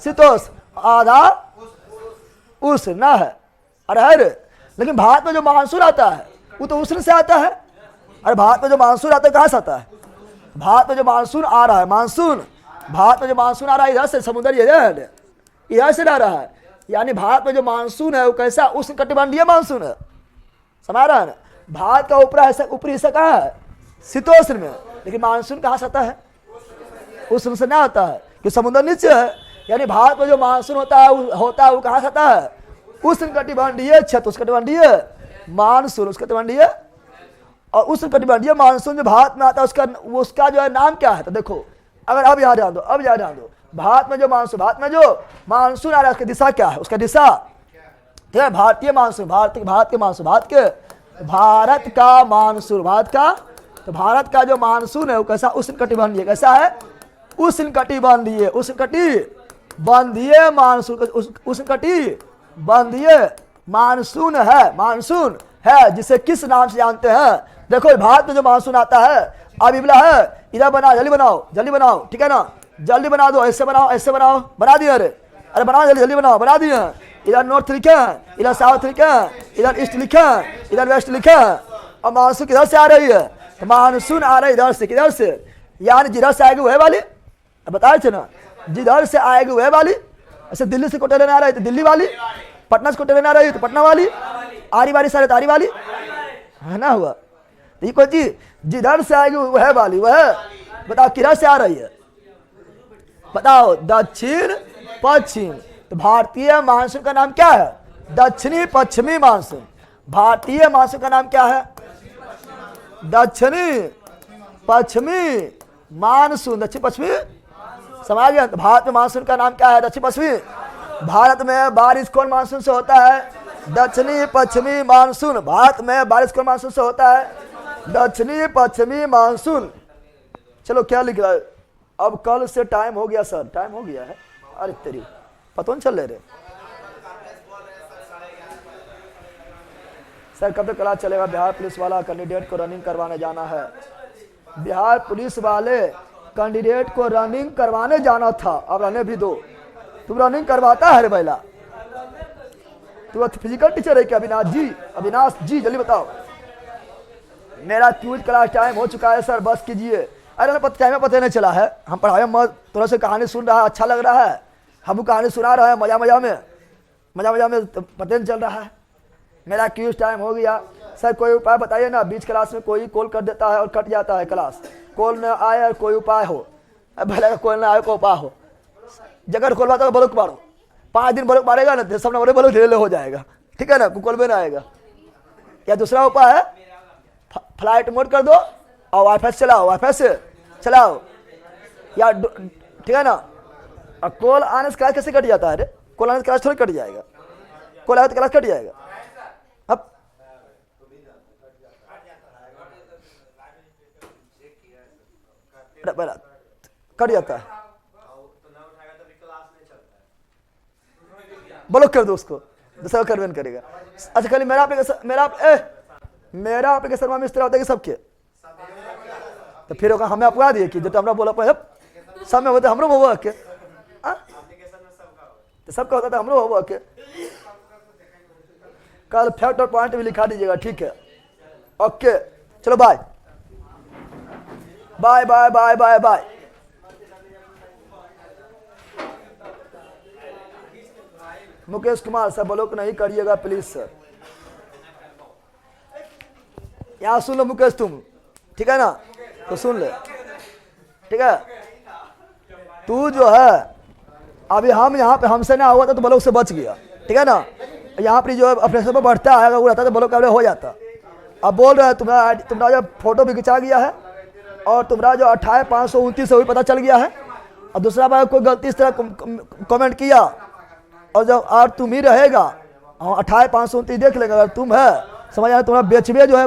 S1: शीतोष्ण, आधा उष्ण ना है, अरे है रे। लेकिन भारत में जो मानसून आता है वो तो उष्ण से आता है। अरे भारत में जो मानसून आता है कहाँ से आता है? भारत में जो मानसून आ रहा है, मानसून भारत में जो मानसून आ रहा है इधर से, समुद्र इधर से आ रहा है। यानी भारत में जो मानसून है वो कैसा? उष्ण कटिबंधीय मानसून है। समझ रहा है ना? भारत का ऊपरी हिस्सा कहाँ है? शीतोष्ण में। लेकिन मानसून कहाँ से आता है? उष्ण से ना आता है कि समुद्र नीचे है। यानी भारत में जो मानसून होता है वो कहाँ से आता है? उष्ण कटिबंधीय क्षेत्र, उष्ण कटिबंधीय मानसून, उष्ण कटिबंधीय और उष्ण कटिबंधीय मानसून जो भारत में आता है उसका जो है नाम क्या है? तो देखो, अगर अब याद ध्यान दो, भारत में जो मानसून आ रहा है उसकी दिशा क्या है? उसका दिशा ठीक है, भारतीय मानसून, भारत के मानसून, भारत का जो मानसून है वो कैसा? उष्ण कटिबंधीय। कैसा है? उष्ण कटिबंधीय मानसून, उष्ण कटिबंधीय मानसून है जिसे किस नाम से जानते हैं? देखो भारत में जो मानसून आता है, अब इबला है, इधर बना, जल्दी बनाओ, ठीक है ना, जल्दी बना दो, ऐसे बनाओ, बना दिया, अरे बनाओ जल्दी बनाओ, बना दिए। इधर नॉर्थ लिखे हैं, इधर साउथ लिखे हैं, इधर ईस्ट लिखे हैं, इधर वेस्ट लिखे हैं। और मानसून किधर से आ रही है? तो मानसून आ रही इधर से, किधर से? यानी जिधर से आएगी वह वाली, बताए थे ना, जिधर से आएगी वह वाली। ऐसे दिल्ली से कोटे लेने आ रही तो दिल्ली वाली, पटना से कोटे लेने आ रही तो पटना वाली, आरी वाली सारे तारी वाली है ना। हुआ ये कोई चीज जिधर से आएगी वह वाली, वह बताओ किधर से आ रही है? बताओ, दक्षिण पश्चिम। तो भारतीय मानसून का नाम क्या है? दक्षिणी पश्चिमी मानसून। भारतीय मानसून का नाम क्या है? दक्षिणी पश्चिमी मानसून, दक्षिण पश्चिमी। समझ गया? भारत में मानसून का नाम क्या है? दक्षिण पश्चिमी। भारत में बारिश कौन मानसून से होता है? दक्षिणी पश्चिमी मानसून। भारत में बारिश कौन मानसून से होता है? दक्षिणी पश्चिमी मानसून। चलो क्या लिख रहा है? अब कल से टाइम हो गया सर, टाइम हो गया है। अरे तेरी पता नहीं चल रहे सर, कब तक क्लास चलेगा? बिहार पुलिस वाला कैंडिडेट को रनिंग करवाने जाना है। बिहार पुलिस वाले कैंडिडेट को रनिंग करवाने जाना था, अब रहने भी दो। तुम रनिंग करवाता है रे बैला? तू फिजिकल टीचर है क्या? अविनाश जी जल्दी बताओ। मेरा क्यूज क्लास टाइम हो चुका है सर, बस कीजिए। अरे टाइम पता नहीं चला है, हम पढ़ाए मत, थोड़ा से कहानी सुन रहा है, अच्छा लग रहा है, हम कहानी सुना रहे हैं मजा में, पता नहीं चल रहा है। मेरा क्यूज टाइम हो गया, सर कोई उपाय बताइए ना, बीच क्लास में कोई कॉल कर देता है और कट जाता है क्लास, कॉल न आए और कोई उपाय हो, भले कॉल ना आए कोई उपाय हो। जगह खोल बात ब्लॉक मारो, 5 दिन ब्लॉक मारेगा ना, सब नंबर ब्लॉक धीरे हो जाएगा, ठीक है ना, कॉल में ना आएगा। या दूसरा उपाय है फ्लाइट मोड कर दो और वाईफाई से चलाओ, वाईफाई से चलाओ या ठीक है ना। और कॉल आने से क्लास कैसे कट जाता है? अरे कॉल आने से क्लास थोड़ी कट जाएगा, कॉल आए तो क्लास कट जाएगा। अब पहला कट जाता है, ब्लॉक कर दो उसको, दूसरा करवेन करेगा। अच्छा खाली मेरा एप्लीकेशन में इस तरह होता है कि सबके, तो फिर हमें अपवा दिए कि जो तो हमरा बोला पर सब में होता है, हमरो होगा के तो सबका होता था, हमरो होगा के। कल फैक्ट और पॉइंट भी लिखा दीजिएगा, ठीक है, ओके चलो bye bye bye bye bye bye. Mukesh Kumar sir block नहीं करिएगा प्लीज सर। यहाँ सुन लो मुकेश तुम, ठीक है ना, तो सुन ले, ठीक है। तू जो है अभी हम यहाँ पे हमसे ना हुआ था तो ब्लॉक से बच गया, ठीक है ना। यहाँ पर जो ऑपरेशन पर बढ़ता है, अगर वो रहता तो ब्लॉक का हो जाता। अब बोल रहे हैं तुम्हारा जो फोटो भी खिंचा गया है और तुम्हारा जो 28,529 है वो पता चल गया है। और दूसरा बार कोई गलती इस तरह कमेंट किया और जब और तुम ही रहेगा, हम 28,529 देख लेंगे, अगर तुम है समझ आना, तुम्हारा बेचवे जो है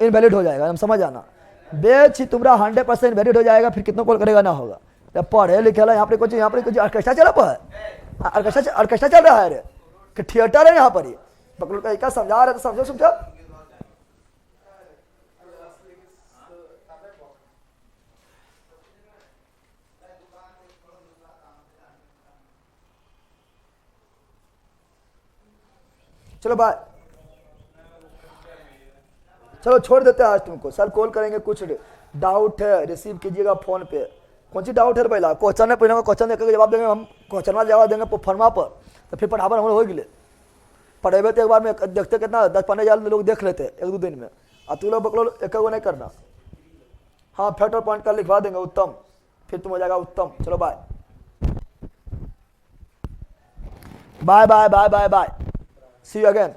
S1: इनवैलिड हो जाएगा, हम समझ आना, बेच ही तुम्हारा 100% इनवैलिड हो जाएगा, फिर कितना कॉल करेगा ना होगा। जब पढ़े लिखे यहाँ पे कुछ ऑर्केस्ट्रा चला है, ऑर्केस्ट्रा चल रहा है रे कि थिएटर है यहाँ पर ही, पकड़ क्या समझा रहे तो समझो समझो। चलो बाय, चलो छोड़ देते हैं आज तुमको, सर कॉल करेंगे, कुछ डाउट है रिसीव कीजिएगा फोन पे। कौन सी डाउट है पहला क्वेश्चन है, पहले क्वेश्चन देकर जवाब देंगे, हम क्वेश्चन का जवाब देंगे फॉर्मा पर, तो फिर पढ़ावर हमारे हो गए। पढ़ेबे तो एक बार में देखते कितना 10-15 हज़ार लोग देख लेते 1-2 दिन में, और तू लोग बकलो एक नहीं करना। हाँ फैक्ट और पॉइंट का लिखवा देंगे, उत्तम, फिर तुम हो जाएगा उत्तम। चलो bye bye bye bye bye bye, see you again.